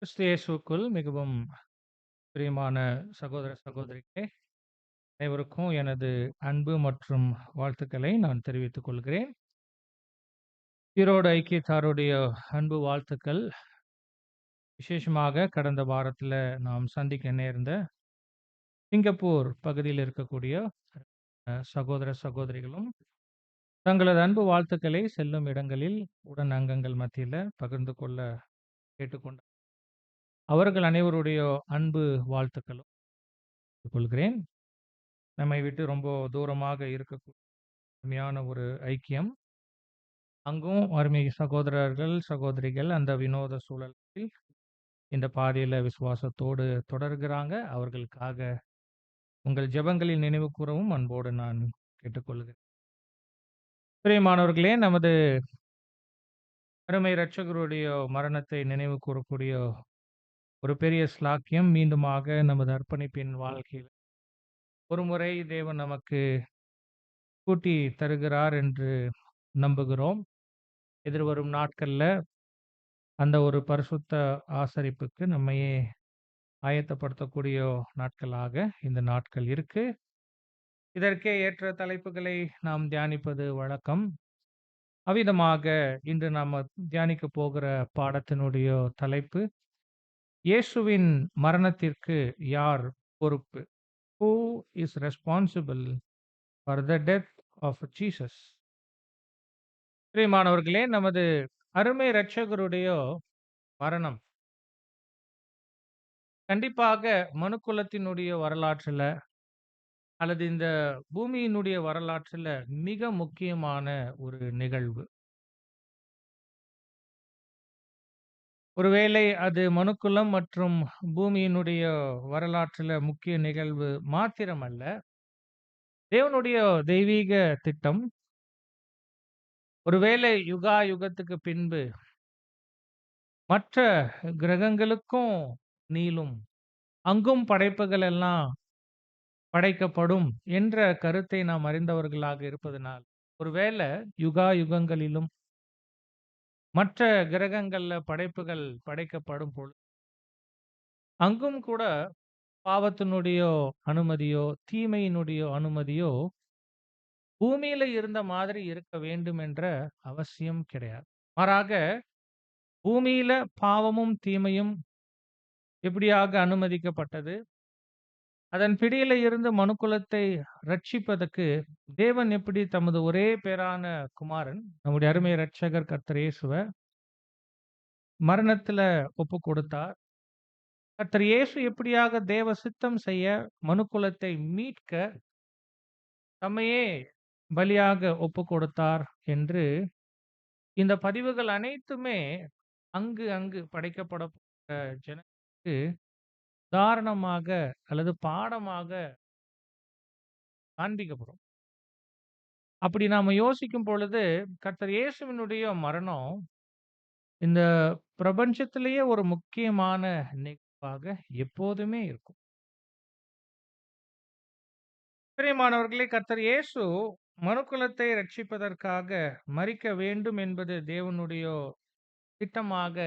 கிறிஸ்து இயேசுவுக்குள் மிகவும் பிரியமான சகோதர சகோதரிகளே, அனைவருக்கும் எனது அன்பு மற்றும் வாழ்த்துக்களை நான் தெரிவித்துக் கொள்கிறேன். ஈரோடு ஐக்கியத்தாருடைய அன்பு வாழ்த்துக்கள். விசேஷமாக கடந்த வாரத்துல நாம் சந்திக்க நேர்ந்த சிங்கப்பூர் பகுதியில் இருக்கக்கூடிய சகோதர சகோதரிகளும் தங்களது அன்பு வாழ்த்துக்களை செல்லும் இடங்களில் உடன் அங்கங்கள் மத்தியில பகிர்ந்து கொள்ள கேட்டுக்கொண்ட அவர்கள் அனைவருடைய அன்பு வாழ்த்துக்களும் கொள்கிறேன். நம்மை விட்டு ரொம்ப தூரமாக இருக்கக்கூடிய அருமையான ஒரு ஐக்கியம். அங்கும் அருமை சகோதரர்கள், சகோதரிகள் அந்த வினோத சூழலில் இந்த பாதையில விசுவாசத்தோடு தொடர்கிறாங்க. அவர்களுக்காக உங்கள் ஜெபங்களில் நினைவு கூறவும் அன்போடு நான் கேட்டுக்கொள்கிறேன். பிரியமானவர்களே, நமது அருமை இரட்சகருடைய மரணத்தை நினைவு கூறக்கூடிய ஒரு பெரிய ஸ்லாக்கியம் மீண்டுமாக நமது அர்ப்பணிப்பின் வாழ்க்கையில் ஒருமுறை தேவன் நமக்கு கூட்டி தருகிறார் என்று நம்புகிறோம். எதிர்வரும் நாட்கள்ல அந்த ஒரு பரிசுத்த ஆசரிப்புக்கு நம்மையே ஆயத்தப்படுத்தக்கூடிய நாட்களாக இந்த நாட்கள் இருக்கு. இதற்கே ஏற்ற தலைப்புகளை நாம் தியானிப்பது வழக்கம். அவ்விதமாக இன்று நாம தியானிக்க போகிற பாடத்தினுடைய தலைப்பு, இயேசுவின் மரணத்திற்கு யார் பொறுப்பு? Who is responsible for the death of Jesus? பிரியமானவர்களே, நமது அருமை இரட்சகருடைய மரணம் கண்டிப்பாக மனுக்குலத்தினுடைய வரலாற்றுல அல்லது இந்த பூமியினுடைய வரலாற்றுல மிக முக்கியமான ஒரு நிகழ்வு. ஒருவேளை அது மனுக்குலம் மற்றும் பூமியினுடைய வரலாற்றுல முக்கிய நிகழ்வு மாத்திரமல்ல, தேவனுடைய தெய்வீக திட்டம். ஒருவேளை யுகத்துக்கு பின்பு மற்ற கிரகங்களுக்கும் நீளும், அங்கும் படைப்புகள் எல்லாம் படைக்கப்படும் என்ற கருத்தை நாம் அறிந்தவர்களாக இருப்பதனால், ஒருவேளை யுகங்களிலும் மற்ற கிரகங்கள்ல படைப்புகள் படைக்கப்படும் பொழுது, அங்கும் கூட பாவத்தினுடைய அனுமதியோ, தீமையினுடைய அனுமதியோ பூமியில இருந்த மாதிரி இருக்க வேண்டும் என்ற அவசியம் கிடையாது. மாறாக பூமியில பாவமும், தீமையும் எப்படியாக அனுமதிக்கப்பட்டது, அதன் பிடியில இருந்து மனுக்குலத்தை ரட்சிப்பதற்கு தேவன் எப்படி தமது ஒரே பேரான குமாரன், நம்முடைய அருமை இரட்சகர் கர்த்தர் இயேசுவ மரணத்துல ஒப்புக் கொடுத்தார். கர்த்தர் இயேசு எப்படியாக தேவ சித்தம் செய்ய மனுக்குலத்தை மீட்க தம்மையே பலியாக ஒப்புக் கொடுத்தார் என்று இந்த பதிவுகள் அனைத்துமே அங்கு அங்கு படைக்கப்பட ஜனங்களுக்கு உதாரணமாக அல்லது பாடமாக காண்பிக்கப்படும். அப்படி நாம யோசிக்கும் பொழுது, கர்த்தர் இயேசுவினுடைய மரணம் இந்த பிரபஞ்சத்திலேயே ஒரு முக்கியமான நிகழ்வாக எப்போதுமே இருக்கும். பிரியமானவர்களே, கர்த்தர் இயேசு மனுக்குலத்தை ரட்சிப்பதற்காக மரிக்க வேண்டும் என்பது தேவனுடைய திட்டமாக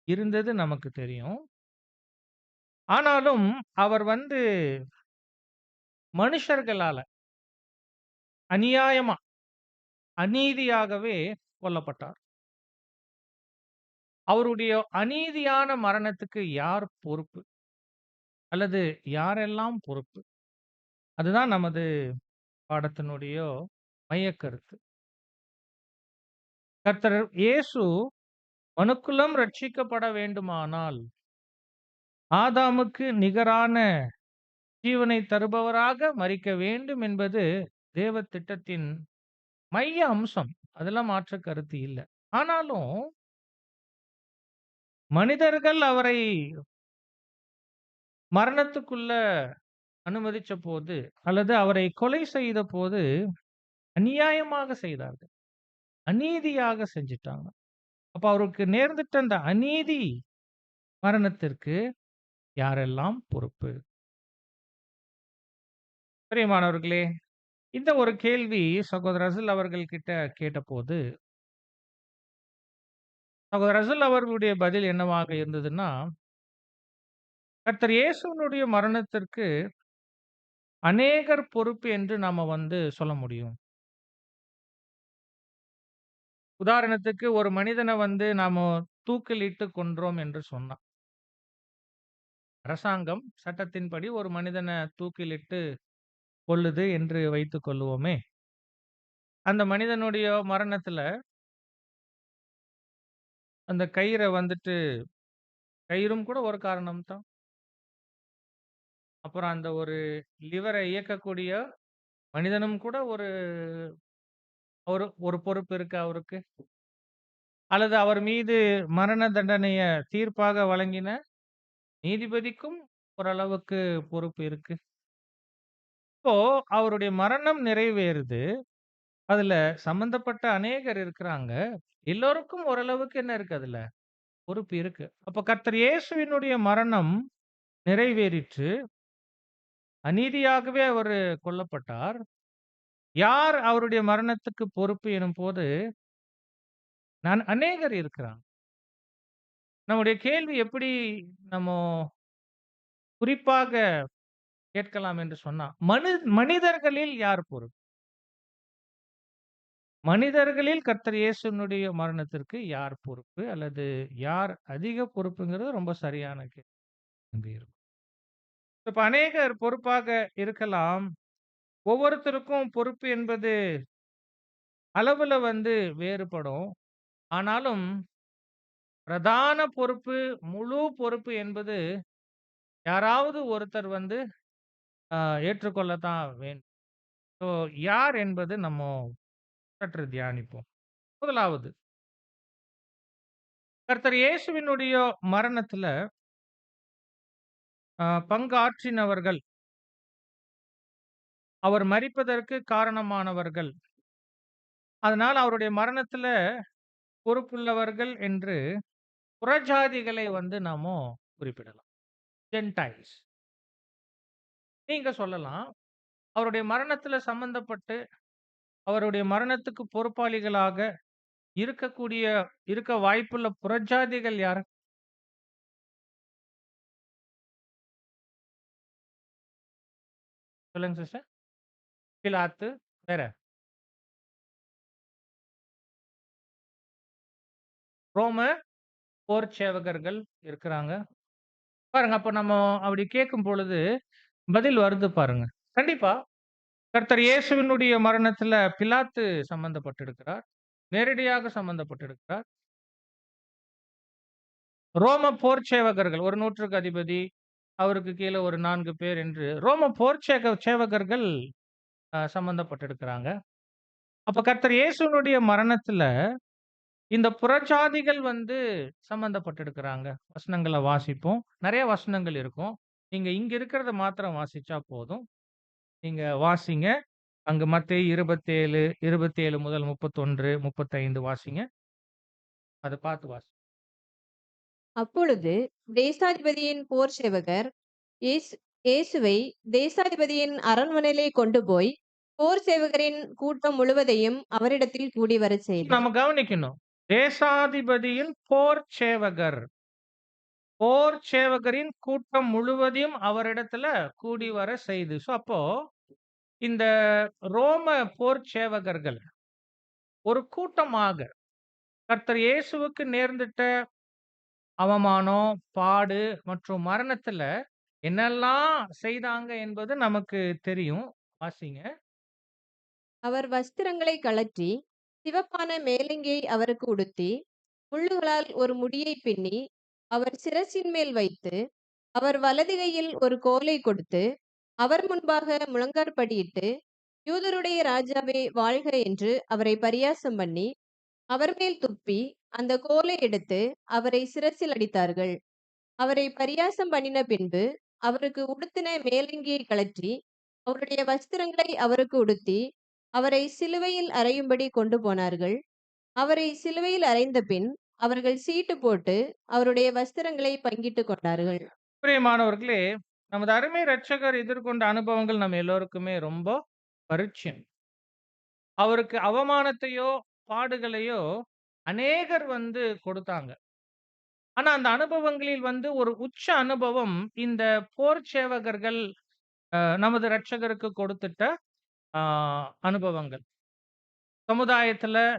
இருந்தது நமக்கு தெரியும். ஆனாலும் அவர் மனுஷர்களால அநியாயமா, அநீதியாகவே கொல்லப்பட்டார். அவருடைய அநீதியான மரணத்துக்கு யார் பொறுப்பு? அல்லது யாரெல்லாம் பொறுப்பு? அதுதான் நமது பாடத்தினுடைய மையக்கருத்து. கர்த்தர் இயேசு மனுக்குலம் ரட்சிக்கப்பட வேண்டுமானால், ஆதாமுக்கு நிகரான ஜீவனை தருபவராக மரிக்க வேண்டும் என்பது தேவ திட்டத்தின் மைய அம்சம். அதெல்லாம் மாற்று கருத்து இல்ல. ஆனாலும் மனிதர்கள் அவரை மரணத்துக்குள்ள அனுமதிச்ச போது, அல்லது அவரை கொலை செய்த போது அநியாயமாக செய்தார்கள். அநீதியாக செஞ்சுட்டாங்க. அப்ப அவருக்கு நேர்ந்துட்ட அந்த அநீதி மரணத்திற்கு யாரெல்லாம் பொறுப்பு? பிரியமானவர்களே, இந்த ஒரு கேள்வி சகோதரர் ரசல் அவர்கள் கிட்ட கேட்டபோது, சகோதரர் ரசல் அவர்களுடைய பதில் என்னவாக இருந்ததுன்னா, கர்த்தர் இயேசுவினுடைய மரணத்திற்கு அநேகர் பொறுப்பு என்று நாம சொல்ல முடியும். உதாரணத்துக்கு ஒரு மனிதன நாம தூக்கிலிட்டு கொன்றோம் என்று சொன்னா, அரசாங்கம் சட்டத்தின்படி ஒரு மனிதன தூக்கிலிட்டு கொல்லுது என்று வைத்துக் கொள்ளுவோமே. அந்த மனிதனுடைய மரணத்துல அந்த கயிற கயிறும் கூட ஒரு காரணம் தான். அப்புறம் அந்த ஒரு லிவர இயக்கக்கூடிய மனிதனும் கூட ஒரு ஒரு ஒரு பொறுப்பு இருக்கு அவருக்கு. அல்லது அவர் மீது மரண தண்டனைய தீர்ப்பாக வழங்கின நீதிபதிக்கும் ஓரளவுக்கு பொறுப்பு இருக்கு. இப்போ அவருடைய மரணம் நிறைவேறுது. அதுல சம்பந்தப்பட்ட அநேகர் இருக்கிறாங்க. எல்லோருக்கும் ஓரளவுக்கு என்ன இருக்கு அதுல? பொறுப்பு இருக்கு. அப்ப கர்த்தர் இயேசுவினுடைய மரணம் நிறைவேறிற்று. அநீதியாகவே அவரு கொல்லப்பட்டார். யார் அவருடைய மரணத்துக்கு பொறுப்பு எனும்போது, அநேகர் இருக்கிறாங்க. நம்முடைய கேள்வி எப்படி நம்மோ குறிப்பாக கேட்கலாம் என்று சொன்னா, மனிதர்களில் யார் பொறுப்பு? மனிதர்களில் கர்த்தர் இயேசுவினுடைய மரணத்திற்கு யார் பொறுப்பு? அல்லது யார் அதிக பொறுப்புங்கிறது ரொம்ப சரியான கேள்வி இருக்கும். இப்ப அநேகர் பொறுப்பாக இருக்கலாம். ஒவ்வொருத்தருக்கும் பொறுப்பு என்பது அளவுல வேறுபடும். ஆனாலும் பிரதான பொறுப்பு, முழு பொறுப்பு என்பது யாராவது ஒருத்தர் அ ஏற்றுக்கொள்ளத்தான் வேண்டும். ஸோ யார் என்பது சற்று தியானிப்போம். முதலாவது, கர்த்தர் இயேசுவினுடைய மரணத்துல பங்காற்றினவர்கள், அவர் மரிப்பதற்கு காரணமானவர்கள், அதனால அவருடைய மரணத்துல பொறுப்புள்ளவர்கள் என்று புறஜாதிகளை நாமோ குறிப்பிடலாம். ஜென்டைல்ஸ். நீங்க சொல்லலாம், அவருடைய மரணத்துல சம்பந்தப்பட்டு, அவருடைய மரணத்துக்கு பொறுப்பாளிகளாக இருக்க வாய்ப்புள்ள புறஜாதிகள் யார்? சொல்லுங்க சிஸ்டர். பிலாத்து, வேற? ரோம போர்ச்சேவகர்கள் இருக்கிறாங்க. பாருங்க, அப்ப நம்ம அப்படி கேட்கும் பொழுது, பதில் வருது பாருங்க. கண்டிப்பா. கர்த்தர் இயேசுவினுடைய மரணத்துல பிலாத்து சம்பந்தப்பட்டிருக்கிறார். நேரடியாக சம்பந்தப்பட்டிருக்கிறார். ரோம போர்ச்சேவகர்கள், ஒரு 100க்கு அதிபதி, அவருக்கு கீழ ஒரு 4 பேர் என்று ரோம சேவகர்கள் சம்பந்தப்பட்டிருக்கிறாங்க. அப்ப கர்த்தர் இயேசுவினுடைய மரணத்துல இந்த புறஜாதிகள் சம்பந்தப்பட்டிருக்கிறாங்க. வசனங்கள வாசிப்போம். நெறைய வசனங்கள் இருக்கும். நீங்க இங்க இருக்கிறத மாத்திரம் வாசிச்சா போதும். நீங்க வாசிங்க. அங்க மத்தேயு 27, 27 முதல் 31, 35 வாசிங்க. அத பார்த்து அப்பொழுது தேசாதிபதியின் போர் சேவகர் இயேசு இயேசுவை தேசாதிபதியின் அரண்மனையிலே கொண்டு போய் போர் சேவகரின் கூட்டம் முழுவதையும் அவரிடத்தில் கூடி வரச் செய்தார். நம்ம கவனிக்கணும். தேசாதிபதியின் போர் சேவகரின் கூட்டம் முழுவதையும் அவரிடத்துல கூடி வர செய்து. அப்போ இந்த ரோம போர் சேவகர்கள் ஒரு கூட்டமாக கர்த்தர் இயேசுவுக்கு நேர்ந்திட்ட அவமானம், பாடு மற்றும் மரணத்துல என்னெல்லாம் செய்தாங்க என்பது நமக்கு தெரியும். வாசிங்க. அவர் வஸ்திரங்களை கழற்றி சிவப்பான மேலங்கியை அவருக்கு உடுத்தி முள்ளுகளால் ஒரு முடியை பின்னி அவர் சிரசின் மேல் வைத்து அவர் வலது கையில் ஒரு கோலை கொடுத்து அவர் முன்பாக முழங்காற்படியிட்டு யூதருடைய ராஜாவே வாழ்க என்று அவரை பரியாசம் பண்ணி அவர் மேல் துப்பி அந்த கோலை எடுத்து அவரை சிரசில் அடித்தார்கள். அவரை பரியாசம் பண்ணின பின்பு அவருக்கு உடுத்தின மேலங்கியை கழற்றி அவருடைய வஸ்திரங்களை அவருக்கு உடுத்தி அவரை சிலுவையில் அறையும்படி கொண்டு போனார்கள். அவரை சிலுவையில் அறைந்த பின் அவர்கள் சீட்டு போட்டு அவருடைய வஸ்திரங்களை பங்கிட்டுக் கொண்டார்கள். பிரியமானவர்களே, நமது அருமை இரட்சகர் எதிர்கொண்ட அனுபவங்கள் நம்ம எல்லோருக்குமே ரொம்ப பரிச்சயம். அவருக்கு அவமானத்தையோ, பாடுகளையோ அநேகர் கொடுத்தாங்க. ஆனா அந்த அனுபவங்களில் ஒரு உச்ச அனுபவம் இந்த போர் சேவகர்கள் நமது இரட்சகருக்கு கொடுத்துட்ட ஆ அனுபவங்கள். சமுதாயத்துல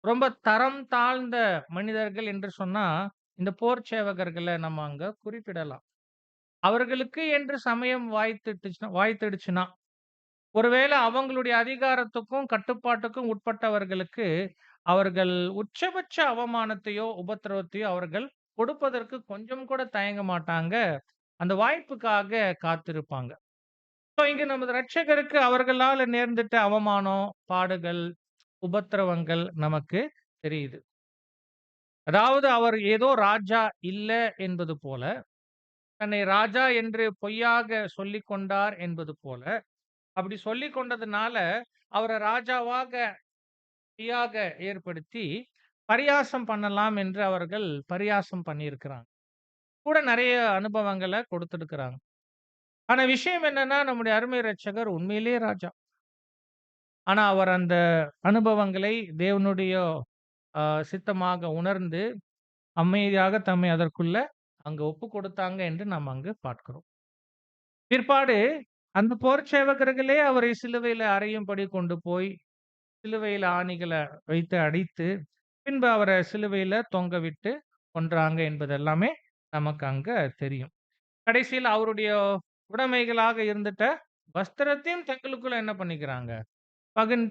ரொம்ப தரம் தாழ்ந்த மனிதர்கள் என்று சொன்னா, இந்த போர் சேவகர்கள நம்ம அங்க குறிப்பிடலாம். அவர்களுக்கு என்று சமயம் வாய்த்திடுச்சுன்னா, ஒருவேளை அவங்களுடைய அதிகாரத்துக்கும், கட்டுப்பாட்டுக்கும் உட்பட்டவர்களுக்கு, அவர்கள் உச்சபட்ச அவமானத்தையோ, உபத்திரவத்தையோ அவர்கள் கொடுப்பதற்கு கொஞ்சம் கூட தயங்க மாட்டாங்க. அந்த வாய்ப்புக்காக காத்திருப்பாங்க. ஸோ இங்க நமது இரட்சகருக்கு அவர்களால நேர்ந்துட்ட அவமானம், பாடுகள், உபத்திரவங்கள் நமக்கு தெரியுது. அதாவது அவர் ஏதோ ராஜா இல்ல என்பது போல, தன்னை ராஜா என்று பொய்யாக சொல்லிக் கொண்டார் என்பது போல, அப்படி சொல்லிக் கொண்டதுனால, அவர ராஜாவாக பொய்யாக ஏற்படுத்தி, பரியாசம் பண்ணலாம் என்று அவர்கள் பரியாசம் பண்ணியிருக்கிறாங்க. கூட நெறைய அனுபவங்கள கொடுத்திருக்கிறாங்க. ஆனா விஷயம் என்னன்னா, நம்முடைய அருமை இரட்சகர் உண்மையிலேயே ராஜா. ஆனா அவர் அந்த அனுபவங்களை தேவனுடைய அ சித்தமாக உணர்ந்து, அமைதியாக தம்மை அதற்குள்ள அங்க ஒப்புக் கொடுத்தாங்க என்று நாம் அங்கு பார்க்கிறோம். பிற்பாடு அந்த போர்ச்சேவகர்களே அவரை சிலுவையில அறையும்படி கொண்டு போய், சிலுவையில ஆணிகள வைத்து அடித்து, பின்பு அவர சிலுவையில தொங்கவிட்டு கொன்றாங்க என்பது எல்லாமே நமக்கு அங்க தெரியும். கடைசியில அவருடைய உடைமைகளாக இருந்துட்ட வஸ்திரத்தையும் தங்களுக்குள்ள என்ன பண்ணிக்கிறாங்க?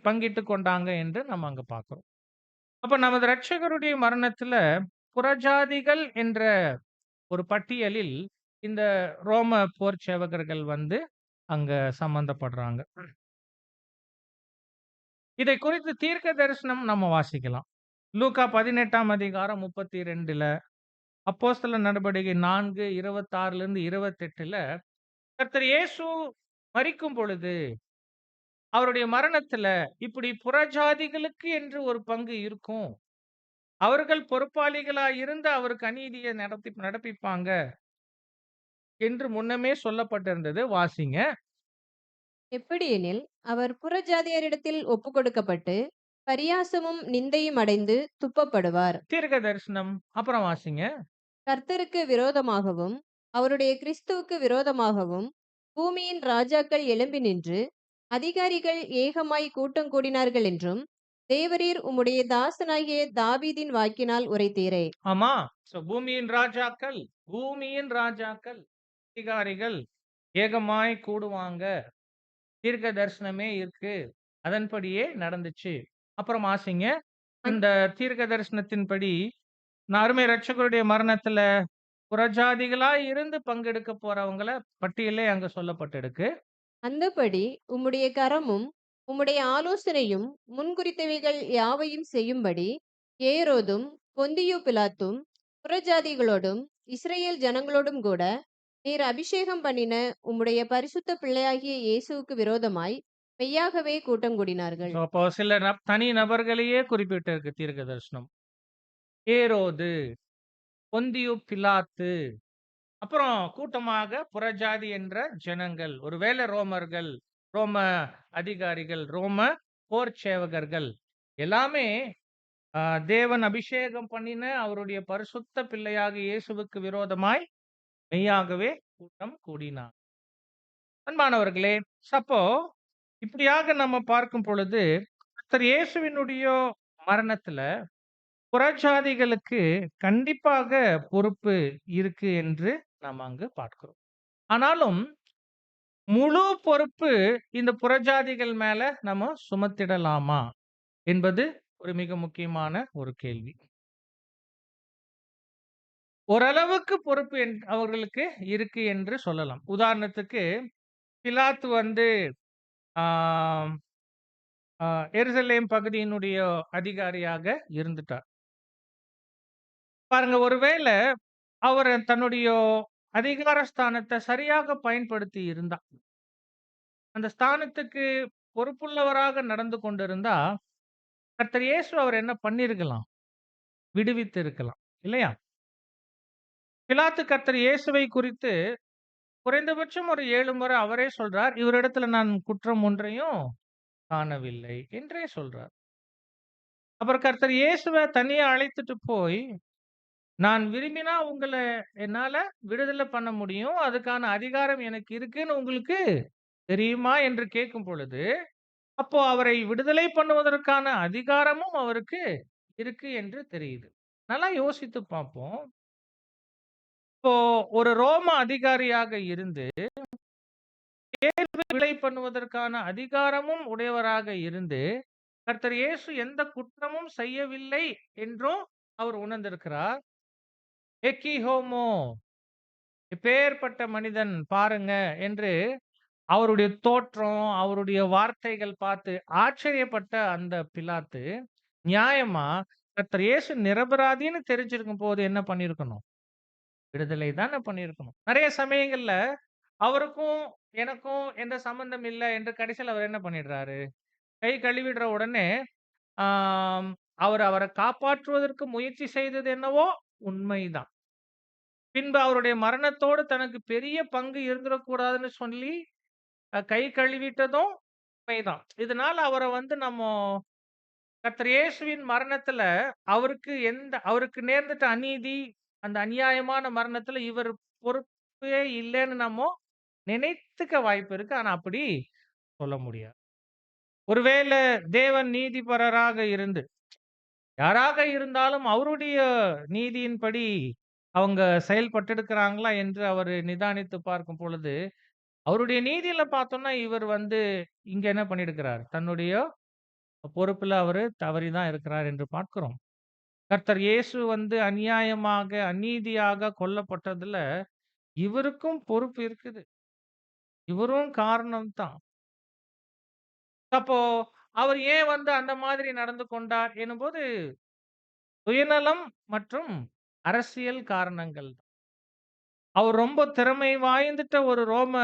பங்கிட்டுக் கொண்டாங்க என்று நம்ம அங்க பார்க்கிறோம். அப்ப நமது இரட்சகருடைய மரணத்துல புறஜாதிகள் என்ற ஒரு பட்டியலில் இந்த ரோம போர் சேவகர்கள் அங்க சம்பந்தப்படுறாங்க. இதை குறித்து தீர்க்க தரிசனம் நம்ம வாசிக்கலாம். லூக்கா 18ஆம் அதிகாரம் 32ல, அப்போஸ்தலர் நடபடிக்கை 4 26லிருந்து 28ல கர்த்தர் இயேசு மரிக்கும் பொழுது, அவருடைய மரணத்துல இப்படி புறஜாதிகளுக்கு என்று ஒரு பங்கு இருக்கும். அவர்கள் பொறுப்பாளிகளா இருந்து அவருக்கு அநீதிய நடப்பிப்பாங்க என்று முன்னமே சொல்லப்பட்டிருந்தது. வாசிங்க. எப்படியெனில் அவர் புறஜாதியரிடத்தில் ஒப்புக்கொடுக்கப்பட்டு பரியாசமும் நிந்தையும் அடைந்து துப்பப்படுவார். தீர்க்க தரிசனம். அப்புறம் வாசிங்க. கர்த்தருக்கு விரோதமாகவும் அவருடைய கிறிஸ்துவுக்கு விரோதமாகவும் பூமியின் ராஜாக்கள் எழும்பி நின்று அதிகாரிகள் ஏகமாய் கூட்டம் கூடினார்கள் என்றும் தேவரீர் உம்முடைய தாசனாகிய தாவீதின் வாக்கினால் உரைத்தீரே. ஆமா. பூமியின் ராஜாக்கள், அதிகாரிகள் ஏகமாய் கூடுவாங்க. தீர்க்க தரிசனமே இருக்கு. அதன்படியே நடந்துச்சு. அப்புறம் வாசிங்க. அந்- இந்த தீர்க்க தரிசனத்தின்படி அருமை இரட்சகருடைய மரணத்துல புறஜாதிகளா இருந்து பங்கெடுக்க போறவங்கள பட்டியலே அங்க சொல்லப்பட்டிருக்கு. அந்தபடி உம்முடைய கரமும் உம்முடைய ஆலோசனையும் முன்குறித்தவைகள் யாவையும் செய்யும்படி ஏரோதும் பொந்தியு பிலாத்தும் புறஜாதிகளோடும் இஸ்ரேல் ஜனங்களோடும் கூட நீர் அபிஷேகம் பண்ணின உம்முடைய பரிசுத்த பிள்ளையாகிய இயேசுவுக்கு விரோதமாய் மெய்யாகவே கூட்டம் கூடினார்கள். So, அப்போ சில தனி நபர்களையே குறிப்பிட்டிருக்கு தீர்க்க தரிசனம். ஏரோது, பொந்தியு பிலாத்து, அப்புறம் கூட்டமாக புறஜாதி என்ற ஜனங்கள், ஒருவேளை ரோமர்கள், ரோம அதிகாரிகள், ரோம போர் சேவகர்கள் எல்லாமே தேவன் அபிஷேகம் பண்ணின அவருடைய பரிசுத்த பிள்ளையாக இயேசுவுக்கு விரோதமாய் மெய்யாகவே கூட்டம் கூடினார். அன்பானவர்களே, அப்போ இப்படியாக நம்ம பார்க்கும் பொழுது கர்த்தர் இயேசுவினுடைய மரணத்துல புறஜாதிகளுக்கு கண்டிப்பாக பொறுப்பு இருக்கு என்று நாம் அங்கு பார்க்கிறோம். ஆனாலும் முழு பொறுப்பு இந்த புறஜாதிகள் மேல நம்ம சுமத்திடலாமா என்பது ஒரு மிக முக்கியமான ஒரு கேள்வி. ஓரளவுக்கு பொறுப்பு அவர்களுக்கு இருக்கு என்று சொல்லலாம். உதாரணத்துக்கு பிலாத்து ஆம், எருசலேம் பகுதியினுடைய அதிகாரியாக இருந்துட்டார். பாருங்க, ஒருவேளை அவர் தன்னுடைய அதிகார ஸ்தானத்தை சரியாக பயன்படுத்தி இருந்தா, அந்த ஸ்தானத்துக்கு பொறுப்புள்ளவராக நடந்து கொண்டிருந்தா, கர்த்தர் இயேசு அவர் என்ன பண்ணியிருக்கலாம்? விடுவித்து இருக்கலாம், இல்லையா? பிலாத்து கர்த்தர் இயேசுவை குறித்து குறைந்தபட்சம் ஒரு 7 முறை அவரே சொல்றார், இவரிடத்துல நான் குற்றம் ஒன்றையும் காணவில்லை என்றே சொல்றார். அப்புறம் கர்த்தர் இயேசுவ தனியா அழைத்துட்டு போய், நான் விரும்பினா உங்கள என்னால விடுதலை பண்ண முடியும். அதுக்கான அதிகாரம் எனக்கு இருக்குன்னு உங்களுக்கு தெரியுமா? என்று கேட்கும் பொழுது, அப்போ அவரை விடுதலை பண்ணுவதற்கான அதிகாரமும் அவருக்கு இருக்கு என்று தெரியுது. நல்லா யோசித்து பார்ப்போம். இப்போ ஒரு ரோம அதிகாரியாக இருந்து, விடுதலை பண்ணுவதற்கான அதிகாரமும் உடையவராக இருந்து, கர்த்தர் இயேசு எந்த குற்றமும் செய்யவில்லை என்றும் அவர் உணர்ந்திருக்கிறார். எக்கி ஹோமோ, எப்பேர்ப்பட்ட மனிதன் பாருங்க என்று அவருடைய தோற்றம், அவருடைய வார்த்தைகள் பார்த்து ஆச்சரியப்பட்ட அந்த பிலாத்து, நியாயமா கர்த்தர் இயேசு நிரபராதின்னு தெரிஞ்சிருக்கும் போது என்ன பண்ணியிருக்கணும்? விடுதலை தானே பண்ணியிருக்கணும். நெறைய சமயங்கள்ல அவருக்கும், எனக்கும் எந்த சம்மந்தம் இல்ல என்று கடைசில அவர் என்ன பண்ணிடுறாரு? கை கழுவிடுற உடனே, ஆம் அவர காப்பாற்றுவதற்கு முயற்சி செய்தது என்னவோ உண்மைதான். பின்பு அவருடைய மரணத்தோடு தனக்கு பெரிய பங்கு இருந்துறக்கூடாதுன்னு சொல்லி, கை கழுவிட்டதும் உண்மைதான். இதனால அவர வந்து நம்மோ கர்த்தர் இயேசுவின் மரணத்துல அவருக்கு நேர்ந்துட்ட அநீதி, அந்த அநியாயமான மரணத்துல இவர் பொறுப்பே இல்லன்னு நம்மோ நினைத்துக்க வாய்ப்பு இருக்கு. ஆனா அப்படி சொல்ல முடியாது. ஒருவேள தேவன் நீதிபரராக இருந்து, யாராக இருந்தாலும் அவருடைய நீதியின்படி அவங்க செயல்பட்டிருக்கிறாங்களா என்று அவரு நிதானித்து பார்க்கும் பொழுது, அவருடைய நீதியில பார்த்தோம்னா, இவர் வந்து இங்க என்ன பண்ணியிருக்கிறார்? தன்னுடைய பொறுப்புல அவரு தவறி தான் இருக்கிறார் என்று பார்க்கிறோம். கர்த்தர் இயேசு வந்து அநியாயமாக, அநீதியாக கொல்லப்பட்டதுல இவருக்கும் பொறுப்பு இருக்குது. இவரும் காரணம் தான். அப்போ அவர் ஏன் வந்து அந்த மாதிரி நடந்து கொண்டார் எனும்போது, சுயநலம் மற்றும் அரசியல் காரணங்கள். அவர் ரொம்ப திறமை வாய்ந்துட்ட ஒரு ரோம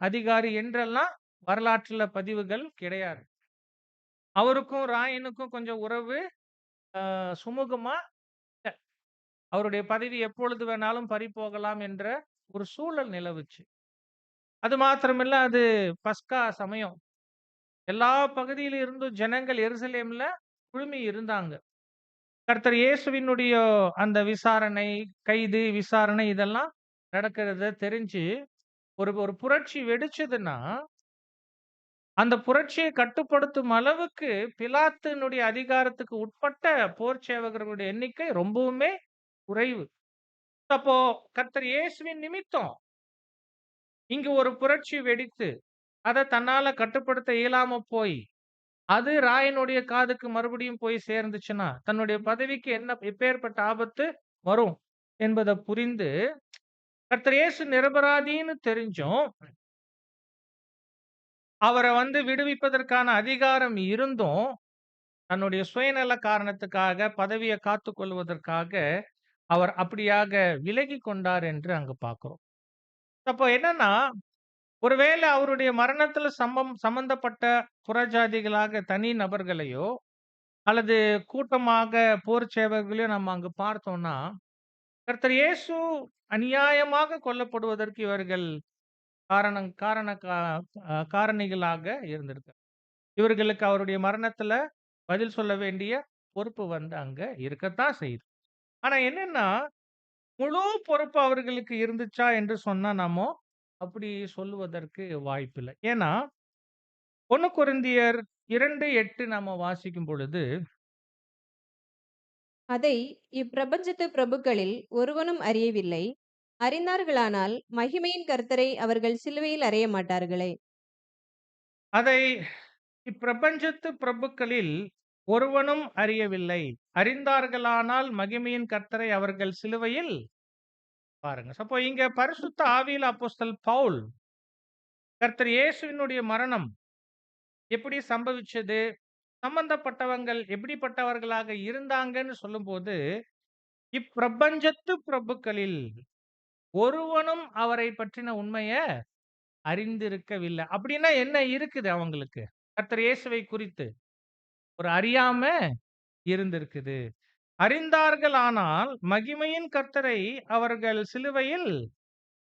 அதிகாரி என்றெல்லாம் வரலாற்றுல பதிவுகள் கிடையாது. அவருக்கும் ராயனுக்கும் கொஞ்சம் உறவு சுமூகமா இல்ல. அவருடைய பதவி எப்பொழுது வேணாலும் பறிபோகலாம் என்ற ஒரு சூழல் நிலவுச்சு. அது மாத்திரமல்ல, அது பஸ்கா சமயம். எல்லா பகுதியில இருந்தும் ஜனங்கள் எருசலேம்ல குழுமி இருந்தாங்க. கர்த்தர் இயேசுவினுடைய அந்த விசாரணை, கைது, விசாரணை இதெல்லாம் நடக்கிறத தெரிஞ்சு ஒரு ஒரு புரட்சி வெடிச்சதுன்னா, அந்த புரட்சியை கட்டுப்படுத்தும் அளவுக்கு பிலாத்தினுடைய அதிகாரத்துக்கு உட்பட்ட போர் சேவகர்களுடைய எண்ணிக்கை ரொம்பவுமே குறைவு. அப்போ கர்த்தர் இயேசுவின் நிமித்தம் இங்கு ஒரு புரட்சி வெடித்து, அத தன்னால கட்டுப்படுத்த இயலாம போய், அது ராயனுடைய காதுக்கு மறுபடியும் போய் சேர்ந்துச்சுன்னா, தன்னுடைய பதவிக்கு எப்பேர்ப்பட்ட ஆபத்து வரும் என்பத புரிந்து, கர்த்தர் இயேசு நிரபராதின்னு தெரிஞ்சும், அவர வந்து விடுவிப்பதற்கான அதிகாரம் இருந்தும், தன்னுடைய சுயநல காரணத்துக்காக, பதவிய காத்துக் கொள்வதற்காக, அவர் அப்படியாக விலகிக் கொண்டார் என்று அங்கு பார்க்கிறோம். அப்போ என்னன்னா, ஒருவேளை அவருடைய மரணத்துல சம்பந்தப்பட்ட புறஜாதிகளாக தனி நபர்களையோ, அல்லது கூட்டமாக போர் சேவகர்களையோ நம்ம அங்கு பார்த்தோம்னா, கர்த்தர் இயேசு அநியாயமாக கொல்லப்படுவதற்கு இவர்கள் காரணம் காரண கா அ காரணிகளாக இருந்திருக்காங்க. இவர்களுக்கு அவருடைய மரணத்துல பதில் சொல்ல வேண்டிய பொறுப்பு வந்து அங்க இருக்கத்தான் செய்யுது. ஆனா என்னன்னா, முழு பொறுப்பு அவர்களுக்கு இருந்துச்சா என்று சொன்னா நாமோ அப்படி சொல்லுவதற்கு வாய்ப்பில்ல. ஏன்னா 1 கொரிந்தியர் 2:8 நாம வாசிக்கும் பொழுது, அதை இப்பிரபஞ்சத்து பிரபுக்களில் ஒருவனும் அறியவில்லை. அறிந்தார்களானால் மகிமையின் கர்த்தரை அவர்கள் சிலுவையில் அறைய மாட்டார்களே. அதை இப்பிரபஞ்சத்து பிரபுக்களில் ஒருவனும் அறியவில்லை. அறிந்தார்களானால் மகிமையின் கர்த்தரை அவர்கள் சிலுவையில் பாருங்க. அப்போ இங்க பரிசுத்த ஆவியில அப்போஸ்தலன் பவுல், கர்த்தர் இயேசுவினுடைய மரணம் எப்படி சம்பவிச்சது? சம்பந்தப்பட்டவங்கள் எப்படிப்பட்டவர்களாக இருந்தாங்கன்னு சொல்லும்போது, இப்பிரபஞ்சத்து பிரபுக்களில் ஒருவனும் அவரை பற்றின உண்மைய அறிந்திருக்கவில்லை. அப்படின்னா என்ன இருக்குது அவங்களுக்கு? கர்த்தர் இயேசுவை குறித்து ஒரு அறியாம இருந்திருக்குது. அறிந்தார்கள் ஆனால் மகிமையின் கர்த்தரை அவர்கள் சிலுவையில்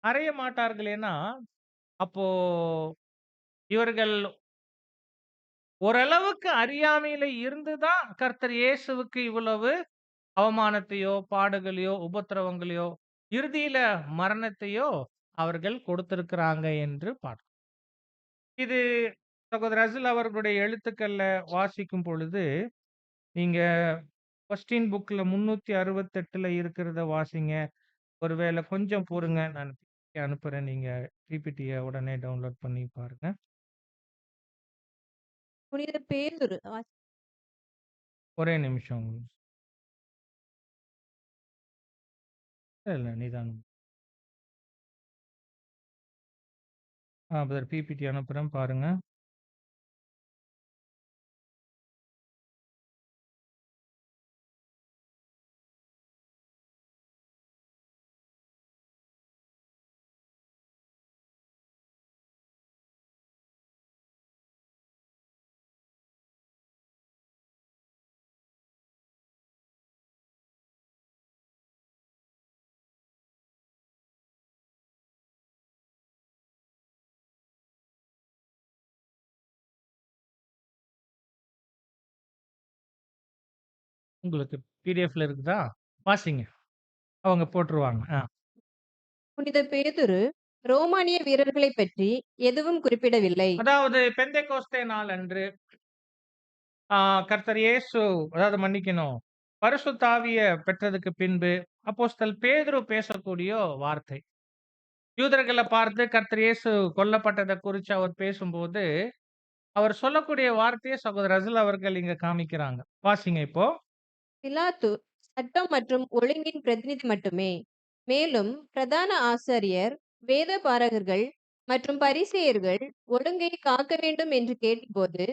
அறைய மாட்டார்களேன்னா, அப்போ இவர்கள் ஓரளவுக்கு அறியாமையில இருந்து தான் கர்த்தர் இயேசுவுக்கு இவ்வளவு அவமானத்தையோ, பாடுகளையோ, உபத்திரவங்களையோ, இறுதியில மரணத்தையோ அவர்கள் கொடுத்திருக்கிறாங்க என்று பார்க்கிறோம். இது சகோதரர் ரசல் அவர்களுடைய எழுத்துக்கள்ல வாசிக்கும் பொழுது, நீங்க கொஸ்டின் புக்ல 368ல இருக்கிறத வாசிங்க. ஒருவேளை கொஞ்சம் பொறுங்க. நான் பிபிடி அனுப்புறேன். நீங்க பிபிடிய உடனே டவுன்லோட் பண்ணி பாருங்க. புனித பேதுரு ஒரே நிமிஷம். இல்ல நிதானம். பிரதர் பிபிடி அனுப்புறேன் பாருங்க. உங்களுக்கு பிடிஎஃப்ல இருக்குதா? வாசிங்க. அவங்க போட்டுருவாங்க. புனித பேதுரு ரோமானிய வீரர்களைப் பற்றி எதுவும் குறிப்பிடவில்லை. அதாவது பெந்தைக்கோஸ்தே நாள் அன்று ஆ கர்த்தர் இயேசு அதாவது மன்னிக்கணும். பரிசுத்த ஆவிய பெற்றதுக்கு பின்பு அப்போஸ்தலன் பேதுரு பேசக்கூடிய வார்த்தை. யூதர்கள பார்த்து கர்த்தர் இயேசு கொல்லப்பட்டத குறிச்சு அவர் பேசும்போது, அவர் சொல்லக்கூடிய வார்த்தைய சகோதரர் ரசல் அவர்கள் இங்க காமிக்கிறாங்க. வாசிங்க இப்போ. பிலாத்து சட்டம் மற்றும் ஒழுங்கின் பிரதிநிதி மட்டுமே. மேலும் பிரதான ஆசாரியர், வேத பாரகர்கள் மற்றும் பரிசேயர்கள் ஒழுங்கை காக்க வேண்டும் என்று கேட்டபோது,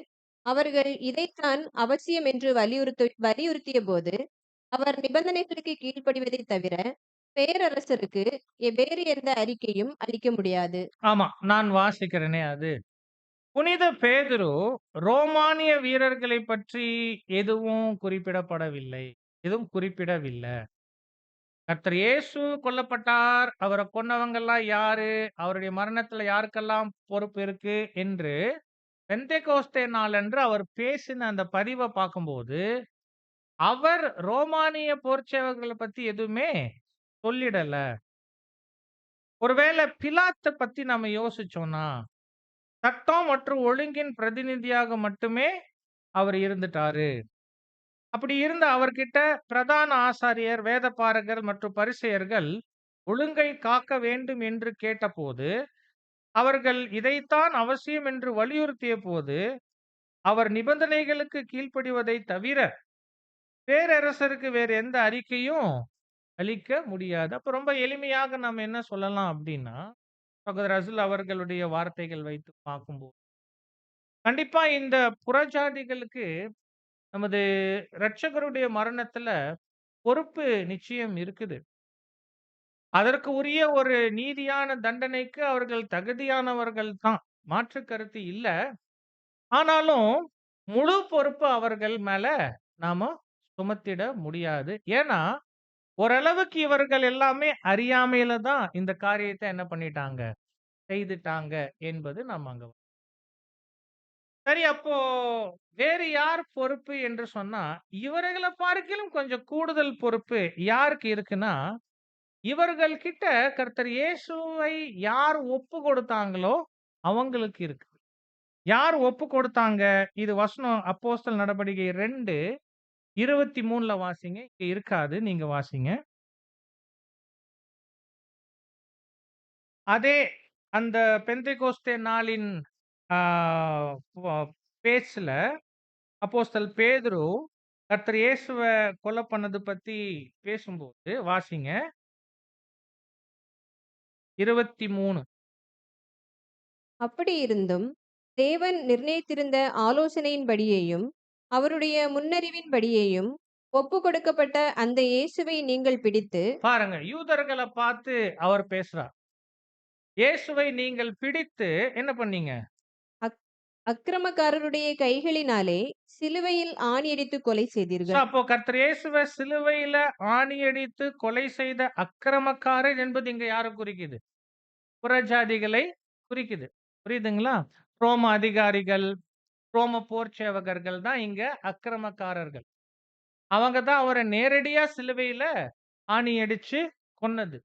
அவர்கள் இதைத்தான் அவசியம் என்று வலியுறுத்திய போது, அவர் நிபந்தனைகளுக்கு கீழ்ப்படிவதை தவிர பேரரசருக்கு வேறு எந்த அறிக்கையும் அளிக்க முடியாது. ஆமா, நான் வாசிக்கிறேனே அது. புனித பேதுரு ரோமானிய வீரர்களை பற்றி எதுவும் குறிப்பிடப்படவில்லை. எதுவும் குறிப்பிடவில்ல. கர்த்தர் இயேசு கொல்லப்பட்டார். அவர கொன்னவங்கலாம் யாரு? அவருடைய மரணத்துல யாருக்கெல்லாம் பொறுப்பு இருக்கு? என்று பெந்தெகோஸ்தே நாளன்று அவர் பேசின அந்த பதிவ பார்க்கும்போது, அவர் ரோமானிய போர்ச்சேவகர்கள பத்தி எதுவுமே சொல்லிடல. ஒருவேள பிலாத்த பத்தி நம்ம யோசிச்சோம்னா, சட்டம் மற்றும் ஒழுங்கின் பிரதிநிதியாக மட்டுமே அவர் இருந்துட்டாரு. அப்படி இருந்த அவர்கிட்ட பிரதான ஆசாரியர், வேதபாரகர் மற்றும் பரிசேயர்கள் ஒழுங்கை காக்க வேண்டும் என்று கேட்டபோது, அவர்கள் இதைத்தான் அவசியம் என்று வலியுறுத்திய போது, அவர் நிபந்தனைகளுக்கு கீழ்ப்படிவதை தவிர, பேரரசருக்கு வேறு எந்த அறிக்கையும் அளிக்க முடியாது. அப்ப ரொம்ப எளிமையாக நம்ம என்ன சொல்லலாம் அப்படின்னா, சகோதரர் ரசூல் அவர்களுடைய வார்த்தைகள் வைத்து பார்க்கும்போது, கண்டிப்பா இந்த புறஜாதிகளுக்கு நமது இரட்சகருடைய மரணத்துல பொறுப்பு நிச்சயம் இருக்குது. அதற்கு உரிய ஒரு நீதியான தண்டனைக்கு அவர்கள் தகுதியானவர்கள் தான். மாற்று கருத்து இல்ல. ஆனாலும் முழு பொறுப்பு அவர்கள் மேல நாம சுமத்திட முடியாது. ஏன்னா, ஓரளவுக்கு இவர்கள் எல்லாமே அறியாமையில தான் இந்த காரியத்த என்ன பண்ணிட்டாங்க? செய்துட்டாங்க என்பது நம்ம அங்க சரி அப்போ வேறு யார் பொறுப்பு என்று சொன்னா, இவர்கள பார்க்கிலும் கொஞ்சம் கூடுதல் பொறுப்பு யாருக்கு இருக்குன்னா, இவர்கள் கிட்ட கர்த்தர் இயேசுவை யார் ஒப்பு கொடுத்தாங்களோ, அவங்களுக்கு இருக்கு. யார் ஒப்பு கொடுத்தாங்க? இது வசனம் அப்போஸ்தலர் நடபடிகை 2:23ல வாசிங்க. இங்க இருக்காது. நீங்க வாசிங்க. அதே அந்த பெந்தெகோஸ்தே நாளின் ஆ ப பேச்சுல அப்போஸ்தலர் பேதுரு கர்த்தர் இயேசுவ கொலை பண்ணது பத்தி பேசும்போது வாசிங்க. 23 அப்படியிருந்தும் தேவன் நிர்ணயித்திருந்த ஆலோசனையின்படியேயும் அவருடைய முன்னறிவின்படியேயும் ஒப்புக்கொடுக்கப்பட்ட அந்த இயேசுவை நீங்கள் பிடித்து பாருங்க. யூதர்கள பார்த்து அவர் பேசுறார். இயேசுவை நீங்கள் பிடித்து என்ன பண்ணீங்க? அக் அக்கிரமக்காரருடைய கைகளினாலே சிலுவையில் ஆணியடித்து கொலை செய்தீர்கள். அப்போ கர்த்தர் இயேசுவ சிலுவையில ஆணியடித்து கொலை செய்த அக்கிரமக்காரர் என்பது இங்க யார குறிக்குது? புறஜாதிகளை குறிக்குது. புரியுதுங்களா? ரோம அதிகாரிகள், ரோம போர் சேவகர்கள் தான் இங்க அக்கிரமக்காரர்கள். அவங்க தான் அவர நேரடியா சிலுவையில ஆணி அடிச்சு கொன்னது.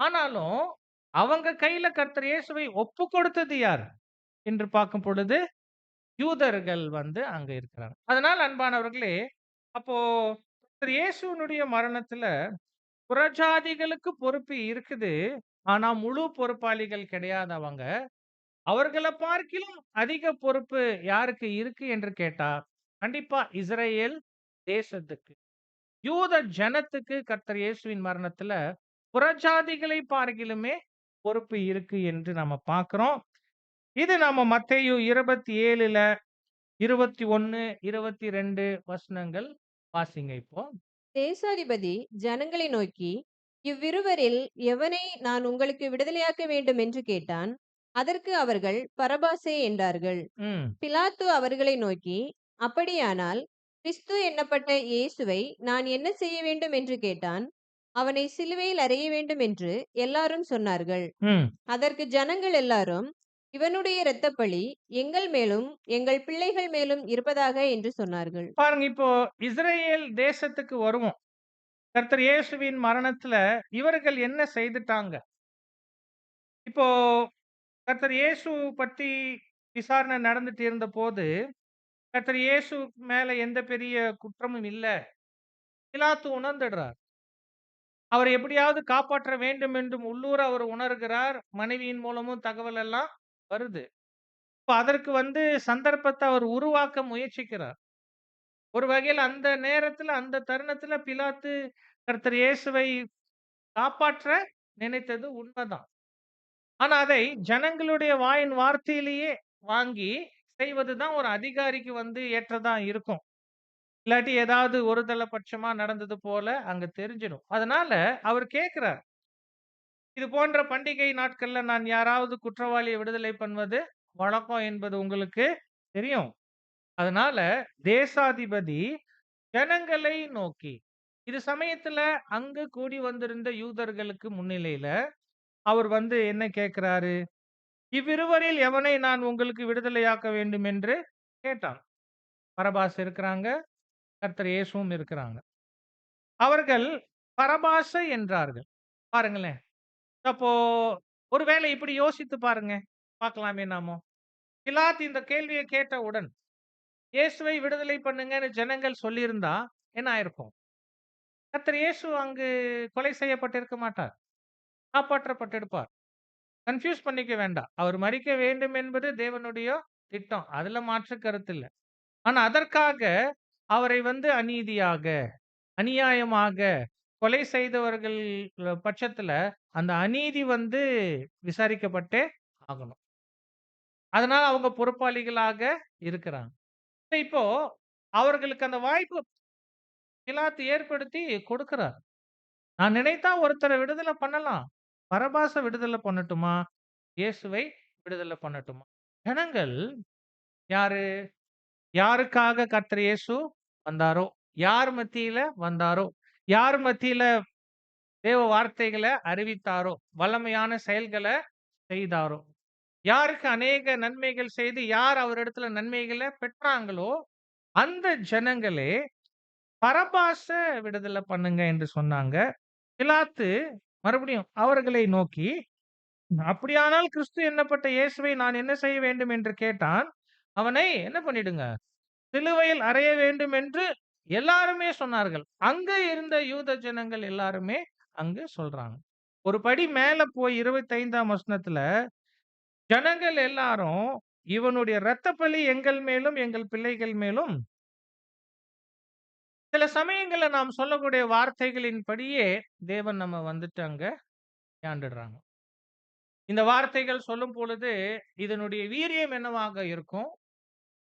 ஆனாலும் அவங்க கையில கர்த்தர் இயேசுவை ஒப்புக் கொடுத்தது யார் என்று பார்க்கும் பொழுது யூதர்கள் வந்து அங்க இருக்கிறாங்க. அதனால் அன்பானவர்களே, அப்போ கர்த்தர் இயேசுவினுடைய மரணத்துல புறஜாதிகளுக்கு பொறுப்பு இருக்குது. ஆனா முழு பொறுப்பாளிகள் கிடையாது அவங்க. அவர்கள பார்க்கிலும் அதிக பொறுப்பு யாருக்கு இருக்கு என்று கேட்டா, கண்டிப்பா இஸ்ரவேல் தேசத்துக்கு. யூத ஜனத்துக்கு கர்த்தர் இயேசுவின் மரணத்துல புறஜாதிகளை பார்க்கிலுமே பொறுப்பு இருக்கு என்று நம்ம பார்க்கிறோம். இது நம்ம மத்தேயு 27ல 21, 22 வசனங்கள் வாசிங்க இப்போ. தேசாதிபதி ஜனங்களை நோக்கி, இவ்விருவரில் எவனை நான் உங்களுக்கு விடுதலையாக்க வேண்டும் என்று கேட்டான். அதற்கு அவர்கள் பரபாசே என்றார்கள். ம். பிலாத்து அவர்களை நோக்கி, அப்படியானால் கிறிஸ்து என்னப்பட்ட இயேசுவை நான் என்ன செய்ய வேண்டும் என்று கேட்டான். அவனை சிலுவையில் அறைய வேண்டும் என்று எல்லாரும் சொன்னார்கள். ம். அதற்கு ஜனங்கள் எல்லாரும், இவனுடைய இரத்தப்பழி எங்கள் மேலும் எங்கள் பிள்ளைகள் மேலும் இருப்பதாக என்று சொன்னார்கள். பாருங்க இப்போ இஸ்ரவேல் தேசத்துக்கு வருவோம். கர்த்தர் இயேசுவின் மரணத்துல இவர்கள் என்ன செய்துட்டாங்க? இப்போ கர்த்தர் இயேசு பத்தி விசாரணை நடந்துட்டு இருந்தபோது, கர்த்தர் இயேசு மேல எந்த பெரிய குற்றமும் இல்ல. பிலாத்து உணர்ந்துடுறார். அவரை எப்படியாவது காப்பாற்ற வேண்டும் என்றும் உள்ளூர அவர் உணர்கிறார். மனைவியின் மூலமும் தகவல் எல்லாம் வருது. இப்ப அதற்கு வந்து சந்தர்ப்பத்த அவர் உருவாக்க முயற்சிக்கிறார். ஒரு வகையில அந்த நேரத்துல, அந்த தருணத்துல பிலாத்து கர்த்தர் இயேசுவை காப்பாற்ற நினைத்தது உண்மதான். ஆனா அதை ஜனங்களுடைய வாயின் வார்த்தையிலேயே வாங்கி செய்வதுதான் ஒரு அதிகாரிக்கு வந்து ஏற்றதா இருக்கும். இல்லாட்டி ஏதாவது ஒரு தலபட்சமா நடந்தது போல அங்க தெரிஞ்சிடும். அதனால அவர் கேட்கிறார். இது போன்ற பண்டிகை நாட்கள்ல நான் யாராவது குற்றவாளியை விடுதலை பண்ணுவது வழக்கம் என்பது உங்களுக்கு தெரியும். அதனால தேசாதிபதி ஜனங்களை நோக்கி, இது சமயத்துல அங்கு கூடி வந்திருந்த யூதர்களுக்கு முன்னிலையில அவர் வந்து என்ன கேட்கிறாரு? இவ்விருவரில் எவனை நான் உங்களுக்கு விடுதலையாக்க வேண்டும் என்று கேட்டான். பரபாஸ் இருக்கிறாங்க. கர்த்தர் இயேசுவும் இருக்கிறாங்க. அவர்கள் பரபாச என்றார்கள். பாருங்களேன். அப்போ ஒருவேளை இப்படி யோசித்து பாருங்க. பார்க்கலாமே நாமோ. பிலாத்து இந்த கேள்வியை கேட்டவுடன் இயேசுவை விடுதலை பண்ணுங்கன்னு ஜனங்கள் சொல்லியிருந்தா என்ன ஆயிருக்கும்? கர்த்தர் இயேசு அங்கு கொலை செய்யப்பட்டிருக்க மாட்டார். காப்பாற்றப்பட்டிருப்பார். கன்ஃப்யூஸ் பண்ணிக்க வேண்டாம். அவர் மரிக்க வேண்டும் என்பது தேவனுடைய திட்டம். அதுல மாற்று கருத்து இல்ல. ஆனா அதற்காக அவரை வந்து அநீதியாக, அநியாயமாக கொலை செய்தவர்கள் பட்சத்துல அந்த அநீதி வந்து விசாரிக்கப்பட்டே ஆகணும். அதனால அவங்க பொறுப்பாளிகளாக இருக்கிறாங்க. இப்போ அவர்களுக்கு அந்த வாய்ப்பு பிலாத்து ஏற்படுத்தி கொடுக்கிறார். நான் நினைத்தா ஒருத்தரை விடுதலை பண்ணலாம். பரபாச விடுதலை பண்ணட்டுமா? இயேசுவை விடுதலை பண்ணட்டுமா? ஜனங்கள் யாரு? யாருக்காக கர்த்தர் இயேசு வந்தாரோ? யார் மத்தியில வந்தாரோ? யார் மத்தியில தேவ வார்த்தைகள அறிவித்தாரோ? வல்லமையான செயல்கள செய்தாரோ? யாருக்கு அநேக நன்மைகள் செய்து யார் அவரிடத்துல நன்மைகள பெற்றாங்களோ, அந்த ஜனங்களே பரபாச விடுதலை பண்ணுங்க என்று சொன்னாங்க. பிலாத்து மறுபடியும் அவர்களை நோக்கி, அப்படியானால் கிறிஸ்து என்னப்பட்ட இயேசுவை நான் என்ன செய்ய வேண்டும் என்று கேட்டான். அவனை என்ன பண்ணிடுங்க? சிலுவையில் அறைய வேண்டும் என்று எல்லாருமே சொன்னார்கள். அங்க இருந்த யூத ஜனங்கள் எல்லாருமே அங்கு சொல்றாங்க. ஒரு படி மேல போய் 25ஆம் வசனத்துல ஜனங்கள் எல்லாரும் இவனுடைய இரத்தப்பழி எங்கள் மேலும் எங்கள் பிள்ளைகள் மேலும். சில சமயங்கள்ல நாம் சொல்லக்கூடிய வார்த்தைகளின் படியே தேவன் நம்ம வந்துட்டு அங்க ஆண்டுடுறாங்க. இந்த வார்த்தைகள் சொல்லும் பொழுது இதனுடைய வீரியம் என்னவாக இருக்கும்?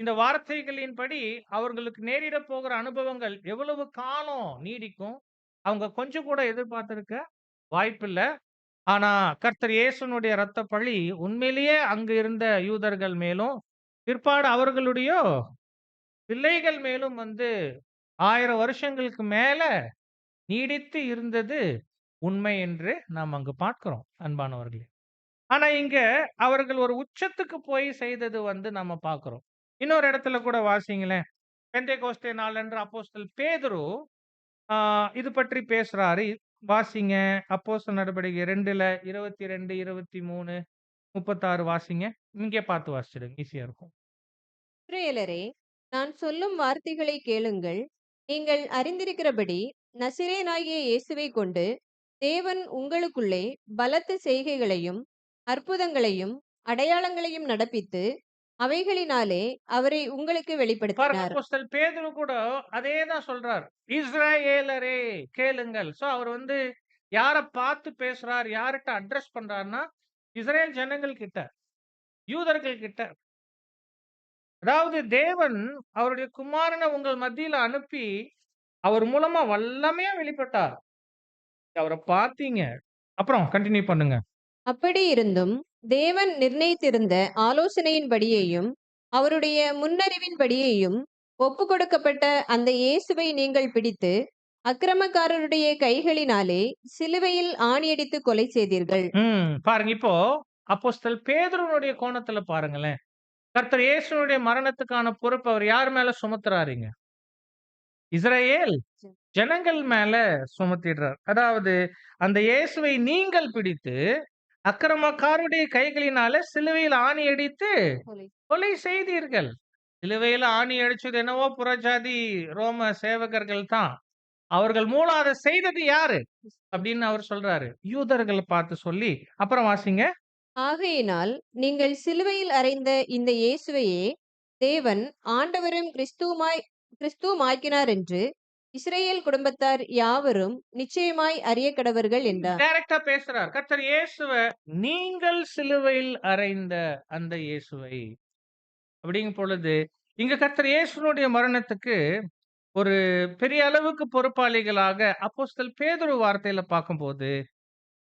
இந்த வார்த்தைகளின்படி அவர்களுக்கு நேரிட போகிற அனுபவங்கள் எவ்வளவு காலம் நீடிக்கும்? அவங்க கொஞ்சம் கூட எதிர்பார்த்திருக்க வாய்ப்பில்ல. ஆனா கர்த்தர் இயேசுனுடைய இரத்தப் பழி உண்மையிலேயே அங்கு இருந்த யூதர்கள் மேலும், பிற்பாடு அவர்களுடைய பிள்ளைகள் மேலும் வந்து 1000 வருஷங்களுக்கு மேல நீடித்து இருந்தது உண்மை என்று நாம் அங்கு பார்க்கிறோம் அன்பானவர்களே. ஆனா இங்க அவர்கள் ஒரு உச்சத்துக்கு போய் செய்தது வந்து நம்ம பார்க்கிறோம். இன்னொரு இடத்துல கூட வாசிங்களேன். பெந்தேகோஸ்தே நாளன்று அப்போஸ்தலன் பேதுரு இது பற்றி பேசுறாரு. வாசிங்க. அப்போஸ்தலர் நடவடிக்கை 2ல 22, 23, 36 வாசிங்க. இங்கே பார்த்து வாசிச்சிடுங்க. ஈஸியா இருக்கும். இஸ்ரவேலரே, நான் சொல்லும் வார்த்தைகளைக் கேளுங்கள். நீங்கள் அறிந்திருக்கிறபடி நசரேயனாகிய இயேசுவைக் கொண்டு தேவன் உங்களுக்குள்ளே பலத்த செய்கைகளையும் அற்புதங்களையும் அடையாளங்களையும் நடப்பித்து அவைகளினாலே அவரை உங்களுக்கு பாருங்க, வெளிப்படுத்தினார். அப்போஸ்தலன் பேதுரு கூட அதே தான் சொல்றார். இஸ்ரவேலரே கேளுங்கள். அவர் வந்து யார பார்த்து பேசுறார்? யார்ட்ட அட்ரஸ் பண்றார்ன்னா, இஸ்ரவேல் ஜனங்கள் கிட்ட, யூதர்கள் கிட்ட. அதாவது தேவன் அவருடைய குமாரனை உங்கள் மத்தியில அனுப்பி, அவர் மூலமா வல்லமையா வெளிப்பட்டார். அவர பார்த்தீங்க. அப்புறம் கன்டின்யூ பண்ணுங்க. அப்படி இருந்தும் தேவன் நிர்ணயித்திருந்த ஆலோசனையின்படியேயும் அவருடைய முன்னறிவின்படியேயும் ஒப்பு கொடுக்கப்பட்ட அந்த இயேசுவை நீங்கள் பிடித்து அக்கிரமக்காரருடைய கைகளினாலே சிலுவையில் ஆணியடித்து கொலை செய்தீர்கள். பாருங்க, இப்போ அப்போஸ்தலன் பேதுருவுடைய கோணத்துல பாருங்களேன். கர்த்தர் இயேசுவுடைய மரணத்துக்கான பொறுப்பு அவர் யார் மேல சுமத்துறாருங்க? இஸ்ரவேல் ஜனங்கள் மேல சுமத்திடுறார். அதாவது அந்த இயேசுவை நீங்கள் பிடித்து அக்கிரமக்காரருடைய கைகளினால சிலுவையில் ஆணி அடித்து கொலை. கொலை செய்தீர்கள். சிலுவையில ஆணி அடிச்சது என்னவோ புறஜாதி ரோம சேவகர்கள் தான். அவர்கள் மூலம் அதை செய்தது யாரு அப்படின்னு அவர் சொல்றாரு. யூதர்களை பார்த்து சொல்லி அப்புறம் வாசிங்க. ஆகையினால் நீங்கள் சிலுவையில் அறைந்த இந்த இயேசுவையே தேவன் ஆண்டவரும் கிறிஸ்துவுமாக்கினார் என்று இஸ்ரவேல் குடும்பத்தார் யாவரும் நிச்சயமாய் அறிய கடவர்கள் என்றார். டைரக்டா பேசுறார். கர்த்தர் இயேசுவ நீங்கள் சிலுவையில் அறைந்த அந்த இயேசுவை அப்படிங்கும் பொழுது இங்க கர்த்தர் இயேசுனுடைய மரணத்துக்கு ஒரு பெரிய அளவுக்கு பொறுப்பாளிகளாக அப்போஸ்தலன் பேதுரு வார்த்தையில பார்க்கும்போது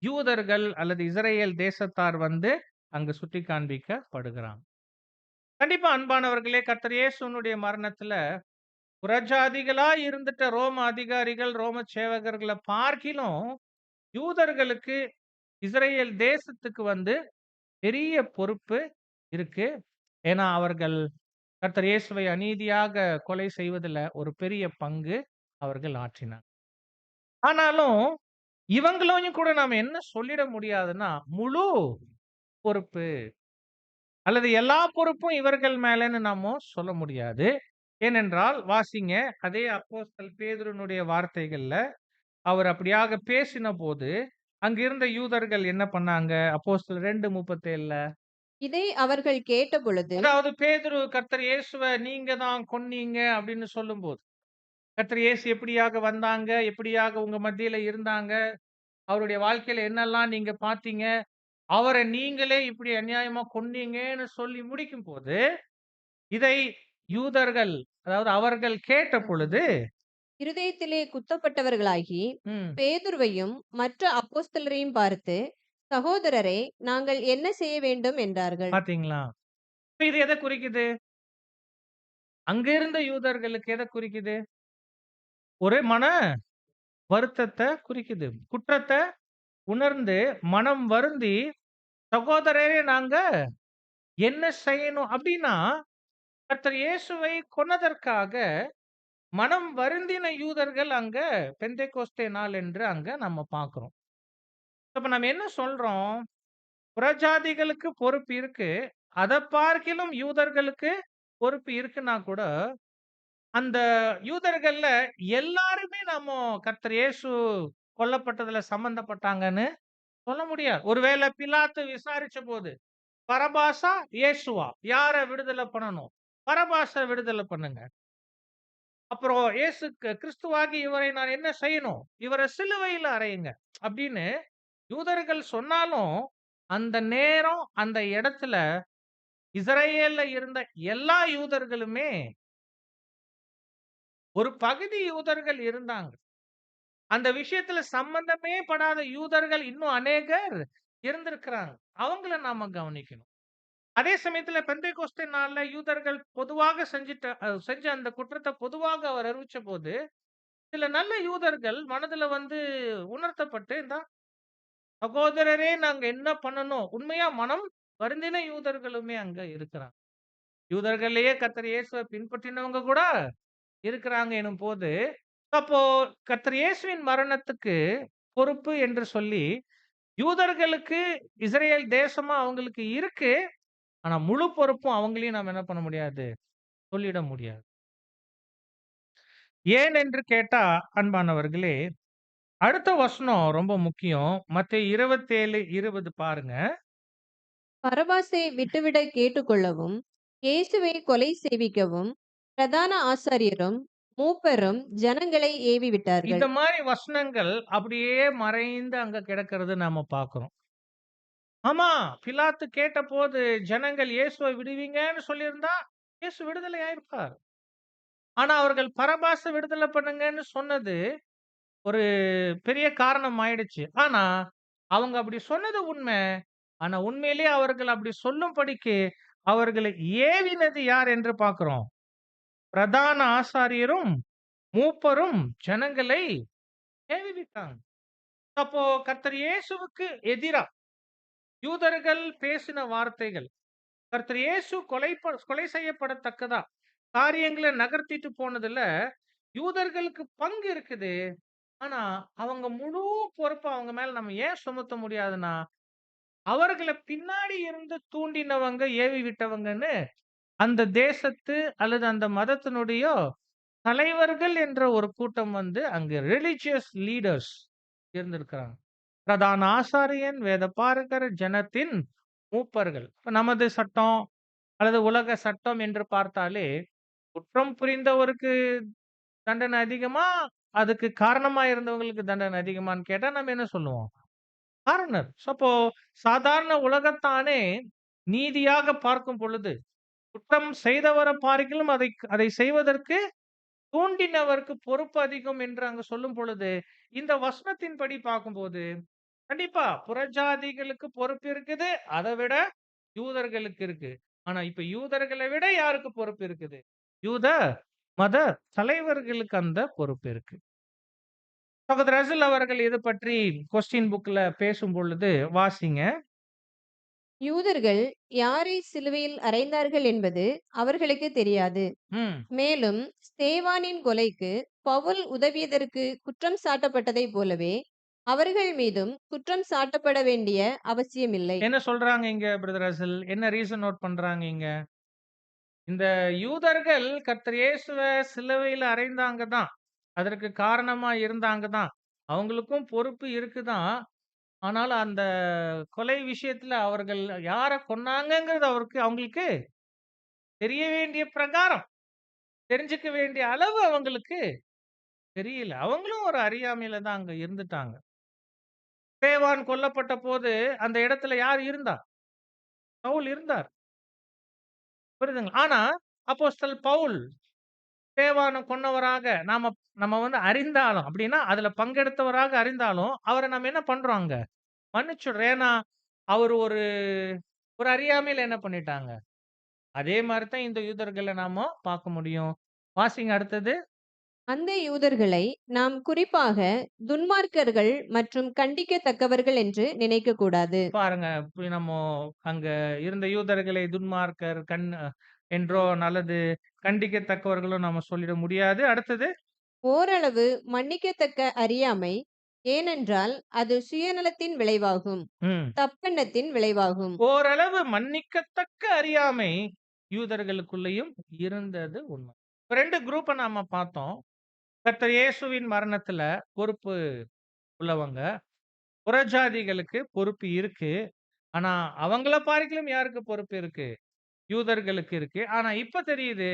யூதர்கள் அல்லது இஸ்ரேல் தேசத்தார் வந்து அங்க சுட்டி காண்பிக்கப்படுகிறாங்க. கண்டிப்பா அன்பானவர்களே, கர்த்தர் இயேசுனுடைய மரணத்துல புறஜாதிகளா இருந்துட்ட ரோம அதிகாரிகள், ரோம சேவகர்களை பார்க்கிலும் யூதர்களுக்கு இஸ்ரேல் தேசத்துக்கு வந்து பெரிய பொறுப்பு இருக்கு. ஏன்னா அவர்கள் கர்த்தர் இயேசுவை அநீதியாக கொலை செய்வதில் ஒரு பெரிய பங்கு அவர்கள் ஆற்றினார். ஆனாலும் இவங்களையும் கூட நாம என்ன சொல்லிட முடியாதுன்னா, முழு பொறுப்பு அல்லது எல்லா பொறுப்பும் இவர்கள் மேலன்னு நாம சொல்ல முடியாது. ஏனென்றால் வாசிங்க, அதே அப்போஸ்தலன் பேதுருனுடைய வார்த்தைகள்ல அவர் அப்படியாக பேசின போது அங்கிருந்த யூதர்கள் என்ன பண்ணாங்க? அப்போஸ்தலர் 2:37ல இதை அவர்கள் கேட்டபொழுது அதாவது பேதுரு கர்த்தர் இயேசுவ நீங்க தான் கொன்னீங்க அப்படின்னு சொல்லும்போது, கர்த்தர் இயேசு எப்படியாக வந்தாங்க? எப்படியாக உங்க மத்தியில இருந்தாங்க? அவருடைய வாழ்க்கையில என்னெல்லாம் நீங்க பார்த்தீங்க? அவர நீங்களே இப்படி அநியாயமா கொன்னீங்கன்னு சொல்லி முடிக்கும்போது, இதை யூதர்கள் அதாவது அவர்கள் கேட்ட பொழுது இருதயத்திலே குத்தப்பட்டவர்களாகி ம். பேதுருவையும் மற்ற அப்போஸ்தலரையும் பார்த்து, சகோதரரே, நாங்கள் என்ன செய்ய வேண்டும் என்றார்கள். பார்த்தீங்களா? இப்ப இது எத குறிக்குது? அங்க இருந்த யூதர்களுக்கு எத குறிக்குது? ஒரு மன வருத்தத்த குறிக்குது. குற்றத்த உணர்ந்து மனம் வருந்தி, சகோதரரே நாங்க என்ன செய்யணும்? அப்படின்னா, கர்த்தர் இயேசுவை கொன்னதற்காக மனம் வருந்தின யூதர்கள் அங்க பெந்தேகோஸ்தே நாள் என்று அங்க நம்ம பார்க்கிறோம். அப்ப நம்ம என்ன சொல்றோம்? புறஜாதிகளுக்கு பொறுப்பு இருக்கு. அத பார்க்கிலும் யூதர்களுக்கு பொறுப்பு இருக்குன்னா கூட, அந்த யூதர்கள்ல எல்லாருமே நாம கர்த்தர் இயேசு கொல்லப்பட்டதுல சம்பந்தப்பட்டாங்கன்னு சொல்ல முடியாது. ஒருவேளை பிலாத்து விசாரிச்சபோது, பரபாசா? இயேசுவா? யார விடுதலை பண்ணணும்? பரபாச விடுதலை பண்ணுங்க. அப்புறம் இயேசு கிறிஸ்துவாகி இவரை நான் என்ன செய்யணும்? இவர சிலுவையில அறையுங்க. அப்படின்னு யூதர்கள் சொன்னாலும், அந்த நேரம், அந்த இடத்துல இஸ்ரயேல்ல இருந்த எல்லா யூதர்களுமே ஒரு பகுதி யூதர்கள் இருந்தாங்க. அந்த விஷயத்துல சம்பந்தமே படாத யூதர்கள் இன்னும் அநேகர் இருந்திருக்கிறாங்க. அவங்கள நாம கவனிக்கணும். அதே சமயத்துல பெந்தேகோஸ்தே நாள்ல யூதர்கள் பொதுவாக செஞ்ச அந்த குற்றத்த பொதுவாக அவர் அறிவிச்சபோது, சில நல்ல யூதர்கள் மனதுல வந்து உணர்த்தப்பட்டு, இந்தா சகோதரரே நாங்க என்ன பண்ணணும்? உண்மையா மனம் வருந்தின யூதர்களுமே அங்க இருக்கிறாங்க. யூதர்கள்லயே கர்த்தர் இயேசுவை பின்பற்றினவங்க கூட இருக்கிறாங்க எனும்போது, அப்போ கர்த்தர் இயேசுவின் மரணத்துக்கு பொறுப்பு என்று சொல்லி, யூதர்களுக்கு இஸ்ரேல் தேசமா அவங்களுக்கு இருக்கு. ஆனா முழு பொறுப்பும் அவங்களையும் நம்ம என்ன பண்ண முடியாது? சொல்லிட முடியாது. ஏன் என்று கேட்டா, அன்பானவர்களே, அடுத்த வசனம் ரொம்ப முக்கியம். மத்தேயு 27:20 பாருங்க. பரபாசை விட்டுவிட கேட்டுக்கொள்ளவும் இயேசுவை கொலை செய்விக்கவும் பிரதான ஆசாரியரும் மூப்பரும் ஜனங்களை ஏவி விட்டார்கள். இந்த மாரி வசனங்கள் அப்படியே மறைந்து அங்க கிடக்கிறத நாம பார்க்கிறோம். ஆமா, பிலாத்து கேட்டபோது ஜனங்கள் இயேசுவை விடுவீங்கன்னு சொல்லியிருந்தா, இயேசு விடுதலை ஆயிருப்பார். ஆனா அவர்கள் பரபாச விடுதலை பண்ணுங்கன்னு சொன்னது ஒரு பெரிய காரணம் ஆயிடுச்சு. ஆனா, அவங்க அப்படி சொன்னது உண்மை. ஆனா உண்மையிலேயே அவர்கள் அப்படி சொல்லும்படிக்கு அவர்களை ஏவினது யார் என்று பார்க்கிறோம். பிரதான ஆசாரியரும், மூப்பரும் ஜனங்களை ஏவிவிட்டாங்க. அப்போ கர்த்தர் இயேசுவுக்கு எதிரா யூதர்கள் பேசின வார்த்தைகள், கர்த்தர் இயேசு கொலை செய்யப்படத்தக்கதா காரியங்கள நகர்த்திட்டு போனதுல யூதர்களுக்கு பங்கு இருக்குது. ஆனா, அவங்க முழு பொறுப்ப அவங்க மேல நம்ம ஏன் சுமத்த முடியாதுன்னா, அவர்கள பின்னாடி இருந்து தூண்டினவங்க, ஏவி விட்டவங்கன்னு அந்த தேசத்து அல்லது அந்த மதத்தினுடைய தலைவர்கள் என்ற ஒரு கூட்டம் வந்து அங்க ரிலிஜியஸ் லீடர்ஸ் இருந்திருக்கிறாங்க. பிரதான ஆசாரியன், வேதபாரகர், ஜனத்தின் மூப்பர்கள். இப்ப நமது சட்டம் அல்லது உலக சட்டம் என்று பார்த்தாலே, குற்றம் புரிந்தவருக்கு தண்டனை அதிகமா, அதுக்கு காரணமா இருந்தவங்களுக்கு தண்டனை அதிகமான்னு கேட்டா நம்ம என்ன சொல்லுவோம்? காரணர். அப்போ சாதாரண உலகத்தானே நீதியாக பார்க்கும் பொழுது, குற்றம் செய்தவர பார்க்கிலும் அதை அதை செய்வதற்கு தூண்டினவருக்கு பொறுப்பு அதிகம் என்று அங்க சொல்லும் பொழுது, இந்த வசனத்தின்படி பார்க்கும்போது, கண்டிப்பா புறஜாதிகளுக்கு பொறுப்பு இருக்குது. அத விட யூதர்களுக்கு இருக்கு. ஆனா இப்ப யூதர்களை விட யாருக்கு பொறுப்பு இருக்குது? யூத மத தலைவர்களுக்கு அந்த பொறுப்பு இருக்கு. சகோதரர் ரசல் அவர்கள் இது பற்றி கொஸ்டின் புக்ல பேசும் பொழுது வாசிங்க. யூதர்கள் யாரை சிலுவையில் அறைந்தார்கள் என்பது அவர்களுக்கு தெரியாது. ம். மேலும் ஸ்தேவானின் கொலைக்கு பவுல் உதவியதற்கு குற்றம் சாட்டப்பட்டதைப் போலவே அவர்கள் மீதும் குற்றம் சாட்டப்பட வேண்டிய அவசியமில்லை. என்ன சொல்றாங்க இங்க பிரதர் ரசல்? என்ன ரீசன் நோட் பண்றாங்க இங்க? இந்த யூதர்கள் கர்த்தர் இயேசுவ சிலுவையில அறைந்தாங்க தான். அதற்கு காரணமா இருந்தாங்க தான். அவங்களுக்கும் பொறுப்பு இருக்குதான். ஆனாலும் அந்த கொலை விஷயத்துல அவர்கள் யார கொன்னாங்கங்கிறது அவங்களுக்கு தெரிய வேண்டிய பிரகாரம், தெரிஞ்சுக்க வேண்டிய அளவு அவங்களுக்கு தெரியல. அவங்களும் ஒரு அறியாமையில தான் அங்க இருந்துட்டாங்க. ஸ்தேவான் கொல்லப்பட்ட போது அந்த இடத்துல யார் இருந்தா? பவுல் இருந்தார். புரியுதுங்களா? ஆனா அப்போஸ்தலன் பவுல் ஸ்தேவான கொன்னவராக நம்ம வந்து அறிந்தாலும், அப்படின்னா அதுல பங்கெடுத்தவராக அறிந்தாலும், அவர நம்ம என்ன பண்றோம் அங்க? மன்னிச்சுடுறோம். ஏன்னா, அவரு ஒரு ஒரு அறியாமையில என்ன பண்ணிட்டாங்க? அதே மாரி தான் இந்த யூதர்கள நாம பார்க்க முடியும். வாசிங்க அடுத்தது. அந்த யூதர்களை நாம் குறிப்பாக துன்மார்க்கர்கள் மற்றும் கண்டிக்கத்தக்கவர்கள் என்று நினைக்கக்கூடாது. பாருங்க, இப்ப நம்மோ அங்க இருந்த யூதர்களை துன்மார்க்கர், என்றோ அல்லது கண்டிக்கத்தக்கவர்களோ நாம சொல்லிட முடியாது. அடுத்தது. ஓரளவு மன்னிக்கத்தக்க அறியாமை, ஏனென்றால் அது சுயநலத்தின் விளைவாகும், ம். தப்பெண்ணத்தின் விளைவாகும். ஓரளவு மன்னிக்கத்தக்க அறியாமை யூதர்களுக்குள்ளேயும் இருந்தது உண்மை. 2 குரூப்ப நாம பார்த்தோம். கர்த்தர் இயேசுவின் மரணத்துல பொறுப்பு உள்ளவங்க. புறஜாதிகளுக்கு பொறுப்பு இருக்கு. ஆனா, அவங்கள பார்க்கிலும் யாருக்கு பொறுப்பு இருக்கு? யூதர்களுக்கு இருக்கு. ஆனா இப்ப தெரியுது,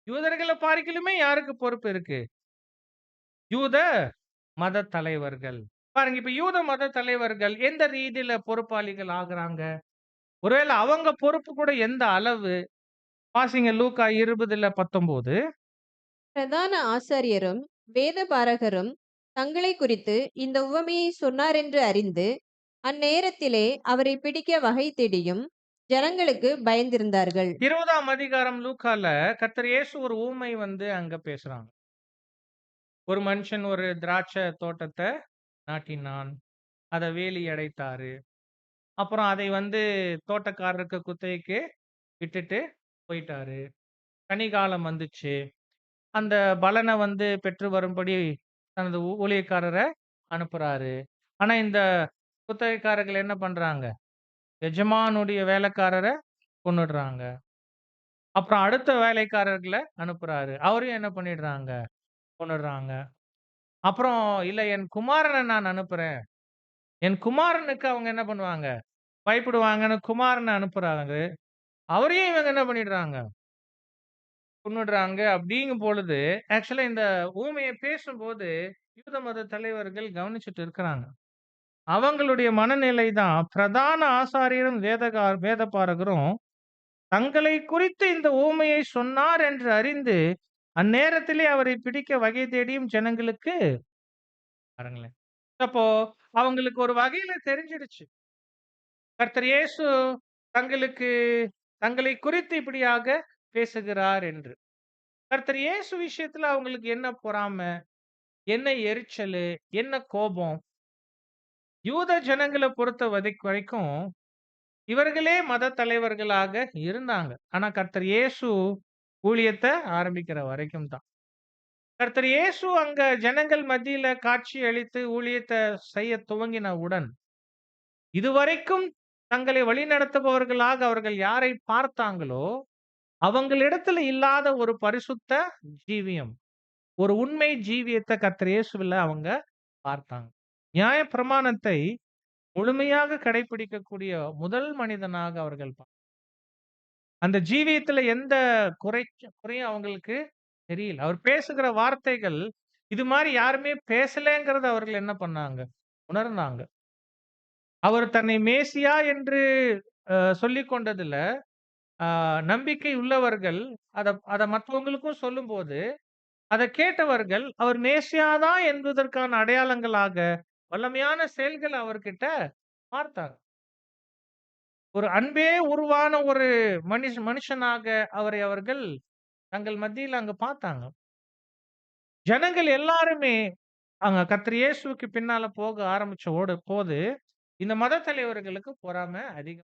யூதர்கள பார்க்கிலுமே யாருக்கு பொறுப்பு இருக்கு? யூத மத தலைவர்கள். பாருங்க, இப்ப யூத மத தலைவர்கள் எந்த ரீதியில பொறுப்பாளிகள் ஆகுறாங்க? ஒருவேள அவங்க பொறுப்பு கூட எந்த அளவு? வாசிங்க லூக்கா 20:19. பிரதான ஆசாரியரும் வேதபாரகரும் தங்களை குறித்து இந்த உவமையை சொன்னாரென்று அறிந்து அந்நேரத்திலே அவரை பிடிக்க வகை தேடியும் ஜனங்களுக்கு பயந்திருந்தார்கள். 20ஆம் அதிகாரம் லூக்கால கர்த்தர் இயேசு ஒரு ஊமை வந்து அங்க பேசுறாங்க. ஒரு மனுஷன் ஒரு திராட்சை தோட்டத்த நாட்டினான். அத வேலி அடைத்தாரு. அப்புறம் அதை வந்து தோட்டக்காரருக்கு குத்தகைக்கு விட்டுட்டு போயிட்டாரு. கனிகாலம் வந்துச்சு. அந்த பலன வந்து பெற்று வரும்படி தனது ஊழியக்காரர அனுப்புறாரு. ஆனா, இந்த குத்தகைக்காரர்கள் என்ன பண்றாங்க? எஜமானுடைய வேலைக்காரர கொன்னுடுறாங்க. அப்புறம் அடுத்த வேலைக்காரர்கள அனுப்புறாரு. அவரையும் என்ன பண்ணிடுறாங்க? கொன்னுடுறாங்க. அப்புறம் இல்ல என் குமாரன நான் அனுப்புறேன். என் குமாரனுக்கு அவங்க என்ன பண்ணுவாங்க? பயப்படுவாங்கன்னு குமாரன அனுப்புறாங்க. அவரையும் இவங்க என்ன பண்ணிடுறாங்க? கொன்னுடுறாங்க. அப்படிங்கும் பொழுது, ஆக்சுவலா இந்த ஊமைய பேசும்போது, யூத மத தலைவர்கள் கவனிச்சுட்டு இருக்கிறாங்க. அவங்களுடைய மனநிலை தான் பிரதான ஆசாரியரும், வேதபாரகரும் தங்களை குறித்து இந்த உவமையை சொன்னார் என்று அறிந்து, அந்நேரத்திலே அவரை பிடிக்க வகை தேடியும் ஜனங்களுக்கு பாருங்களேன். அப்போ அவங்களுக்கு ஒரு வகையில தெரிஞ்சிடுச்சு. கர்த்தர் இயேசு தங்களுக்கு தங்களை குறித்து இப்படியாக பேசுகிறார் என்று. கர்த்தர் இயேசு விஷயத்துல அவங்களுக்கு என்ன பொறாம, என்ன எரிச்சலு, என்ன கோபம்? யூத ஜனங்கள பொறுத்த வரைக்கும் இவர்களே மத தலைவர்களாக இருந்தாங்க. ஆனா கர்த்தர் இயேசு ஊழியத்த ஆரம்பிக்கிற வரைக்கும் தான். கர்த்தர் இயேசு அங்க ஜனங்கள் மத்தியில காட்சி அளித்து ஊழியத்த செய்ய துவங்கினவுடன், இதுவரைக்கும் தங்களை வழிநடத்துபவர்களாக அவர்கள் யாரை பார்த்தாங்களோ, அவங்களிடத்துல இல்லாத ஒரு பரிசுத்த ஜீவியம், ஒரு உண்மை ஜீவியத்த கர்த்தர் இயேசுவுல அவங்க பார்த்தாங்க. நியாயப்பிரமாணத்தை முழுமையாக கடைபிடிக்கக்கூடிய முதல் மனிதனாக அவர்கள் அந்த ஜீவியத்துல எந்த குறையும் அவங்களுக்கு தெரியல. அவர் பேசுகிற வார்த்தைகள், இது மாரி யாருமே பேசலங்கிறத அவர்கள் என்ன பண்ணாங்க? உணர்ந்தாங்க. அவர் தன்னை மேசியா என்று சொல்லிக் கொண்டதுல, அ நம்பிக்கை உள்ளவர்கள் அத அத மற்றவங்களுக்கும் சொல்லும்போது, அத கேட்டவர்கள் அவர் மேசியா தான் என்பதற்கான அடையாளங்களாக, வல்லமையான செயல்கள அவர்கிட்ட பார்த்தாங்க. ஒரு அன்பே உருவான ஒரு மனுஷனாக அவரை அவர்கள் தங்கள் மத்தியில அங்க பார்த்தாங்க. ஜனங்கள் எல்லாருமே அங்க கர்த்தர் இயேசுவுக்கு பின்னால போக ஆரம்பிச்ச போது, இந்த மத தலைவர்களுக்கு பொறாமை அதிகம்.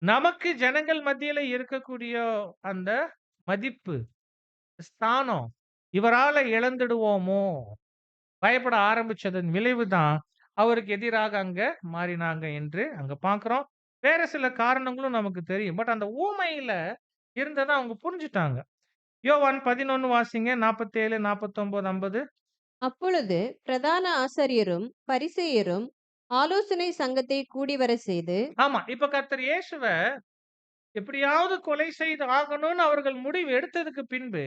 நமக்கு ஜனங்கள் மத்தியில இருக்கக்கூடிய அந்த மதிப்பு, ஸ்தானம் இவரால இழந்துடுவோமோ! பயப்பட ஆரம்பிச்சதன் விளைவு தான், அவருக்கு எதிராக அங்க மாறினாங்க என்று அங்க பார்க்கிறோம். வேற சில காரணங்களும் நமக்கு தெரியும். பட் அந்த ஊமையில இருந்தத அவங்க புரிஞ்சுட்டாங்க. யோவான் 11 வாசிங்க 47, 49, 50. அப்பொழுது பிரதான ஆசாரியரும் பரிசேயரும் ஆலோசனை சங்கத்தை கூடிவரச் செய்து, ஆமா. இப்ப கர்த்தர் இயேசுவ எப்படியாவது கொலை செய்து ஆகணும்னு அவர்கள் முடிவு எடுத்ததுக்கு பின்பு,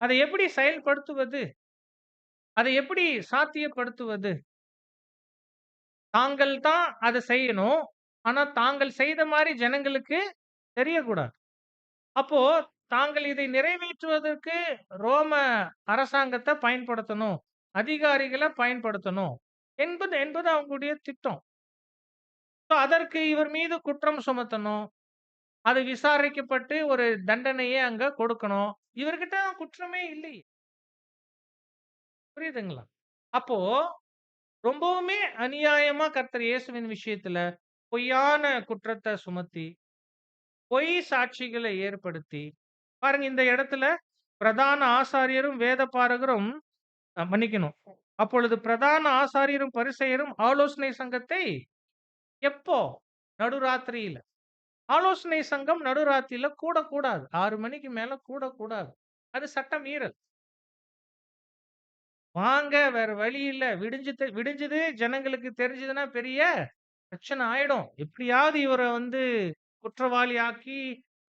அதை எப்படி செயல்படுத்துவது? அதை எப்படி சாத்தியப்படுத்துவது? தாங்கள் தான் அத செய்யணும். ஆனா, தாங்கள் செய்த மாரி ஜனங்களுக்கு தெரியக்கூடாது. அப்போ தாங்கள் இதை நிறைவேற்றுவதற்கு ரோம அரசாங்கத்த பயன்படுத்தணும். அதிகாரிகள பயன்படுத்தணும். என்பது என்பது அவங்களுடைய திட்டம். அதற்கு இவர் மீது குற்றம் சுமத்தணும். அது விசாரிக்கப்பட்டு ஒரு தண்டனைய அங்க கொடுக்கணும். இவர்கிட்ட குற்றமே இல்லையே! புரியுதுங்களா? அப்போ ரொம்பவுமே அநியாயமா கர்த்தர் இயேசுவின் விஷயத்துல பொய்யான குற்றத்த சுமத்தி, பொய் சாட்சிகள ஏற்படுத்தி, பாருங்க இந்த இடத்துல பிரதான ஆசாரியரும், வேதபாரகரும் மன்னிக்கணும். அப்பொழுது பிரதான ஆசாரியரும், பரிசேயரும் ஆலோசனை சங்கத்தை எப்போ? நடுராத்திரியில. ஆலோசனை சங்கம் நடுராத்திரியில கூடக்கூடாது. 6 மணிக்கு மேல கூடக்கூடாது. அது சட்ட மீறல். வாங்க வேற வழி இல்ல. விடிஞ்சது ஜனங்களுக்கு தெரிஞ்சதுன்னா பெரிய பிரச்சனை ஆயிடும். எப்படியாவது இவர வந்து குற்றவாளி ஆக்கி,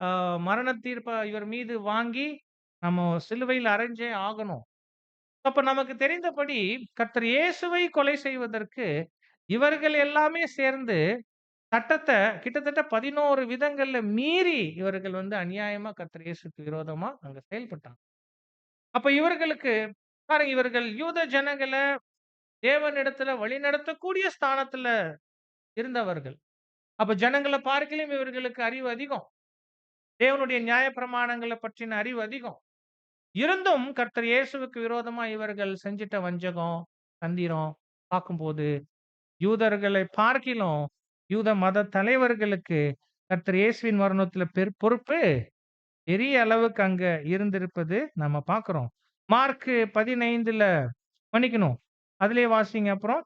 அ மரண தீர்ப்ப இவர் மீது வாங்கி, நம்ம சிலுவையில அறைஞ்சே ஆகணும். அப்ப நமக்கு தெரிந்தபடி கர்த்தர் இயேசுவை கொலை செய்வதற்கு இவர்கள் எல்லாமே சேர்ந்து சட்டத்த கிட்டத்தட்ட 11 விதங்கள்ல மீறி இவர்கள் வந்து அநியாயமா கர்த்தர் இயேசுக்கு விரோதமா அங்க செயல்பட்டாங்க. அப்ப இவர்களுக்கு பாருங்க இவர்கள் யூத ஜனங்கள தேவனிடத்துல வழிநடத்தக்கூடிய ஸ்தானத்துல இருந்தவர்கள். அப்ப ஜனங்கள பார்க்கிலும் இவர்களுக்கு அறிவு அதிகம். தேவனுடைய நியாயப்பிரமாணங்கள பற்றின அறிவு அதிகம். இருந்தும் கர்த்தர் இயேசுவுக்கு விரோதமா இவர்கள் செஞ்சிட்ட வஞ்சகம், தந்திரம் பார்க்கும்போது, யூதர்களை பார்க்கிலும் யூத மத தலைவர்களுக்கு கர்த்தர் இயேசுவின் மரணத்துல பொறுப்பு பெரிய அளவுக்கு அங்க இருந்திருப்பது நம்ம பார்க்கிறோம். மார்க் 15ல மன்னிக்கணும். அதிலேயே வாசிங்க அப்புறம்.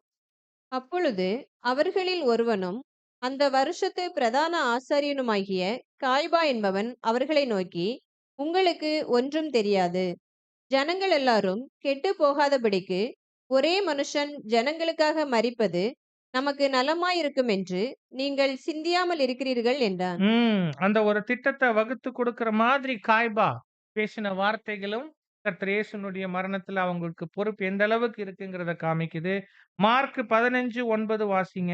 அப்பொழுது அவர்களில் ஒருவனும் அந்த வருஷத்து பிரதான ஆசாரியனுமாகிய காய்பா என்பவன் அவர்களை நோக்கி, உங்களுக்கு ஒன்றும் தெரியாது. ஜனங்கள் எல்லாரும் கெட்டுப் போகாதபடிக்கு ஒரே மனுஷன் ஜனங்களுக்காக மரிப்பது நமக்கு நலமாயிருக்கும் என்று நீங்கள் சிந்தியாமல் இருக்கிறீர்கள் என்றான். அந்த ஒரு திட்டத்த வகுத்து கொடுக்கிற மாதிரி காய்பா பேசின வார்த்தைகளும் கர்த்தர் இயேசுனுடைய மரணத்துல அவங்களுக்கு பொறுப்பு எந்த அளவுக்கு இருக்குங்கிறத காமிக்குது. மார்க் 15:9 வாசிங்க.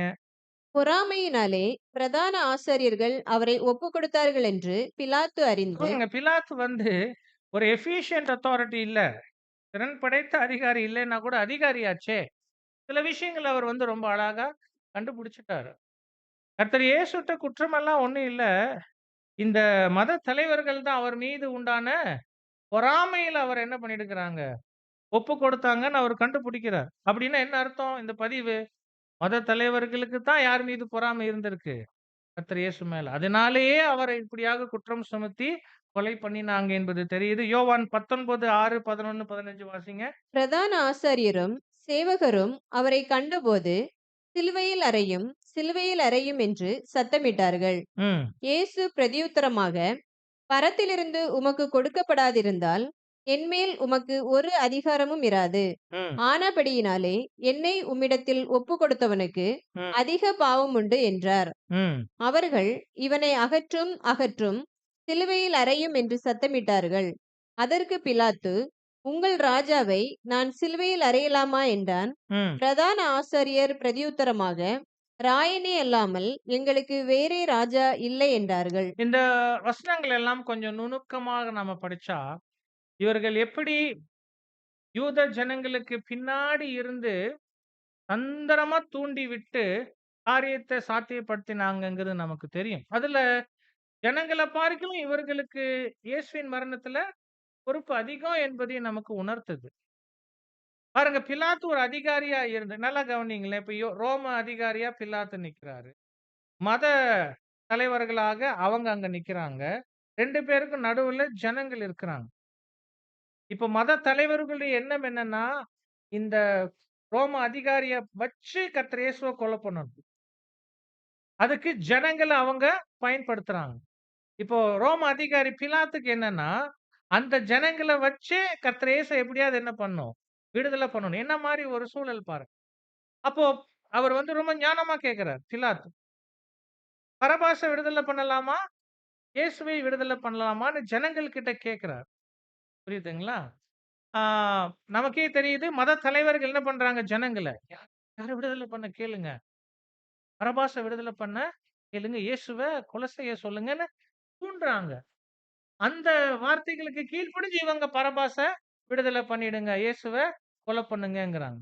பொறாமையினாலே பிரதான ஆசாரியர்கள் அவரை ஒப்புக் கொடுத்தார்கள் என்று பிலாத்து அறிந்து, பாருங்க, பிலாத்து வந்து ஒரு எஃபிஷியன்ட் அத்தாரிட்டி இல்ல. திறன் படைத்த அதிகாரி இல்லைன்னா கூட அதிகாரியாச்சே. சில விஷயங்கள் அவர் வந்து ரொம்ப அழகா கண்டுபிடிச்சுட்டாரு. கர்த்தர் இயேசுட்ட குற்றமெல்லாம் ஒண்ணும் இல்ல. இந்த மத தலைவர்கள் தான் அவர் மீது உண்டான பொறாமையில அவர் என்ன பண்ணியிருக்கிறாங்க, ஒப்பு கொடுத்தாங்கன்னு அவர் கண்டுபிடிக்கிறார். அப்படின்னா என்ன அர்த்தம் இந்த பதிவு? மத தலைவர்களுக்கு தான் யார் மீது பொறாமை இருந்திருக்கு? கர்த்தர் இயேசு மேல. அதனாலேயே அவரை இப்படியாக குற்றம் சுமத்தி கொலை பண்ணினாங்க என்பது தெரியுது. யோவான் 19:6, 11, 15 வாசிங்க. பிரதான ஆசாரியரும் சேவகரும் அவரை கண்டபோது, சிலுவையில் அறையும், சிலுவையில் அறையும் என்று சத்தமிட்டார்கள். ம், இயேசு பிரதியுத்தரமாக, பரத்திலிருந்து உமக்கு கொடுக்கப்படாதிருந்தால் என்மேல் உமக்கு ஒரு அதிகாரமும் இராது. ம், ஆனபடியினாலே என்னை உம்மிடத்தில் ஒப்பு கொடுத்தவனுக்கு ம், அதிக பாவம் உண்டு என்றார். ம். அவர்கள், இவனை அகற்றும், அகற்றும், சிலுவையில் அறையும் என்று சத்தமிட்டார்கள். அதற்கு பிலாத்து, உங்கள் ராஜாவை நான் சிலுவையில் அறையலாமா என்றான். ம். பிரதான ஆசாரியர் பிரதியுத்தரமாக, ராயனே அல்லாமல் எங்களுக்கு வேறே ராஜா இல்லை என்றார்கள். இந்த வசனங்கள் எல்லாம் கொஞ்சம் நுணுக்கமாக நாம படிச்சா, இவர்கள் எப்படி யூத ஜனங்களுக்கு பின்னாடி இருந்து தந்திரமா தூண்டி விட்டு காரியத்த சாத்தியப்படுத்தினாங்கங்கிறது நமக்கு தெரியும். அதுல ஜனங்கள பார்க்கிலும் இவர்களுக்கு இயேசுவின் மரணத்துல பொறுப்பு அதிகம் என்பதையும் நமக்கு உணர்த்துது. பாருங்க, பிலாத்து ஒரு அதிகாரியா இருந்து நல்லா கவனிங்களேன். இப்ப ரோம அதிகாரியா பிலாத்து நிக்கிறாரு. மத தலைவர்களாக அவங்க அங்க நிக்கிறாங்க. 2 பேருக்கும் நடுவுல ஜனங்கள் இருக்கிறாங்க. இப்ப மத தலைவர்களுடைய எண்ணம் என்னன்னா, இந்த ரோம அதிகாரிய வச்சு கர்த்தர் இயேசுவ கொலை பண்ணணும். அதுக்கு ஜனங்கள அவங்க பயன்படுத்துறாங்க. இப்போ ரோம அதிகாரி பிலாத்துக்கு என்னன்னா, அந்த ஜனங்கள வச்சு கர்த்தர் இயேசு எப்படியாவது என்ன பண்ணணும்? விடுதலை பண்ணணும். என்ன மாரி ஒரு சூழல் பாருங்க. அப்போ அவர் வந்து ரொம்ப ஞானமா கேட்கிறார் பிலாத்து. பரபாச விடுதலை பண்ணலாமா? இயேசுவை விடுதலை பண்ணலாமான்னு ஜனங்கள் கிட்ட கேட்கிறார். புரியுதுங்களா? ஆ நமக்கே தெரியுது மத தலைவர்கள் என்ன பண்றாங்க ஜனங்கள, யார விடுதலை பண்ண கேளுங்க. பரபாச விடுதலை பண்ண கேளுங்க. இயேசுவ கொலை செய்ய சொல்லுங்கன்னு தூண்டுறாங்க. அந்த வார்த்தைகளுக்கு கீழ்ப்படிஞ்சு இவங்க பரபாச விடுதலை பண்ணிடுங்க. இயேசுவ கொலை பண்ணுங்கங்கிறாங்க.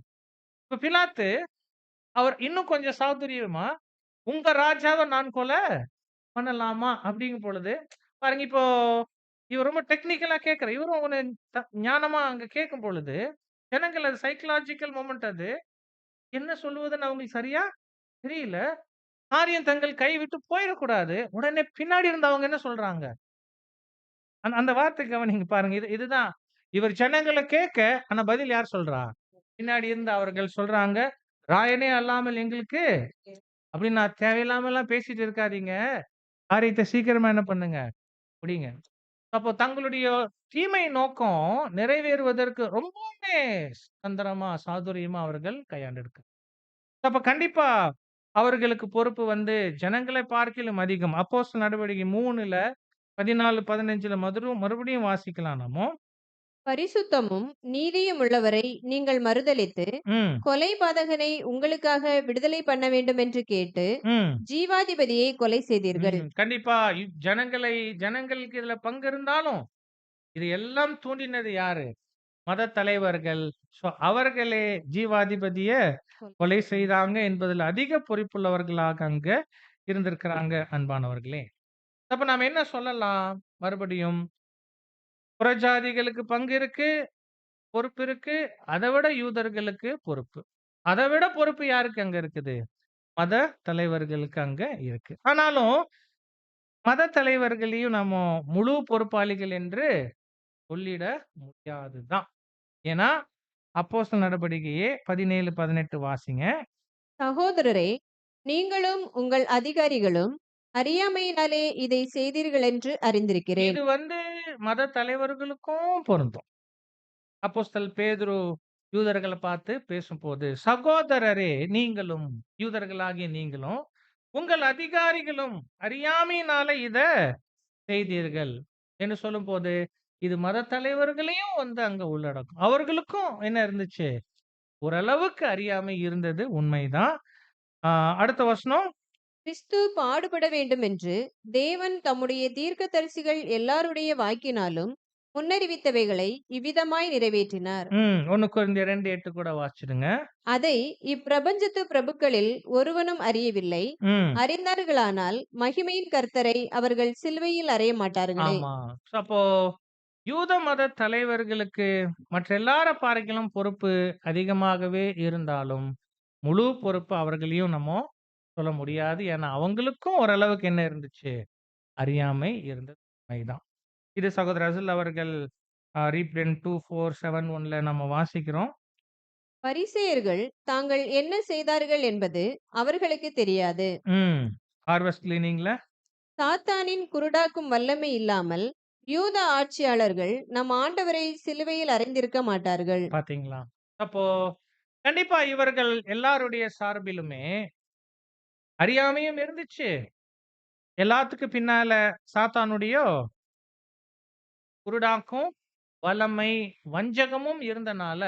இப்ப பிலாத்து அவர் இன்னும் கொஞ்சம் சாதுரியமா, உங்க ராஜாவ நான் கொலை பண்ணலாமா? அப்படிங்கும் பொழுது, பாருங்க இப்போ இவர் ரொம்ப டெக்னிக்கலா கேட்கிறார். இவரும் ஒரு ஞானமா அங்க கேட்கும் பொழுது, ஜனங்கள் அது சைக்காலஜிக்கல் மொமெண்ட் அது. என்ன சொல்லுவதுன்னு அவங்களுக்கு சரியா தெரியல. காரியம் தங்கள் கை விட்டு போயிறக்கூடாது. உடனே பின்னாடி இருந்தவங்க என்ன சொல்றாங்க? அந்த அந்த வார்த்தை கவனிங்க பாருங்க. இதுதான் இவர் ஜனங்கள கேட்க, ஆனா பதில் யார் சொல்றா? பின்னாடி இருந்து அவர்கள் சொல்றாங்க, "ராயனே அல்லாமல் எங்களுக்கு" அப்படின்னு நான் தேவையில்லாமலாம் பேசிட்டு இருக்காதீங்க. காரியத்த சீக்கிரமா என்ன பண்ணுங்க? முடிங்க. அப்போ தங்களுடைய தீமை நோக்கம் நிறைவேறுவதற்கு ரொம்பவுமே தந்திரமா, சாதுரியமா அவர்கள் கையாண்டிருக்க. அப்ப கண்டிப்பா அவர்களுக்கு பொறுப்பு வந்து ஜனங்களை பார்க்கிலும் அதிகம். அப்போஸ்தலர் நடவடிக்கை 3ல 14, 15ல மறுபடியும் வாசிக்கலாம் நாமோ. பரிசுத்தமும் நீதியும் உள்ளவரை நீங்கள் மறுதலித்து, ம், கொலைபாதகனை உங்களுக்காக விடுதலை பண்ண வேண்டும் என்று கேட்டு, ம், ஜீவாதிபதியை கொலை செய்தீர்கள். கண்டிப்பா ஜனங்களுக்கு இதுல பங்கு இருந்தாலும், இது எல்லாம் தூண்டினது யாரு? மத தலைவர்கள். சோ அவர்களே ஜீவாதிபதிய கொலை செய்தாங்க என்பதில் அதிக பொறுப்புள்ளவர்களாக அங்க இருந்திருக்கிறாங்க அன்பானவர்களே. அப்ப நாம என்ன சொல்லலாம்? மறுபடியும் புறஜாதிகளுக்கு பங்கு இருக்கு, பொறுப்பு இருக்கு. அத விட யூதர்களுக்கு பொறுப்பு. அத விட பொறுப்பு யாருக்கு அங்க இருக்குது? மத தலைவர்களுக்கு அங்க இருக்கு. ஆனாலும் மத தலைவர்களையும் நம்ம முழு பொறுப்பாளிகள் என்று சொல்லிட முடியாதுதான். ஏன்னா, அப்போஸ்தலர் நடபடிக்கையே 17, 18 வாசிங்க. சகோதரரே, நீங்களும் உங்கள் அதிகாரிகளும் அறியாமையினாலே இதை செய்தீர்களென்று அறிந்திருக்கிறேன். இது மத தலைவர்களுக்கும் பொருந்தும். அப்போஸ்தலர் பேதுரு யூதர்கள பார்த்து பேசும்போது, "சகோதரரே நீங்களும், யூதர்களாகிய நீங்களும், உங்கள் அதிகாரிகளும் அறியாமையினால இத செய்தீர்கள்" என்று சொல்லும்போது, இது மத தலைவர்களையும் அங்க உள்ளடக்கும். அவர்களுக்கும் என்ன இருந்துச்சு? ஓரளவுக்கு அறியாமை இருந்தது உண்மைதான். ஆ அடுத்த வசனம். கிறிஸ்து பாடுபட வேண்டுமென்று தேவன் தம்முடைய தீர்க்கதரிசிகள் எல்லாருடைய வாக்கினாலும் முன்னறிவித்தவைகளை இவ்விதமாய் நிறைவேற்றினார். 1 கொரிந்தியர் 2:8 கூட வாசிச்சிடுங்க. அதை இப்பிரபஞ்சத்து பிரபுக்களில் ஒருவனும் அறியவில்லை. ம். அறிந்தார்களானால் மகிமையின் கர்த்தரை அவர்கள் சிலுவையில் அறைய மாட்டார்களே. ஆமா. அப்போ யூத மத தலைவர்களுக்கு மற்ற எல்லார பார்க்கிலும் பொறுப்பு அதிகமாகவே இருந்தாலும், முழு பொறுப்பு அவர்களையும் சொல்ல முடியாது. ஏன்னா, அவங்களுக்கும் ஓரளவுக்கு என்ன இருந்துச்சு? அறியாமை இருந்தது உண்மைதான். இது சகோதரர் அசல் அவர்கள் ரீப்ரிண்ட் 2471ல நம்ம வாசிக்கிறோம். பரிசேயர்கள் தாங்கள் என்ன செய்தார்கள் என்பது அவர்களுக்கு தெரியாது. ம். ஹார்வெஸ்ட் கிளீனிங்ல சாத்தானின் குருடாக்கும் வல்லமை இல்லாமல் யூத ஆட்சியாளர்கள் நம் ஆண்டவரை சிலுவையில் அறைந்திருக்க மாட்டார்கள். பாத்தீங்களா? அப்போ கண்டிப்பா இவர்கள் எல்லாருடைய சார்பிலுமே அறியாமையும் இருந்துச்சு. எல்லாத்துக்கு பின்னால சாத்தானுடைய குருடாக்கும் வல்லமை, வஞ்சகமும் இருந்தனால,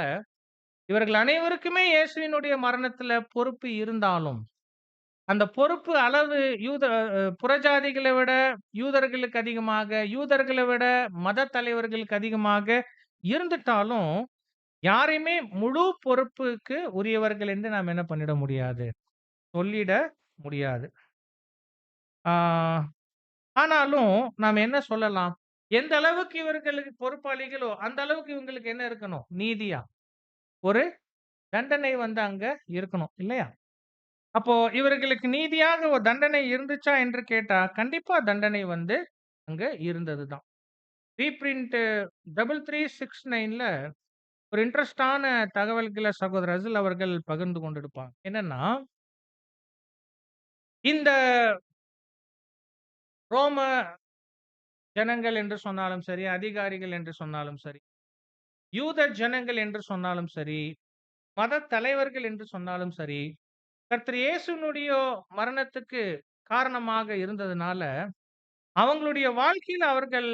இவர்கள் அனைவருக்குமே இயேசுவினுடைய மரணத்துல பொறுப்பு இருந்தாலும், அந்த பொறுப்பு அளவு புறஜாதிகளை விட யூதர்களுக்கு அதிகமாக, யூதர்களை விட மத தலைவர்களுக்கு அதிகமாக இருந்துட்டாலும், யாரையுமே முழு பொறுப்புக்கு உரியவர்கள் என்று நாம் என்ன பண்ணிட முடியாது? சொல்லிட முடியாது. ஆ ஆனாலும் நாம் என்ன சொல்லலாம்? எந்த அளவுக்கு இவர்களுக்கு பொறுப்பாளிகளோ, அந்த அளவுக்கு இவங்களுக்கு என்ன இருக்கணும்? நீதியா ஒரு தண்டனை அங்க இருக்கணும் இல்லையா? அப்போ இவர்களுக்கு நீதியாக ஒரு தண்டனை இருந்துச்சா என்று கேட்டா, கண்டிப்பா தண்டனை அங்க இருந்தது தான். ரீபிரிண்ட் 3369ல ஒரு இன்ட்ரஸ்டான தகவல்கள சகோதரர் அஸ்ல் அவர்கள் பகிர்ந்து கொண்டிருப்பாங்க. என்னன்னா, இந்த ரோம ஜனங்கள் என்று சொன்னாலும் சரி, அதிகாரிகள் என்று சொன்னாலும் சரி, யூத ஜனங்கள் என்று சொன்னாலும் சரி, மத தலைவர்கள் என்று சொன்னாலும் சரி, கர்த்தர் இயேசுவினுடைய மரணத்துக்கு காரணமாக இருந்ததுனால, அவங்களுடைய வாழ்க்கையில அவர்கள்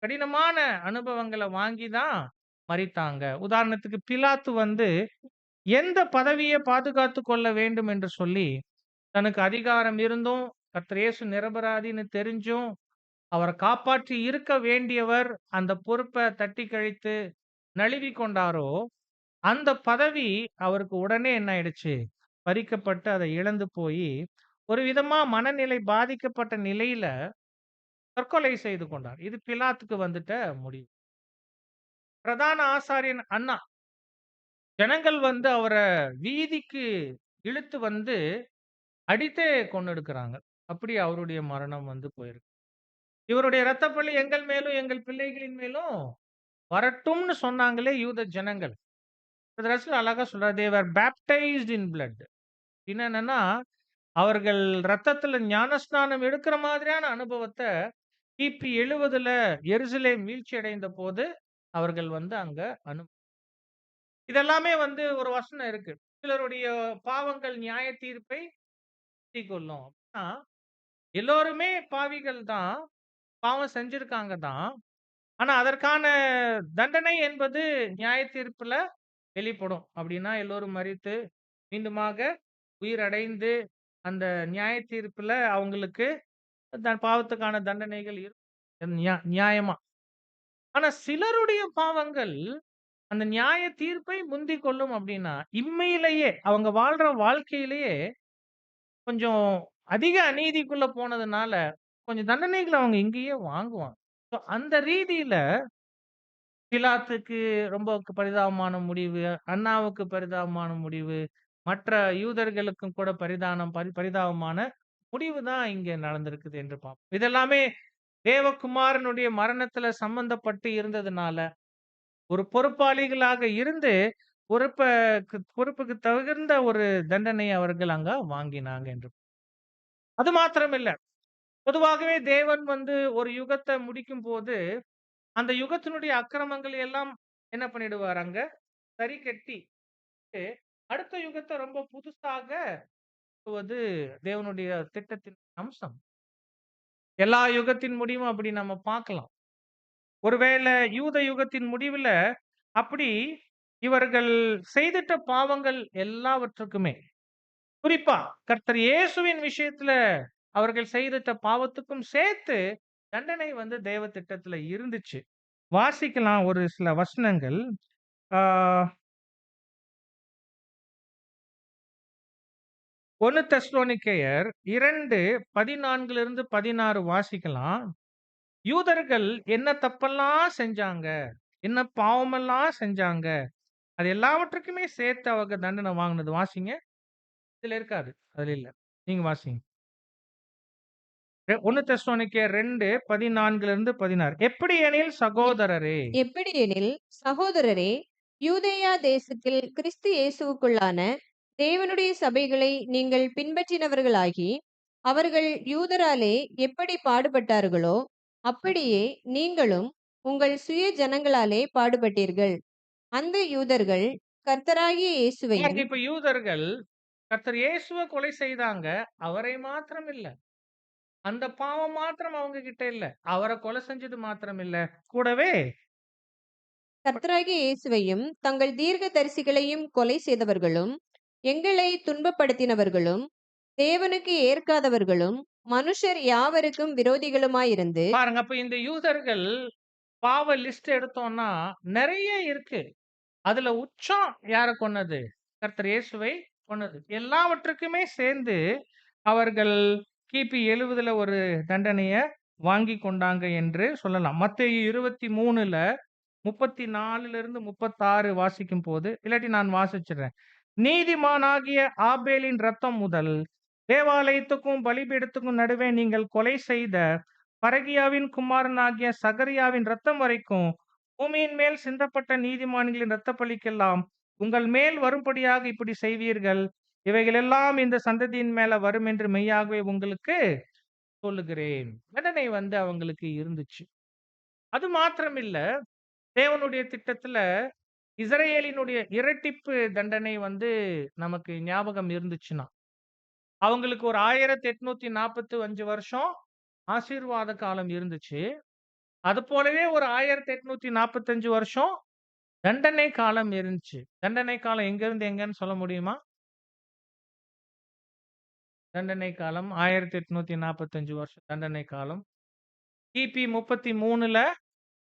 கடினமான அனுபவங்கள வாங்கி தான் மரித்தாங்க. உதாரணத்துக்கு பிலாத்து எந்த பதவிய பாதுகாத்துக் கொள்ள வேண்டும் என்று சொல்லி, தனக்கு அதிகாரம் இருந்தும், கர்த்தர் இயேசு நிரபராதின்னு தெரிஞ்சும், அவர காப்பாற்றி இருக்க வேண்டியவர் அந்த பொறுப்ப தட்டி கழித்து நழுவிக் கொண்டாரோ, அந்த பதவி அவருக்கு உடனே என்ன ஆயிடுச்சு? பறிக்கப்பட்டு அதை இழந்து போயி, ஒரு விதமா மனநிலை பாதிக்கப்பட்ட நிலையில தற்கொலை செய்து கொண்டார். இது பிலாத்துக்கு வந்துட்ட முடிவு. பிரதான ஆசாரியன் அன்னா, ஜனங்கள் அவர வீதிக்கு இழுத்து அடித்தே கொன்னொடுக்குறாங்க. அப்படி அவருடைய மரணம் போயிருக்கு. இவருடைய இரத்தப்பழி எங்கள் மேலும், எங்கள் பிள்ளைகளின் மேலும் வரட்டும்னு சொன்னாங்களே யூத ஜனங்கள். ரசூல் அழகா சொல்றார். "தே வர் பேப்டைஸ்ட் இன் பிளட்." என்னன்னா, அவர்கள் ரத்தத்துல ஞானஸ்நானம் எடுக்கிற மாதிரியான அனுபவத்த கிபி 70ல எருசலேம் வீழ்ச்சி அடைந்த போது அவர்கள் அங்க அனு இதெல்லாமே ஒரு வசனம் இருக்கு. சிலருடைய பாவங்கள் நியாய தீர்ப்பை கொள்ளும். அப்படின்னா, எல்லோருமே பாவிகள் தான். பாவம் செஞ்சிருக்காங்க தான். ஆனா, அதற்கான தண்டனை என்பது நியாய தீர்ப்புல வெளிப்படும். அப்படின்னா, எல்லோரும் மரித்து மீண்டுமாக உயிரடைந்து அந்த நியாய தீர்ப்புல அவங்களுக்கு பாவத்துக்கான தண்டனைகள் இருக்கும். நியாயமா. ஆனா, சிலருடைய பாவங்கள் அந்த நியாய தீர்ப்பை முந்திக் கொள்ளும் அப்படின்னா, இம்மையிலேயே அவங்க வாழ்ற வாழ்க்கையிலேயே கொஞ்சம் அதிக அநீதிக்குள்ள போனதுனால, கொஞ்சம் தண்டனைகள அவங்க இங்கேயே வாங்குவாங்க. ஸோ அந்த ரீதியில பிலாத்துக்கு ரொம்ப பரிதாபமான முடிவு, அன்னாவுக்கு பரிதாபமான முடிவு, மற்ற யூதர்களுக்கும் கூட பரிதாபமான முடிவு தான் இங்க நடந்திருக்குது என்று பார்ப்போம். இதெல்லாமே தேவகுமாரனுடைய மரணத்துல சம்பந்தப்பட்டு இருந்ததுனால, ஒரு பொறுப்பாளிகளாக இருந்து பொறுப்புக்கு தகுந்த ஒரு தண்டனை அவர்கள் அங்க வாங்கினாங்க என்று. அது மாத்திரமில்ல. பொதுவாகவே தேவன் ஒரு யுகத்த முடிக்கும்போது, அந்த யுகத்தினுடைய அக்கிரமங்களை எல்லாம் என்ன பண்ணிடுவார் அங்க? சரி கட்டி, அடுத்த யுகத்த ரொம்ப புதுசாக ஆக்குவது தேவனுடைய திட்டத்தின் அம்சம். எல்லா யுகத்தின் முடிவும் அப்படி நம்ம பார்க்கலாம். ஒருவேளை யூத யுகத்தின் முடிவுல அப்படி இவர்கள் செய்திட்ட பாவங்கள் எல்லாவற்றுக்குமே, குறிப்பா கர்த்தர் இயேசுவின் விஷயத்துல அவர்கள் செய்திட்ட பாவத்துக்கும் சேர்த்து தண்டனை தேவ திட்டத்துல இருந்துச்சு. வாசிக்கலாம் ஒரு சில வசனங்கள். ஆ 1 தெசலோனிக்கேயர் 2:14-16 வாசிக்கலாம். யூதர்கள் என்ன தப்பெல்லாம் செஞ்சாங்க, என்ன பாவமெல்லாம் செஞ்சாங்க, அது எல்லாவற்றுக்குமே சேர்த்து அவங்க தண்டனை வாங்கினது வாசிங்க. இதுல இருக்காது. அதுல இல்ல. நீங்க வாசிங்க. 1 தெசலோனிக்கேயர் 2:14-16 எப்படியெனில் எப் சகோதரரே, எப்படியெனில், சகோதரரே, யூதேயா தேசத்தில் கிறிஸ்து இயேசுவுக்குள்ளான தேவனுடைய சபைகளை நீங்கள் பின்பற்றினவர்களாகி, அவர்கள் யூதராலே எப்படி பாடுபட்டார்களோ, அப்படியே நீங்களும் உங்கள் சுய ஜனங்களாலே பாடுபட்டீர்கள். அந்த யூதர்கள் கர்த்தராகிய பாருங்க இயேசுவையும் இப்ப யூதர்கள் கர்த்தர் இயேசுவ கொலை செய்தாங்க. அவரை மாத்திரம் இல்ல. அந்த பாவம் மாத்திரம் அவங்க கிட்ட இல்ல. அவர கொலை செஞ்சது மாத்திரம் இல்ல. கூடவே கர்த்தராகிய இயேசுவையும் தங்கள் தீர்க்கதரிசிகளையும் கொலை செய்தவர்களும், எங்களை துன்பப்படுத்தினவர்களும், தேவனுக்கு ஏற்காதவர்களும், மனுஷர் யாவருக்கும் விரோதிகளுமாயிருந்து, பாருங்க அப்ப இந்த யூதர்கள் பாவ லிஸ்ட் எடுத்தோம்னா நெறைய இருக்கு. அதுல உச்சம் யார கொன்னது? கர்த்தர் இயேசுவை கொன்னது. எல்லாவற்றுக்குமே சேர்ந்து அவர்கள் கிபி 70ல ஒரு தண்டனைய வாங்கிக் கொண்டாங்க என்று சொல்லலாம். மத்தேயு 23ல 34லிருந்து 36 வாசிக்கும்போது, இல்லாட்டி நான் வாசிச்சுடுறேன். நீதிமானாகிய ஆபேலின் இரத்தம் முதல் தேவாலயத்துக்கும் பலிபீடத்துக்கும் நடுவே நீங்கள் கொலை செய்த பரகியாவின் குமாரனாகிய சகரியாவின் இரத்தம் வரைக்கும் பூமியின் மேல் சிந்தப்பட்ட நீதிமான்களின் இரத்தப்பழிக்கெல்லாம் உங்கள் மேல் வரும்படியாக இப்படி செய்வீர்கள். இவைகளெல்லாம் இந்த சந்ததியின் மேல வரும் என்று மெய்யாகவே உங்களுக்கு சொல்லுகிறேன். தண்டனை அவங்களுக்கு இருந்துச்சு. அது மாத்திரமில்ல, தேவனுடைய திட்டத்துல இஸ்ரவேலினுடைய இரட்டிப்பு தண்டனை நமக்கு ஞாபகம் இருந்துச்சுன்னா, அவங்களுக்கு ஒரு 1845 வருஷம் ஆசீர்வாத காலம் இருந்துச்சு. அது போலவே ஒரு 1845 வருஷம் தண்டனை காலம் இருந்துச்சு. தண்டனை காலம் எங்க இருந்து எங்கன்னு சொல்ல முடியுமா? தண்டனை காலம் 1845 வருஷம் தண்டனை காலம். கிபி 33ல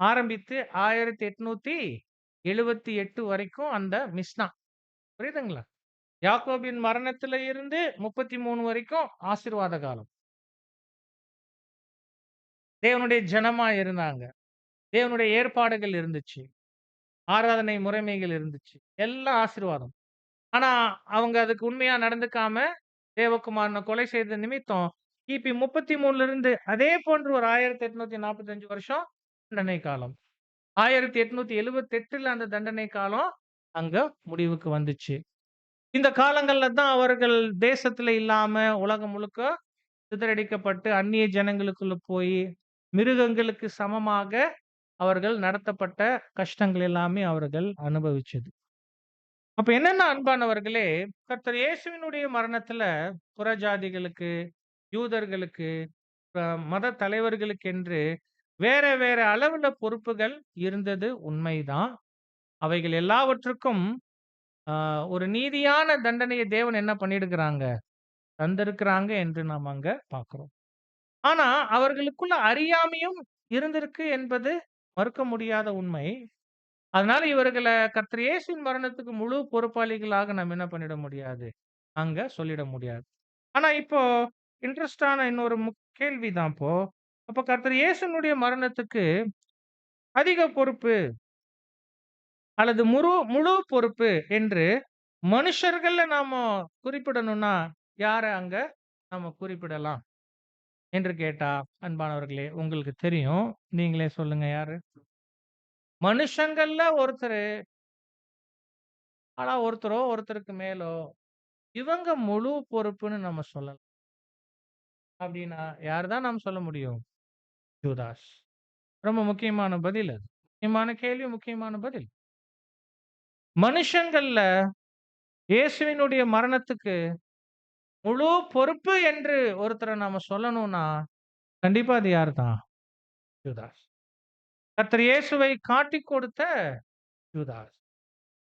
ஆரம்பித்து 1878 வரைக்கும் அந்த மிஸ்னா. புரியுதுங்களா? யாக்கோபின் மரணத்துல இருந்து 33 வரைக்கும் ஆசீர்வாத காலம். தேவனுடைய ஜனமா இருந்தாங்க. தேவனுடைய ஏற்பாடுகள் இருந்துச்சு. ஆராதனை முறைமைகள் இருந்துச்சு. எல்லாம் ஆசீர்வாதம். ஆனா, அவங்க அதுக்கு உண்மையா நடந்துக்காம, தேவகுமாரன கொலை செய்த நிமித்தம், கிபி 33லிருந்து அதே போன்று ஒரு 1845 வருஷம் தண்டனை காலம். 1878ல அந்த தண்டனை காலம் அங்க முடிவுக்கு வந்துச்சு. இந்த காலங்கள்ல தான் அவர்கள் தேசத்துல இல்லாம உலகம் முழுக்க சிதறடிக்கப்பட்டு அந்நிய ஜனங்களுக்குள்ள போய் மிருகங்களுக்கு சமமாக அவர்கள் நடத்தப்பட்ட கஷ்டங்கள் எல்லாமே அவர்கள் அனுபவிச்சது. அப்ப என்னன்னா அன்பானவர்களே, கர்த்தர் இயேசுவினுடைய மரணத்துல புறஜாதிகளுக்கு, யூதர்களுக்கு, அ மத தலைவர்களுக்கென்று வேற வேற அளவுல பொறுப்புகள் இருந்தது உண்மைதான். அவைகள் எல்லாவற்றுக்கும் ஒரு நீதியான தண்டனைய தேவன் என்ன பண்ணியிருக்கிறாங்க? தந்திருக்கிறாங்க என்று நாம் அங்க பார்க்கிறோம். ஆனா, அவர்களுக்குள்ள அறியாமையும் இருந்திருக்கு என்பது மறுக்க முடியாத உண்மை. அதனால இவர்கள கர்த்தர் இயேசுவின் மரணத்துக்கு முழு பொறுப்பாளிகளாக நம்ம என்ன பண்ணிட முடியாது? அங்க சொல்லிட முடியாது. ஆனா இப்போ இன்ட்ரஸ்டான இன்னொரு கேள்விதான் இப்போ. அப்ப கர்த்தர் இயேசுனுடைய மரணத்துக்கு அதிக பொறுப்பு அல்லது முழு பொறுப்பு என்று மனுஷர்கள்ல நாம குறிப்பிடணும்னா யார அங்க நாம குறிப்பிடலாம் என்று கேட்டா, அன்பானவர்களே உங்களுக்கு தெரியும். நீங்களே சொல்லுங்க யாரு? மனுஷங்கள்ல ஒருத்தரு, ஆனா ஒருத்தரோ, ஒருத்தருக்கு மேலோ, இவங்க முழு பொறுப்புன்னு நம்ம சொல்லலாம். அப்படின்னா, யார தான் நாம் சொல்ல முடியும்? யூதாஸ். ரொம்ப முக்கியமான பதில் அது. முக்கியமான கேள்வி, முக்கியமான பதில். மனுஷங்கள்ல இயேசுவினுடைய மரணத்துக்கு முழு பொறுப்பு என்று ஒருத்தர நாம சொல்லணும்னா, கண்டிப்பா அது யாரு தான்? யூதாஸ். கர்த்தர் இயேசுவை காட்டிக் கொடுத்த யூதாஸ்.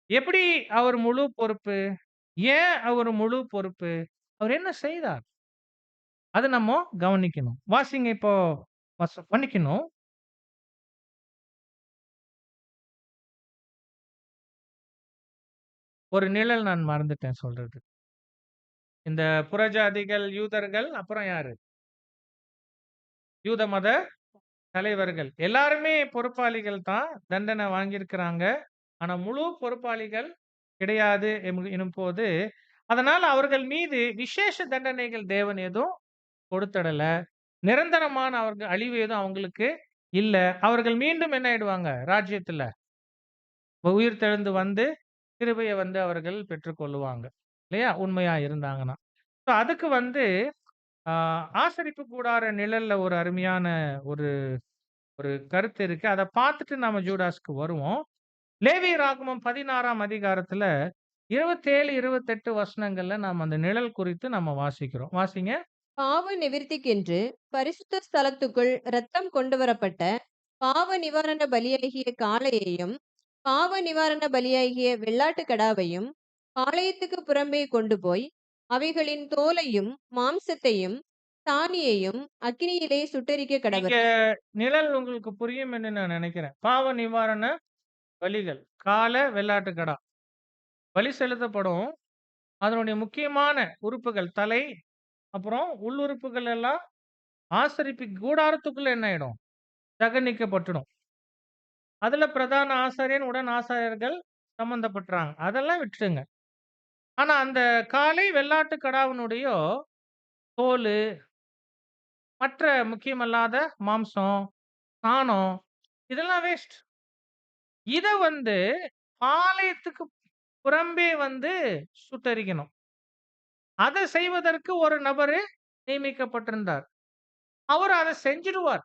எப்படி அவர் முழு பொறுப்பு? ஏன் அவர் முழு பொறுப்பு? அவர் என்ன செய்தார்? அத நம்மோ கவனிக்கணும். வாசிங்க இப்போ மன்னிக்கணும். ஒரு நிழல் நான் மறந்துட்டேன் சொல்றது. இந்த புறஜாதிகள், யூதர்கள், அப்புறம் யாரு? யூத மத தலைவர்கள். எல்லாருமே பொறுப்பாளிகள் தான். தண்டனை வாங்கியிருக்கிறாங்க. ஆனா முழு பொறுப்பாளிகள் கிடையாது எனும்போது, அதனால அவர்கள் மீது விசேஷ தண்டனைகள் தேவன் எதுவும் கொடுத்திடல. நிரந்தரமான அவர்கள் அழிவு எதுவும் அவங்களுக்கு இல்ல. அவர்கள் மீண்டும் என்ன ஆயிடுவாங்க? ராஜ்யத்துல உயிர்த்தெழுந்து வந்து கிருபைய வந்து அவர்கள் பெற்றுக்கொள்ளுவாங்க. இல்லையா? உண்மையா இருந்தாங்கன்னா. சோ அதுக்கு வந்து ஆ ஆசரிப்பு கூடார நிழல்ல ஒரு அருமையான ஒரு ஒரு கருத்து இருக்கு. அத பார்த்துட்டு நாம ஜூடாஸ்க்கு வருவோம். லேவியராகமம் 16ஆம் அதிகாரத்துல 27, 28 வசனங்கள்ல நாம் அந்த நிழல் குறித்து நம்ம வாசிக்கிறோம். வாசிங்க. பாவ நிவிர்த்திக்கென்று பரிசுத்த ஸ்தலத்துக்குள் இரத்தம் கொண்டுவரப்பட்ட பாவ நிவாரண பலியாகிய காளையையும் பாவ நிவாரண பலியாகிய வெள்ளாட்டுக் கடாவையும் ஆலயத்துக்கு புறம்பே கொண்டு போய் அவைகளின் தோலையும் மாம்சத்தையும் சாணியையும் அக்கினியிலே சுட்டெரிக்க இங்க கடவர்கள். நிழல் உங்களுக்கு புரியும் என்று நான் நினைக்கிறேன். பாவ நிவாரண பலிகள். காள, வெள்ளாட்டுக்கடா. பலி செலுத்தப்படும். அதனுடைய முக்கியமான உறுப்புகள் தலை, அப்புறம் உள்ளுறுப்புகள் எல்லாம் ஆசரிப்பு கூடாரத்துக்குள்ள என்ன ஆயிடும்? தகனிக்கப்பட்டுடும். அதுல பிரதான ஆசாரியன், உடன் ஆசாரியர்கள் சம்பந்தப்பட்டுறாங்க. அதெல்லாம் விட்டுருங்க. ஆனா அந்த காளை, வெள்ளாட்டு கடாவினுடைய தோலு, மற்ற முக்கியமல்லாத மாம்சம், சாணம் இதெல்லாம் வேஸ்ட். இத வந்து ஆலயத்துக்கு புறம்பே வந்து சுட்டெரிக்கணும். அத செய்வதற்கு ஒரு நபரு நியமிக்கப்பட்டிருந்தார். அவரு அத செஞ்சுடுவார்.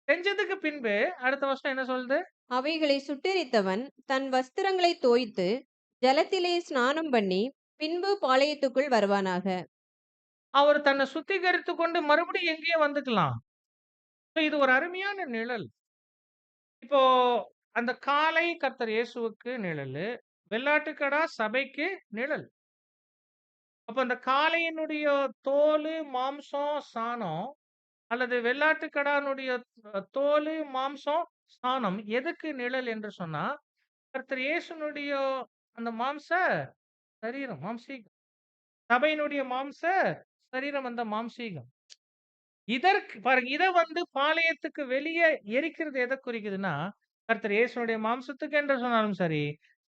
செஞ்சதுக்கு பின்பு அடுத்த வருஷம் என்ன சொல்லுது? அவைகளை சுட்டெரித்தவன் தன் வஸ்திரங்களை தோய்த்து ஜலத்திலே ஸ்நானம் பண்ணி பின்பு பாளையத்துக்குள் வருவானாக. அவர் தன்னை சுத்திகரித்துக் கொண்டு மறுபடியும் எங்கேயோ வந்துக்கலாம். So இது ஒரு அருமையான நிழல். இப்போ அந்த காளை கர்த்தர் இயேசுவுக்கு நிழலு. வெள்ளாட்டுக்கடா சபைக்கு நிழல். அப்ப அந்த காளையினுடைய தோலு, மாம்சம், சாணம் அல்லது வெள்ளாட்டுக்கடானுடைய தோலு, மாம்சம், சாணம் எதுக்கு நிழல் என்று சொன்னா, கர்த்தர் இயேசுனுடைய அந்த மாம்ச சரீரம், மாம்சீகம். சபையினுடைய மாம்ச சரீரம் அந்த மாம்சீகம். இதற்கு பாருங்க, இத வந்து பாளையத்துக்கு வெளிய எரிக்கிறது எத குறிக்குதுன்னா, கர்த்தர் இயேசுனுடைய மாம்சத்துக்கு என்று சொன்னாலும் சரி,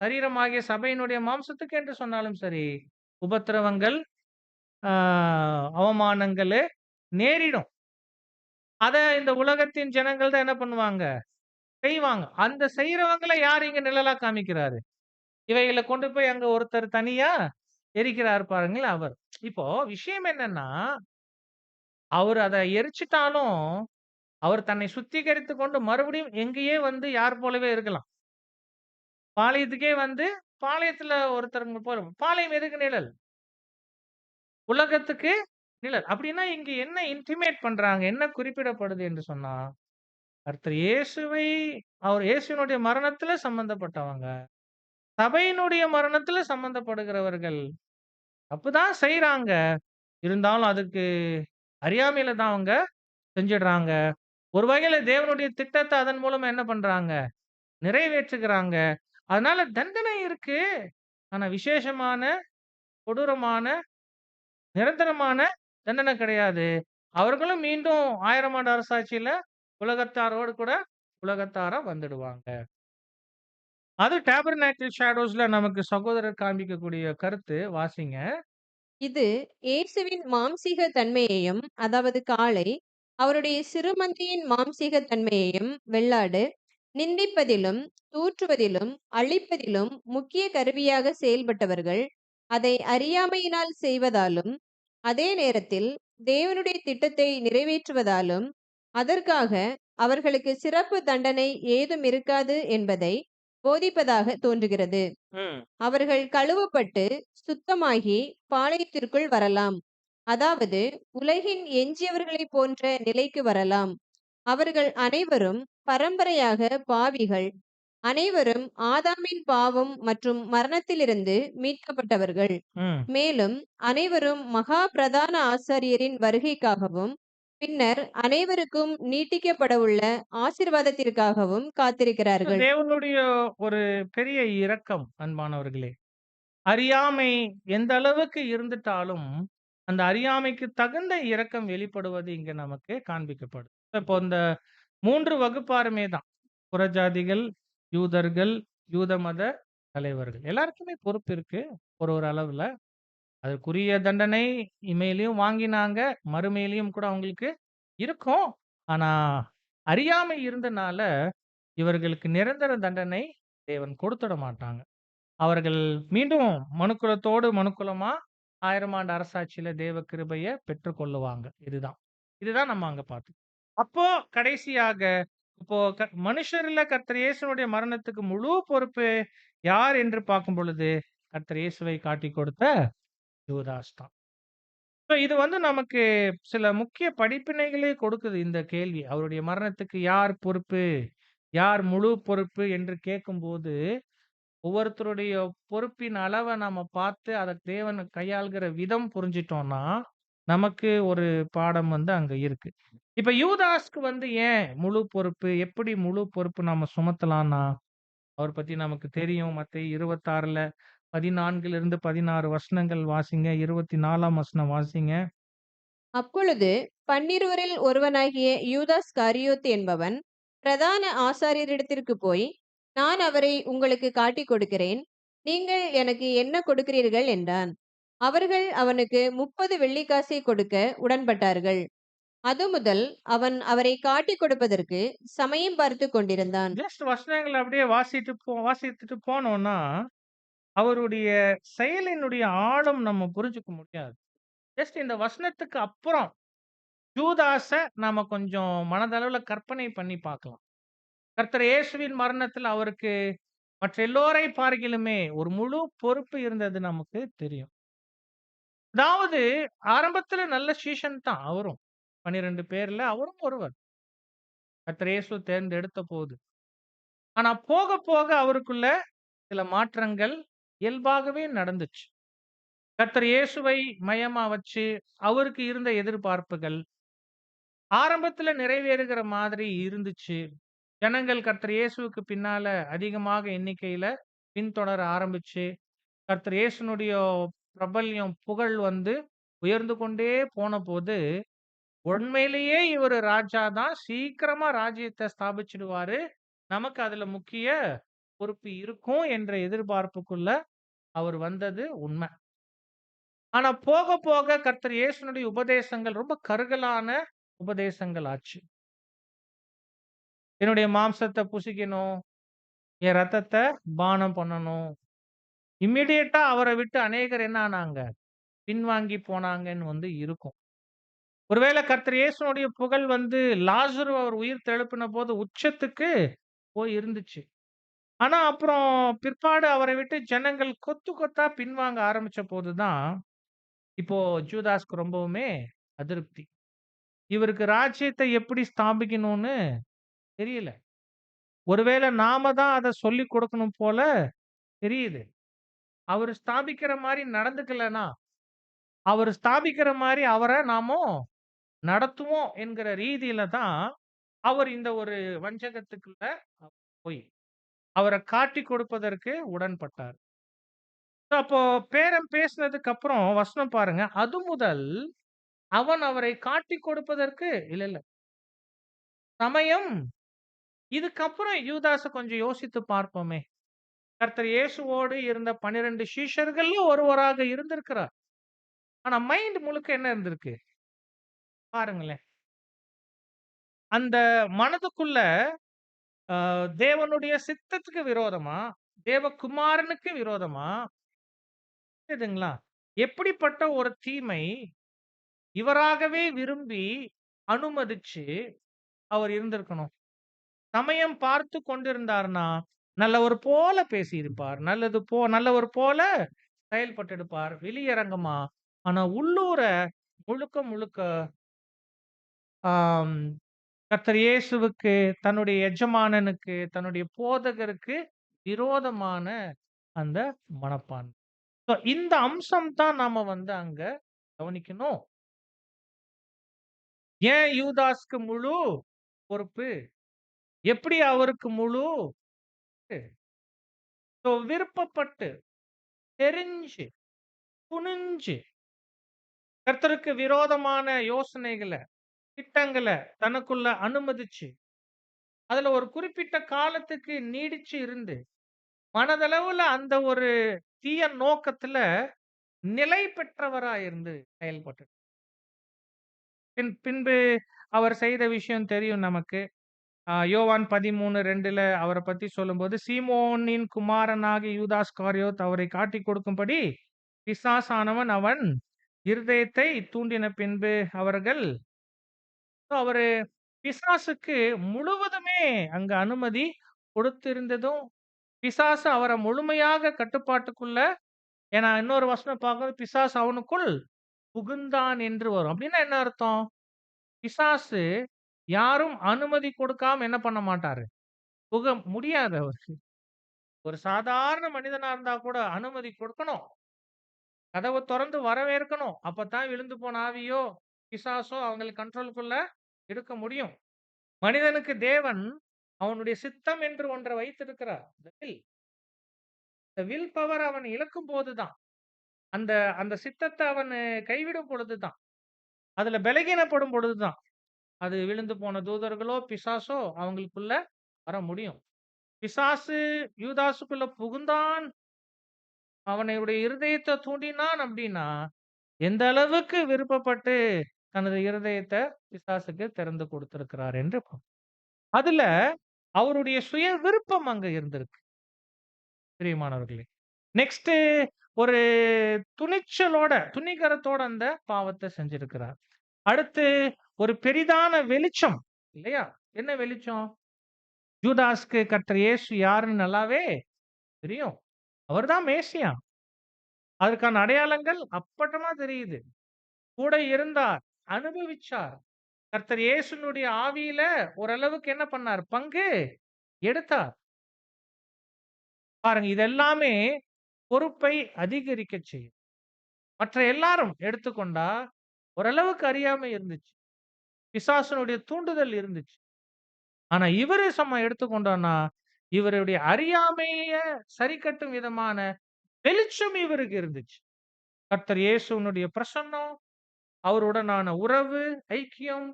சரீரமாகிய சபையினுடைய மாம்சத்துக்கு என்று சொன்னாலும் சரி, உபத்திரவங்கள், ஆ அவமானங்களு நேரிடும். அத இந்த உலகத்தின் ஜனங்கள் தான் என்ன பண்ணுவாங்க? செய்வாங்க. அந்த செய்றவங்கள யார் இங்க நிழலா காமிக்கிறாரு? இவைகள கொண்டு போய் அங்க ஒருத்தர் தனியா எரிக்கிறார் பாருங்களேன் அவர். இப்போ விஷயம் என்னன்னா, அவரு அத எரிச்சுட்டாலும், அவர் தன்னை சுத்திகரித்துக் கொண்டு மறுபடியும் எங்கேயே வந்து யார் போலவே இருக்கலாம். பாளையத்துக்கே வந்து பாளையத்துல ஒருத்தருங்க போல பாளையம் எதுக்கு நிழல்? உலகத்துக்கு நிழல். அப்படின்னா இங்க என்ன இன்டிமேட் பண்றாங்க? என்ன குறிப்பிடப்படுது என்று சொன்னா, கர்த்தர் இயேசுவை அவர் இயேசுவினுடைய மரணத்துல சம்பந்தப்பட்டவங்க. சபையினுடைய மரணத்துல சம்பந்தப்படுகிறவர்கள். தப்புதான் செய்றாங்க. இருந்தாலும் அதுக்கு அறியாமையில தான் அவங்க செஞ்சிடுறாங்க. ஒரு வகையில தேவனுடைய திட்டத்த அதன் மூலமா என்ன பண்றாங்க? நிறைவேற்றுகிறாங்க. அதனால தண்டனை இருக்கு. ஆனா விசேஷமான, கொடூரமான, நிரந்தரமான தண்டனை கிடையாது. அவர்களும் மீண்டும் 1000 ஆண்டு அரசாட்சியில உலகத்தாரோடு கூட உலகத்தாரா வந்துடுவாங்க. அது டாபர்நாக்கிள் ஷேடோஸ்ல நமக்கு சகோதரர் காண்பிக்கக்கூடிய கருத்து வாசிங்க. இது இயேசுவின் மாம்சீக தன்மையையும், அதாவது காளை, அவருடைய சிறுமந்தியின் மாம்சீக தன்மையையும் வெள்ளாடு நிந்திப்பதிலும், தூற்றுவதிலும், அழிப்பதிலும் முக்கிய கருவியாக செயல்பட்டவர்கள், அதை அறியாமையினால் செய்வதாலும், அதே நேரத்தில் தேவனுடைய திட்டத்தை நிறைவேற்றுவதாலும், அதற்காக அவர்களுக்கு சிறப்பு தண்டனை ஏதும் இருக்காது என்பதை போதிப்பதாக தோன்றுகிறது. ம். அவர்கள் கழுவப்பட்டு சுத்தமாகி பாளையத்திற்குள் வரலாம். அதாவது உலகின் எஞ்சியவர்களைப் போன்ற நிலைக்கு வரலாம். அவர்கள் அனைவரும் பரம்பரையாக பாவிகள். அனைவரும் ஆதாமின் பாவம் மற்றும் மரணத்திலிருந்து மீட்கப்பட்டவர்கள். ம். மேலும் அனைவரும் மகா பிரதான ஆசாரியரின் வருகைக்காகவும், பின்னர் அனைவருக்கும் நீட்டிக்கப்படவுள்ள ஆசீர்வாதத்திற்காகவும் காத்திருக்கிறார்கள். தேவனுடைய ஒரு பெரிய இரக்கம் அன்பானவர்களே. அறியாமை எந்த அளவுக்கு இருந்துட்டாலும், அந்த அறியாமைக்கு தகுந்த இரக்கம் வெளிப்படுவது இங்க நமக்கு காண்பிக்கப்படும். இப்போ இந்த 3 வகுப்பாருமே தான். புறஜாதிகள், யூதர்கள், யூத மத தலைவர்கள். எல்லாருக்குமே பொறுப்பு இருக்கு. ஒரு அளவுல. அதற்குரிய தண்டனை இம்மையிலயும் வாங்கினாங்க. மறுமையிலயும் கூட அவங்களுக்கு இருக்கும். ஆனா, அறியாமை இருந்தனால, இவர்களுக்கு நிரந்தர தண்டனை தேவன் கொடுத்துட மாட்டாங்க. அவர்கள் மீண்டும் மனுக்குலத்தோடு மனுக்குலமா 1000 ஆண்டு அரசாட்சியில தேவ கிருபைய பெற்றுக்கொள்ளுவாங்க. இதுதான். இதுதான் நம்ம அங்க பார்த்தோம். அப்போ கடைசியாக இப்போ மனுஷர்ல கர்த்தர் இயேசுனுடைய மரணத்துக்கு முழு பொறுப்பு யார் என்று பார்க்கும் பொழுது, கர்த்தர் இயேசுவை காட்டிக் கொடுத்த யூதாஸ் தான். ஸோ இது நமக்கு சில முக்கிய படிப்பினைகளே கொடுக்குது இந்த கேள்வி. அவருடைய மரணத்துக்கு யார் பொறுப்பு? யார் முழு பொறுப்பு என்று கேட்கும்போது ஒவ்வொருத்தருடைய பொறுப்பின் அளவ நாம பார்த்து, அத தேவன் கையாள்கிற விதம் புரிஞ்சுட்டோம்னா, நமக்கு ஒரு பாடம் அங்க இருக்கு. இப்ப யூதாஸ்க்கு ஏன் முழு பொறுப்பு? எப்படி முழு பொறுப்பு நாம சுமத்தலாம்னா, அவர் பத்தி நமக்கு தெரியும். மத்தேயு 26ல 14லிருந்து 16 வசனங்கள் வாசிங்க. 24ஆம் வசனம் வாசிங்க. அப்பொழுது 12 ஒருவனாகிய யூதாஸ் காரியோத்து என்பவன் பிரதான ஆசாரியரிடத்திற்கு போய், நான் அவரை உங்களுக்கு காட்டிக் கொடுக்கிறேன். நீங்கள் எனக்கு என்ன கொடுக்கிறீர்கள் என்றான். அவர்கள் அவனுக்கு 30 வெள்ளிக்காசை கொடுக்க உடன்பட்டார்கள். அதுமுதல் அவன் அவரை காட்டிக் கொடுப்பதற்கு சமயம் பார்த்துக் கொண்டிருந்தான். ஜஸ்ட் வசனங்கள அப்படியே வாசித்துட்டு போனோம்னா, அவருடைய செயலினுடைய ஆழம் நம்ம புரிஞ்சுக்க முடியாது. ஜஸ்ட் இந்த வசனத்துக்கு அப்புறம் யூதாஸ நாம கொஞ்சம் மனதளவுல கற்பனை பண்ணி பார்க்கலாம். கர்த்தர் இயேசுவின் மரணத்துல அவருக்கு மற்ற எல்லோரை பார்க்கிலுமே ஒரு முழு பொறுப்பு இருந்தது நமக்கு தெரியும். அதாவது ஆரம்பத்துல நல்ல சீஷன் தான் அவரும். 12 பேர்ல அவரும் ஒருவர். கர்த்தர் இயேசு தேர்ந்தெடுத்த போது. ஆனா போக போக அவருக்குள்ள சில மாற்றங்கள் இயல்பாகவே நடந்துச்சு. கர்த்தர் இயேசுவை மையமா வச்சு அவருக்கு இருந்த எதிர்பார்ப்புகள் ஆரம்பத்துல நிறைவேறுகிற மாதிரி இருந்துச்சு. ஜனங்கள் கர்த்தர் இயேசுவுக்கு பின்னால அதிகமாக எண்ணிக்கையில பின்தொடர ஆரம்பிச்சு, கர்த்தர் இயேசுனுடைய பிரபல்யம், புகழ் உயர்ந்து கொண்டே போனபோது, உண்மையிலேயே இவரு ராஜா தான். சீக்கிரமா ராஜ்யத்த ஸ்தாபிச்சுடுவாரு. நமக்கு அதுல முக்கிய பொறுப்பு இருக்கும் என்ற எதிர்பார்ப்புக்குள்ள அவர் வந்தது உண்ம. ஆனா போக போக கர்த்தர் இயேசுனுடைய உபதேசங்கள் ரொம்ப கருகலான உபதேசங்கள் ஆச்சு. என்னுடைய மாம்சத்த புசிக்கணும். என் ரத்தத்த பானம் பண்ணணும். இம்மீடியட்டா அவர விட்டு அநேகர் என்ன ஆனாங்க? பின்வாங்கி போனாங்கன்னு இருக்கும். ஒருவேளை கர்த்தர் இயேசுனுடைய புகழ் லாசரு அவர் உயிர் தெழுப்பினபோது உச்சத்துக்கு போய் இருந்துச்சு. ஆனா அப்புறம் பிற்பாடு அவரை விட்டு ஜனங்கள் கொத்து கொத்தா பின்வாங்க ஆரம்பிச்ச போது தான், இப்போ ஜூதாஸ்க்கு ரொம்பவுமே அதிருப்தி. இவருக்கு ராஜ்யத்தை எப்படி ஸ்தாபிக்கணும்னு தெரியல. ஒருவேளை நாம தான் அத சொல்லிக் கொடுக்கணும் போல தெரியுது. அவரு ஸ்தாபிக்கிற மாரி நடந்துக்கலனா, அவரு ஸ்தாபிக்கிற மாரி அவர நாமும் நடத்துவோம் என்கிற ரீதியில தான், அவர் இந்த ஒரு வஞ்சகத்துக்குள்ள போய் அவர காட்டிக் கொடுப்பதற்கு உடன்பட்டார். அப்போ பேரம் பேசினதுக்கு அப்புறம் வசனம் பாருங்க. அது முதல் அவன் அவரை காட்டிக் கொடுப்பதற்கு இல்ல, இல்ல. சமயம் இதுக்கப்புறம் யூதாச கொஞ்சம் யோசித்து பார்ப்போமே. கர்த்தர் இயேசுவோடு இருந்த 12 சீஷர்கள்ல ஒருவராக இருந்திருக்கிறார். ஆனா மைண்ட் முழுக்க என்ன இருந்திருக்கு? பாருங்களேன். அந்த மனதுக்குள்ள தேவனுடைய சித்தத்துக்கு விரோதமா, தேவகுமாரனுக்கு விரோதமா புரியுதுங்களா? எப்படிப்பட்ட ஒரு தீமை இவராகவே விரும்பி, அனுமதிச்சு அவர் இருந்திருக்கணும். சமயம் பார்த்து கொண்டிருந்தார்னா, நல்லவர் போல பேசியிருப்பார். நல்லவர் போல செயல்பட்டிருப்பார் வெளியரங்கமா. ஆனா உள்ளூர முழுக்க முழுக்க ஆம் கர்த்தர் இயேசுவுக்கு, தன்னுடைய எஜமானனுக்கு, தன்னுடைய போதகருக்கு விரோதமான அந்த மனப்பான்மை. சோ இந்த அம்சம் தான் நாம வந்து அங்க கவனிக்கணும். ஏன் யூதாஸ்க்கு முழு பொறுப்பு? எப்படி அவருக்கு முழு சோ விருப்பப்பட்டு, தெரிஞ்சு, துணிஞ்சு கர்த்தருக்கு விரோதமான யோசனைகள, திட்டங்கள தனக்குள்ள அனுமதிச்சு, அதுல ஒரு குறிப்பிட்ட காலத்துக்கு நீடிச்சு இருந்து, மனதளவுல அந்த ஒரு தீய நோக்கத்துல நிலை பெற்றவரா இருந்து செயல்பட்டு பின்பு அவர் செய்த விஷயம் தெரியும் நமக்கு. யோவான் 13:2ல அவர பத்தி சொல்லும்போது, சீமோனின் குமாரனாகிய யூதாஸ் காரியோத் அவரை காட்டிக் கொடுக்கும்படி, பிசாசானவன் அவன் இருதயத்தை தூண்டின பின்பு அவர்கள் அவரு பிசாசுக்கு முழுவதுமே அங்க அனுமதி கொடுத்திருந்ததும், பிசாசு அவர முழுமையாக கட்டுப்பாட்டுக்குள்ள ஏன்னா இன்னொரு வசனம் பார்க்கும்போது, பிசாசு அவனுக்குள் புகுந்தான் என்று வரும். அப்படின்னா என்ன அர்த்தம்? பிசாசு யாரும் அனுமதி கொடுக்காம என்ன பண்ண மாட்டாரு? புக முடியாது அவருக்கு. ஒரு சாதாரண மனிதனா இருந்தா கூட அனுமதி கொடுக்கணும். கதவ தொறந்து வரவேற்கணும். அப்பத்தான் விழுந்து போன ஆவியோ, பிசாசோ அவங்கள கண்ட்ரோல்க்குள்ள எடுக்க முடியும். மனிதனுக்கு தேவன் அவனுடைய சித்தம் என்று ஒன்ற வைத்திருக்கிறார். வில் பவர் அவன் இழக்கும்போது தான். அந்த அந்த சித்தத்த அவன் கைவிடும் பொழுது தான். அதுல பலகீனப்படும் பொழுது தான். அது விழுந்து போன தூதர்களோ, பிசாசோ அவங்களுக்குள்ள வர முடியும். பிசாசு யூதாசுக்குள்ள புகுந்தான், அவனுடைய இருதயத்த தூண்டினான் அப்படின்னா, எந்த அளவுக்கு விருப்பப்பட்டு தனது இருதயத்த பிசாசுக்கு திறந்து கொடுத்திருக்கிறார் என்று அதுல அவருடைய சுய விருப்பம் அங்க இருந்திருக்கு. பிரியமானவர்களே. நெக்ஸ்ட் ஒரு துணிகரத்தோட அந்த பாவத்த செஞ்சிருக்கிறார். அடுத்து ஒரு பெரிதான வெளிச்சம் இல்லையா? என்ன வெளிச்சம்? யூதாஸ்க்கு கர்த்தர் இயேசு யாருன்னு நல்லாவே தெரியும். அவர்தான் மேசியா. அதுக்கான அடையாளங்கள் அப்பட்டமா தெரியுது. கூட இருந்தார், அனுபவிச்சார். கர்த்தர் இயேசுனுடைய ஆவியில ஓரளவுக்கு என்ன பண்ணார்? பங்கு எடுத்தார். பாருங்க இது எல்லாமே பொறுப்பை அதிகரிக்கச் செய்யும். மற்ற எல்லாரும் எடுத்துக்கொண்டா, ஓரளவுக்கு அறியாமை இருந்துச்சு. பிசாசனுடைய தூண்டுதல் இருந்துச்சு. ஆனா இவரு எடுத்துக்கொண்டோம்னா, இவருடைய அறியாமைய சரிக்கட்டும் விதமான வெளிச்சம் இவருக்கு இருந்துச்சு. கர்த்தர் இயேசுவினுடைய பிரசன்னம், அவருடனான உறவு, ஐக்கியம்,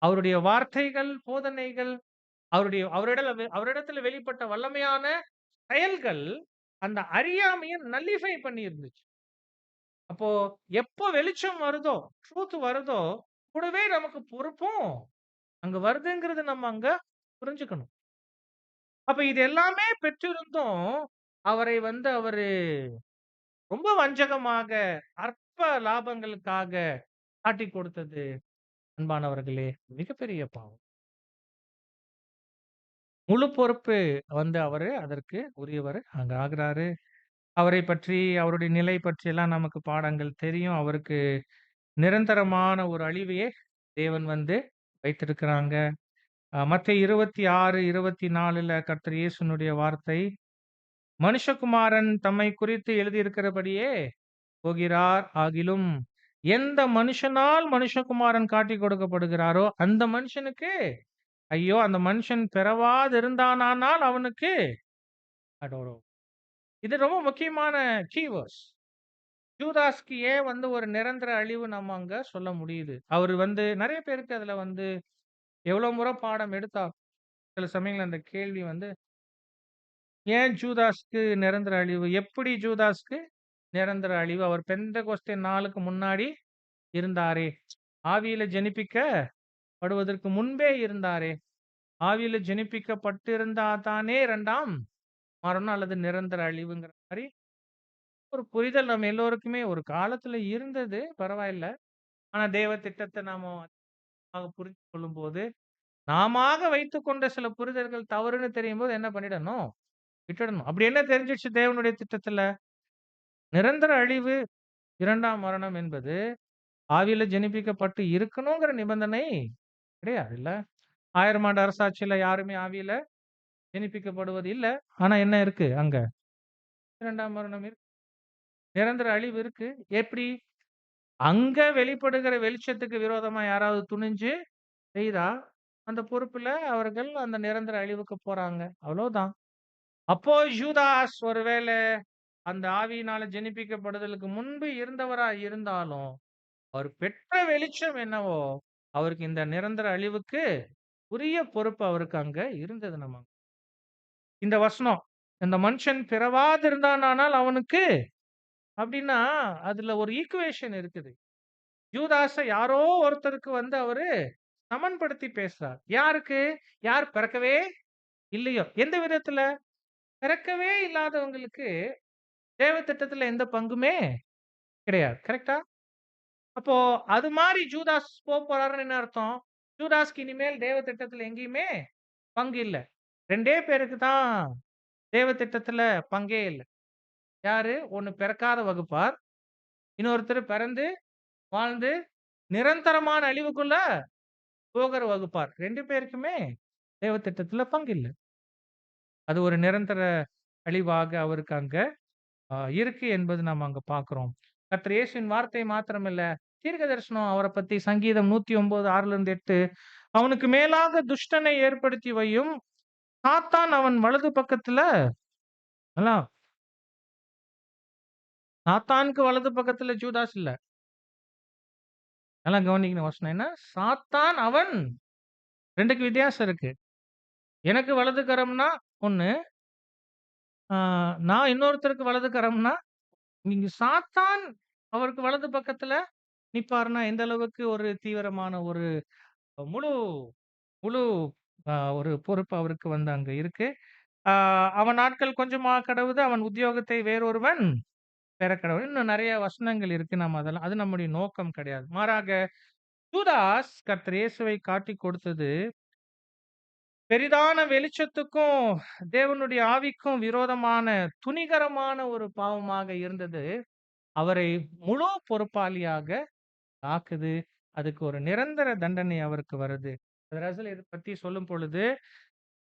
அவருடைய வார்த்தைகள், போதனைகள், அவரிடத்துல வெளிப்பட்ட வல்லமையான செயல்கள், அந்த அறியாமைய நல்லிஃபை பண்ணி இருந்துச்சு. அப்போ எப்போ வெளிச்சம் வருதோ, ட்ரூத் வருதோ, கூடவே நமக்கு பொறுப்பும் அங்க வருதுங்கிறது நம்ம அங்க புரிஞ்சுக்கணும். அப்ப இது எல்லாமே பெற்றிருந்தும், அவரை வந்து அவரு ரொம்ப வஞ்சகமாக, அற்ப லாபங்களுக்காக காட்டிக் கொடுத்தது அன்பானவர்களே, மிகப்பெரிய பாவம். முழு பொறுப்பு வந்து அவரு அதற்கு உரியவர் அங்க ஆகுறாரு. அவரை பற்றி, அவருடைய நிலை பற்றியெல்லாம் நமக்கு பாடங்கள் தெரியும். அவருக்கு நிரந்தரமான ஒரு அழிவையே தேவன் வந்து வைத்திருக்கிறாங்க. மத்தேயு 26, 24ல கர்த்தர் இயேசுனுடைய வார்த்தை, மனுஷகுமாரன் தம்மை குறித்து எழுதியிருக்கிறபடியே போகிறார். ஆகிலும் எந்த மனுஷனால் மனுஷகுமாரன் காட்டிக் கொடுக்கப்படுகிறாரோ, அந்த மனுஷனுக்கு ஐயோ! அந்த மனுஷன் பிறவாதிருந்தானானால் அவனுக்கு அடோடோ! இது ரொம்ப முக்கியமான கீவேர்ட்ஸ். யூதாஸ்க்கு ஏன் வந்து ஒரு நிரந்தர அழிவு நம்ம அங்க சொல்ல முடியுது? அவரு வந்து நெறைய பேருக்கு அதுல வந்து எவ்வளோ முறை பாடம் எடுத்தா சில சமயங்கள்ல அந்த கேள்வி வந்து, ஏன் ஜூதாஸ்க்கு நிரந்தர அழிவு? எப்படி ஜூதாஸ்க்கு நிரந்தர அழிவு. அவர் பெந்தெகொஸ்தே நாளுக்கு முன்னாடி இருந்தாரே! ஆவியில ஜெனிப்பிக்கப்படுவதற்கு முன்பே இருந்தாரே! ஆவியில ஜெனிப்பிக்கப்பட்டிருந்தா தானே 2ஆம் மரணம் அல்லது நிரந்தர அழிவுங்கிற மாரி ஒரு புரிதல் நம்ம எல்லோருக்குமே ஒரு காலத்துல இருந்தது. பரவாயில்ல. ஆனா தேவ திட்டத்த நாம அதிகமாக புரிந்து கொள்ளும்போது, நாமாக வைத்துக்கொண்ட சில புரிதல்கள் தவறுன்னு தெரியும்போது என்ன பண்ணிடணும்? விட்டுடணும். அப்படி என்ன தெரிஞ்சிடுச்சு தேவனுடைய திட்டத்துல? நிரந்தர அழிவு, 2ஆம் மரணம் என்பது ஆவியில ஜெனிப்பிக்கப்பட்டு இருக்கணுங்கிற நிபந்தனை கிடையாதுல்ல. 1000 ஆண்டு அரசாட்சியில யாருமே ஆவியில ஜெனிப்பிக்கப்படுவது இல்ல. ஆனா என்ன இருக்கு அங்க? 2ஆம் மரணம் இருக்கு. நிரந்தர அழிவு இருக்கு. எப்படி? அங்க வெளிப்படுகிற வெளிச்சத்துக்கு விரோதமா யாராவது துணிஞ்சு செய்தா, அந்த பொறுப்புல அவர்கள் அந்த நிரந்தர அழிவுக்கு போறாங்க. அவ்வளவுதான். அப்போ யூதாஸ் ஒருவேள அந்த ஆவியினால ஜெனிப்பிக்கப்படுதலுக்கு முன்பு இருந்தவரா இருந்தாலும், அவர் பெற்ற வெளிச்சம் என்னவோ, அவருக்கு இந்த நிரந்தர அழிவுக்கு உரிய பொறுப்பு அவருக்கு அங்க இருந்தது நம்ம. இந்த வசனம், இந்த மனுஷன் பிறவாதிருந்தானானால் அவனுக்கு அப்டின்னா, அதுல ஒரு ஈக்குவேஷன் இருக்குது. யூதாஸ யாரோ ஒருத்தருக்கு வந்து அவரு சமன்படுத்தி பேசுறார். யாருக்கு? யார் பிறக்கவே இல்லையோ! எந்த விதத்துல? பிறக்கவே இல்லாதவங்களுக்கு தேவ திட்டத்துல எந்த பங்குமே கிடையாது. கரெக்ட்டா? அப்போ அது மாரி ஜூதாஸ் போறாருன்னு என்ன அர்த்தம்? ஜூதாஸ்க்கு இனிமேல் தேவ திட்டத்துல எங்கேயுமே பங்கு இல்ல. 2டே பேருக்கு தான் தேவ திட்டத்துல பங்கே இல்ல. யாரு? ஒண்ணு பிறக்காத வகுப்பார். இன்னொருத்தர் பிறந்து, வாழ்ந்து நிரந்தரமான அழிவுக்குள்ள போகிற வகுப்பார். 2 பேருக்குமே தேவ திட்டத்துல பங்கு இல்ல. அது ஒரு நிரந்தர அழிவாக அவருக்கு அங்க இருக்கு என்பது நம்ம அங்க பார்க்கிறோம். கர்த்தர் இயேசுவின் வார்த்தை மாத்திரமல்ல, தீர்க்க தரிசனம் அவரைப் பத்தி சங்கீதம் 109 6லிருந்து 8 அவனுக்கு மேலாக துஷ்டனை ஏற்படுத்தி வையும். சாத்தான் அவன் வலது பக்கத்துல நல்லா சாத்தானுக்கு வலது பக்கத்துல ஜூதாஸ் இல்ல. நல்லா கவனிக்கணும் வசனம் என்ன? சாத்தான் அவன் 2க்கு வித்தியாசம் இருக்கு. எனக்கு வலது கரம்னா ஒண்ணு. ஆ நான் இன்னொருத்தருக்கு வலது கரம்னா, இங்க சாத்தான் அவருக்கு வலது பக்கத்துல நிப்பார்ன்னா, எந்த அளவுக்கு ஒரு தீவிரமான ஒரு முழு முழு ஒரு பொறுப்பு அவருக்கு வந்து அங்க இருக்கு. ஆ அவன் நாட்கள் கொஞ்சமா கடவுது. அவன் உத்தியோகத்தை வேறொருவன் பெற கடவுள். இன்னும் நெறைய வசனங்கள் இருக்கு. நம்ம அதெல்லாம் அது நம்முடைய நோக்கம் கிடையாது. மாறாக யூதாஸ் கர்த்தர் இயேசுவை காட்டிக் கொடுத்தது, பெரிதான வெளிச்சத்துக்கும், தேவனுடைய ஆவிக்கும் விரோதமான துணிகரமான ஒரு பாவமாக இருந்தது. அவரை முழு பொறுப்பாளியாக ஆக்குது. அதுக்கு ஒரு நிரந்தர தண்டனை அவருக்கு வருது. ரசல் இத பத்தி சொல்லும் பொழுது,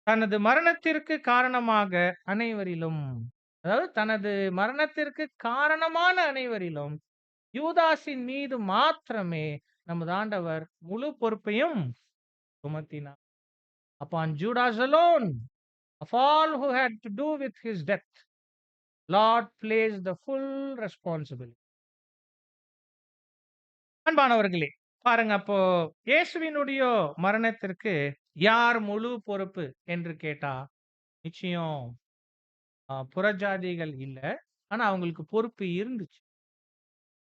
தனது மரணத்திற்கு காரணமாக அனைவரிலும், அதாவது தனது மரணத்திற்கு காரணமான அனைவரிலும், யூதாஸின் மீது மாத்திரமே நமது ஆண்டவர் முழு பொறுப்பையும் சுமத்தினார். Upon Judas alone, of all who had to do with his death, Lord placed the full responsibility. அன்பானவர்களே, பாருங்க அப்போ இயேசுவினுடைய மரணத்திற்கு யார் முழு பொறுப்பு என்று கேட்டா, நிச்சயம் புறஜாதிகள் இல்ல. ஆனா அவங்களுக்கு பொறுப்பு இருந்துச்சு.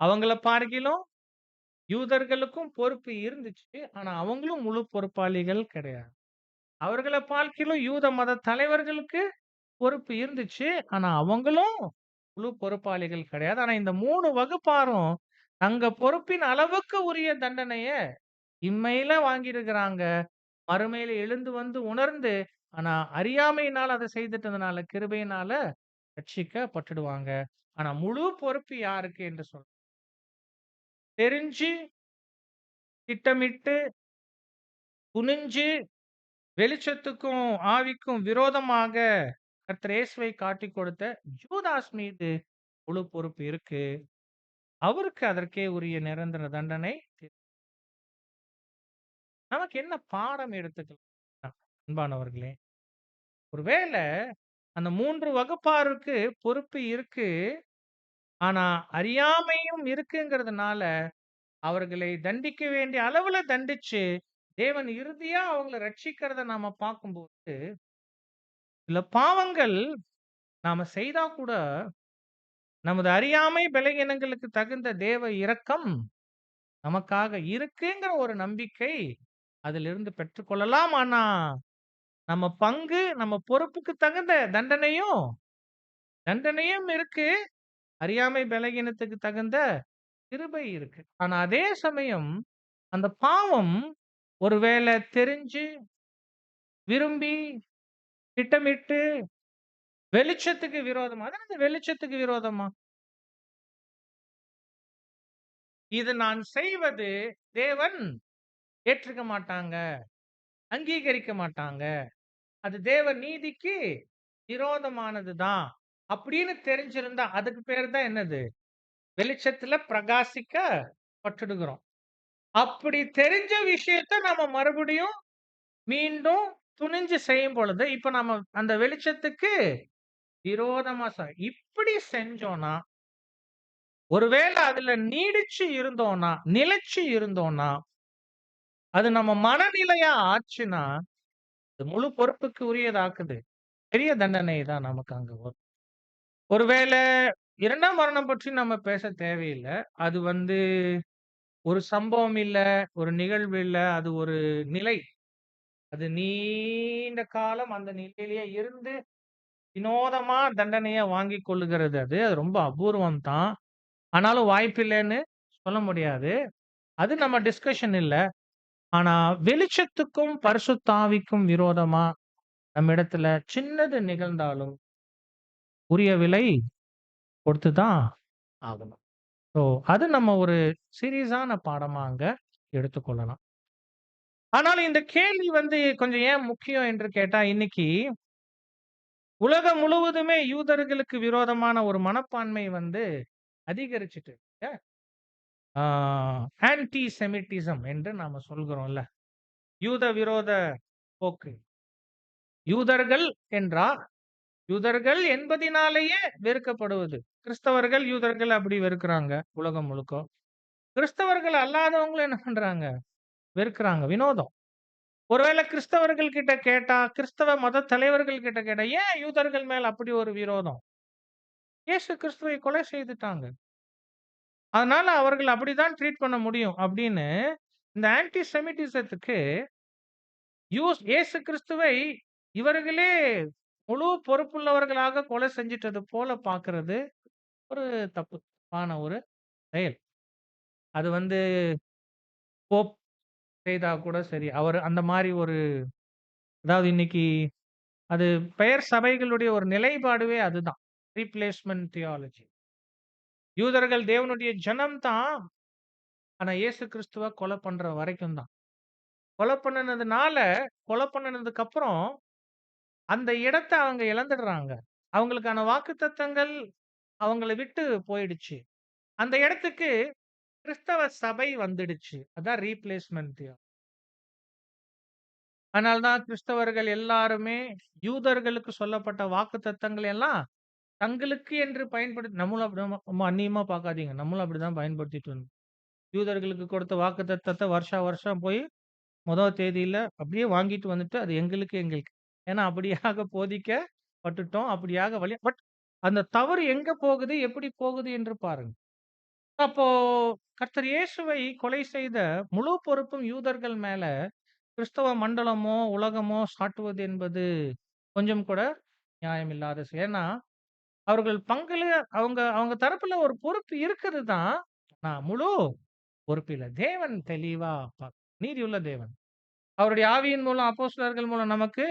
அவங்கள பார்க்கிலும் யூதர்களுக்கும் பொறுப்பு இருந்துச்சு. ஆனா அவங்களும் முழு பொறுப்பாளிகள் கிடையாது. அவர்கள பார்க்கிலும் யூத மத தலைவர்களுக்கு பொறுப்பு இருந்துச்சு. ஆனா அவங்களும் முழு பொறுப்பாளிகள் கிடையாது. ஆனா இந்த 3 வகுப்பாரும் தங்க பொறுப்பின் அளவுக்கு உரிய தண்டனைய இம்மையில வாங்கியிருக்கிறாங்க. மறுமையில எழுந்து வந்து உணர்ந்து, ஆனா அறியாமையினால அத செய்துட்டதுனால, கிருபையினால ரட்சிக்கப்பட்டுடுவாங்க. ஆனா முழு பொறுப்பு யாருக்கு என்று தெரிஞ்சு, திட்டமிட்டு, துணிஞ்சு, வெளிச்சத்துக்கும், ஆவிக்கும் விரோதமாக கர்த்தர் இயேசுவை காட்டிக் கொடுத்த ஜூதாஸ் மீது முழு பொறுப்பு இருக்கு. அவருக்கு அதற்கே உரிய நிரந்தர தண்டனை. நமக்கு என்ன பாடம் எடுத்துக்கலாம் அன்பானவர்களே? ஒருவேள அந்த 3 வகுப்பாருக்கு பொறுப்பு இருக்கு. ஆனா அறியாமையும் இருக்குங்கிறதுனால, அவர்களை தண்டிக்க வேண்டிய அளவுல தண்டிச்சு, தேவன் இறுதியா அவங்கள ரட்சிக்கிறத நாம பார்க்கும்போது, சில பாவங்கள் நாம செய்தா கூட நமது அறியாமை பலகீனங்களுக்கு தகுந்த தேவ இரக்கம் நமக்காக இருக்குங்கிற ஒரு நம்பிக்கை அதிலிருந்து பெற்றுக்கொள்ளலாம். ஆனா, நம்ம பங்கு, நம்ம பொறுப்புக்கு தகுந்த தண்டனையும் இருக்கு. அறியாமை பலகீனத்துக்கு தகுந்த கிருபை இருக்கு. ஆனா, அதே சமயம் அந்த பாவம் ஒருவேளை தெரிஞ்சு, விரும்பி, திட்டமிட்டு வெளிச்சத்துக்கு விரோதமா அதான் அந்த வெளிச்சத்துக்கு விரோதமா? இது நான் செய்வது தேவன் ஏற்றுக்க மாட்டாங்க, அங்கீகரிக்க மாட்டாங்க. அது தேவ நீதிக்கு விரோதமானது தான். அப்படின்னு தெரிஞ்சிருந்தா, அதுக்கு பேரு தான் என்னது? வெளிச்சத்துல பிரகாசிக்க பட்டுடுகிறோம். அப்படி தெரிஞ்ச விஷயத்த நம்ம மறுபடியும் மீண்டும் துணிஞ்சு செய்யும் பொழுது, இப்ப நம்ம அந்த வெளிச்சத்துக்கு விரோதமா இப்படி செஞ்சோம்னா, ஒருவேள அதுல நீடிச்சு இருந்தோம்னா, நிலைச்சு இருந்தோம்னா, அது நம்ம மனநிலையா ஆச்சுன்னா, அது முழு பொறுப்புக்கு உரியதாக்குது. பெரிய தண்டனை தான் நமக்கு அங்க வரும். ஒருவேள 2ஆம் மரணம் பற்றி நம்ம பேச தேவையில்ல. அது ஒரு சம்பவம் இல்ல, ஒரு நிகழ்வு இல்ல. அது ஒரு நிலை. அது நீண்ட காலம் அந்த நிலையிலேயே இருந்து, வினோதமா தண்டனைய வாங்கிக் கொள்ளுகிறது அது. அது ரொம்ப அபூர்வம் தான். ஆனாலும் வாய்ப்பில்லன்னு சொல்ல முடியாது. அது நம்ம டிஸ்கஷன் இல்ல. ஆனா வெளிச்சத்துக்கும், பரிசுத்த ஆவிக்கும் விரோதமா நம்மிடத்துல சின்னது நிகழ்ந்தாலும், உரிய விலை கொடுத்து தான் ஆகணும். ஸோ, அது நம்ம ஒரு சீரியஸான பாடமா அங்க எடுத்துக்கொள்ளலாம். ஆனாலும் இந்த கேள்வி கொஞ்சம் ஏன் முக்கியம் என்று கேட்டா, இன்னைக்கு உலகம் முழுவதுமே யூதர்களுக்கு விரோதமான ஒரு மனப்பான்மை அதிகரிச்சுட்டு இருக்கு. ஆ ஆன்டி செமிட்டிசம் என்று நாம சொல்கிறோம்ல. யூத விரோத போக்கு. யூதர்கள் என்றால், யூதர்கள் என்பதினாலேயே வெறுக்கப்படுவது. கிறிஸ்தவர்கள், யூதர்கள் அப்படி வெறுக்கிறாங்க உலகம் முழுக்க. கிறிஸ்தவர்கள் அல்லாதவங்களும் என்ன பண்றாங்க? வெறுக்கிறாங்க. வினோதம். ஒருவேளை கிறிஸ்தவர்கள் கிட்ட கேட்டா, கிறிஸ்தவ மத தலைவர்கள் கிட்ட கேட்டா, ஏன் யூதர்கள் மேல அப்படி ஒரு விரோதம்? இயேசு கிறிஸ்துவை கொலை செய்துட்டாங்க. அதனால அவர்கள் அப்படித்தான் ட்ரீட் பண்ண முடியும் அப்படின்னு இந்த ஆன்டி செமிட்டிசத்துக்கு இயேசு கிறிஸ்துவை இவர்களே முழு பொறுப்புள்ளவர்களாக கொலை செஞ்சிட்டது போல பார்க்கிறது ஒரு தப்பான ஒரு செயல். அது போப் செய்தா கூட சரி. அவர் அந்த மாரி அதாவது இன்னைக்கு அது பெயர் சபைகளுடைய ஒரு நிலைப்பாடுவே அதுதான். Replacement theology. யூதர்கள் தேவனுடைய ஜனம் தான். ஆனா இயேசு கிறிஸ்துவ கொலை பண்ற வரைக்கும் தான். கொலை பண்ணுனதுனால, கொலை பண்ணுனதுக்கு அப்புறம் அந்த இடத்த அவங்க இழந்துடுறாங்க. அவங்களுக்கான வாக்குத்தத்தங்கள் அவங்கள விட்டு போயிடுச்சு. அந்த இடத்துக்கு கிறிஸ்தவ சபை வந்துடுச்சு. அதான் ரீப்ளேஸ்மென்ட் தியாலஜி. அதனால தான் கிறிஸ்தவர்கள் எல்லாருமே யூதர்களுக்கு சொல்லப்பட்ட வாக்குத்தத்தங்கள் எல்லாம் தங்களுக்கு என்று பயன்படுத்தி நம்மளும் ரொம்ப அந்நியமா பார்க்காதீங்க. நம்மளும் அப்படிதான் பயன்படுத்திட்டு இருந்தோம். யூதர்களுக்கு கொடுத்த வாக்குத்தத்தத்த வருஷா வருஷம் போய் முதல் தேதியில அப்படியே வாங்கிட்டு வந்துட்டு, அது எங்களுக்கு. ஏன்னா அப்படியாக போதிக்கப்பட்டுட்டோம். அப்படியாக பட் அந்த தவறு எங்க போகுது? எப்படி போகுது என்று பாருங்க. அப்போ கர்த்தர் இயேசுவை கொலை செய்த முழு பொறுப்பும் யூதர்கள் மேல கிறிஸ்தவ மண்டலமோ, உலகமோ சாட்டுவது என்பது கொஞ்சம் கூட நியாயமில்லாத ஏன்னா அவர்கள் பங்குல அவங்க அவங்க தரப்புல ஒரு பொறுப்பு இருக்குது தான். ஆனா முழு பொறுப்பு இல்ல. தேவன் தெளிவா நீதியுள்ள தேவன். அவருடைய ஆவியின் மூலம் அப்போஸ்தலர்கள் மூலம் நமக்கு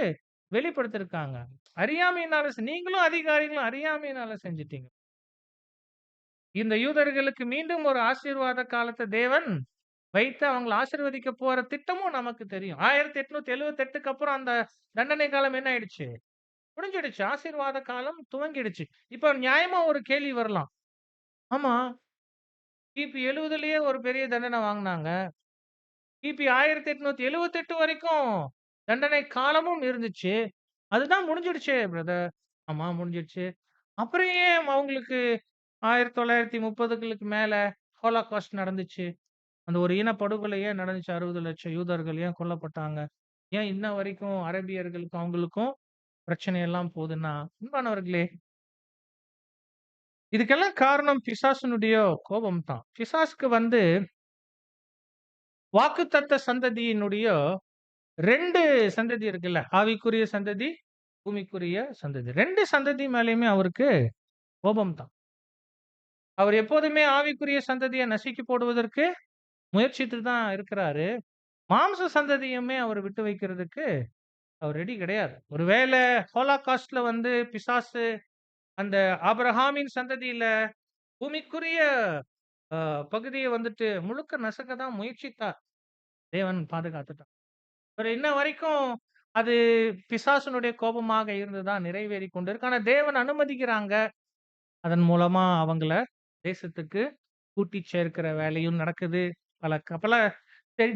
வெளிப்படுத்தியிருக்காங்க. அறியாமையினால நீங்களும் அதிகாரிகளும் அறியாமையினால செஞ்சுட்டீங்க. இந்த யூதர்களுக்கு மீண்டும் ஒரு ஆசீர்வாத காலத்த தேவன் வைத்து அவங்கள ஆசீர்வதிக்க போற திட்டமும் நமக்கு தெரியும். 1878க்கு அப்புறம் அந்த தண்டனை காலம் என்ன ஆயிடுச்சு? முடிஞ்சிடுச்சு. ஆசீர்வாத காலம் துவங்கிடுச்சு. இப்ப நியாயமா ஒரு கேள்வி வரலாம். ஆமா, கிபி 70லயே ஒரு பெரிய தண்டனை வாங்குனாங்க. கிபி 1878 வரைக்கும் தண்டனை காலமும் இருந்துச்சு. அதுதான் முடிஞ்சிடுச்சே பிரதர். ஆமா முடிஞ்சிடுச்சு. அப்புறம் ஏன் அவங்களுக்கு 1930களுக்கு மேல ஹோலோகாஸ்ட் நடந்துச்சு. அந்த ஒரு இனப்படுகொலை ஏன் நடந்துச்சு? 60 லட்சம் யூதர்கள் ஏன் கொல்லப்பட்டாங்க? ஏன் இன்ன வரைக்கும் அரபியர்களுக்கும் அவங்களுக்கும் பிரச்சனை எல்லாம் போகுதுன்னா, அன்பானவர்களே இதுக்கெல்லாம் காரணம் பிசாசுனுடைய கோபம் தான். பிசாசுக்கு வாக்குத்தத்த சந்ததியினுடைய 2 சந்ததி இருக்குல்ல. ஆவிக்குரிய சந்ததி, பூமிக்குரிய சந்ததி. 2 சந்ததி மேலயுமே அவருக்கு கோபம் தான். அவர் எப்போதுமே ஆவிக்குரிய சந்ததிய நசுக்கி போடுவதற்கு முயற்சித்து தான் இருக்கிறாரு. மாம்ச சந்ததியுமே அவர் விட்டு வைக்கிறதுக்கு அவர் ரெடி கிடையாது. ஒருவேள ஹோலோகாஸ்ட்ல பிசாசு அந்த ஆபிரகாமின் சந்ததியில பூமிக்குரிய அ பகுதிய முழுக்க நசுக்க தான் முயற்சித்தார். தேவன் பாதுகாத்துட்டார். ஒரு இன்ன வரைக்கும் அது பிசாசுனுடைய கோபமாக இருந்து தான் நிறைவேறிக் கொண்டிருக்கு. ஆனா தேவன் அனுமதிக்கிறாங்க. அதன் மூலமா அவங்கள தேசத்துக்கு கூட்டிச் சேர்க்கிற வேலையும் நடக்குது. பல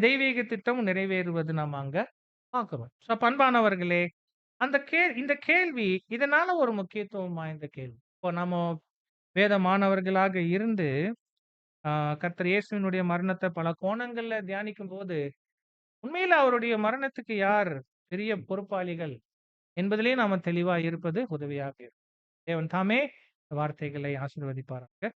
தெய்வீக திட்டம் நிறைவேறுவது நாம அங்க பார்க்கிறோம். அன்பானவர்களே, இந்த கேள்வி இதனால ஒரு முக்கியத்துவம் வாய்ந்த கேள்வி. இப்போ நாம வேத மாணவர்களாக இருந்து ஆ கர்த்தர் இயேசுவினுடைய மரணத்த பல கோணங்கள்ல தியானிக்கும்போது, உண்மையில அவருடைய மரணத்துக்கு யார் பெரிய பொறுப்பாளிகள் என்பதிலே நாம தெளிவா இருப்பது உதவியாக இருக்கும். தேவன் தாமே வார்த்தைகளை ஆசீர்வதிப்பாராக.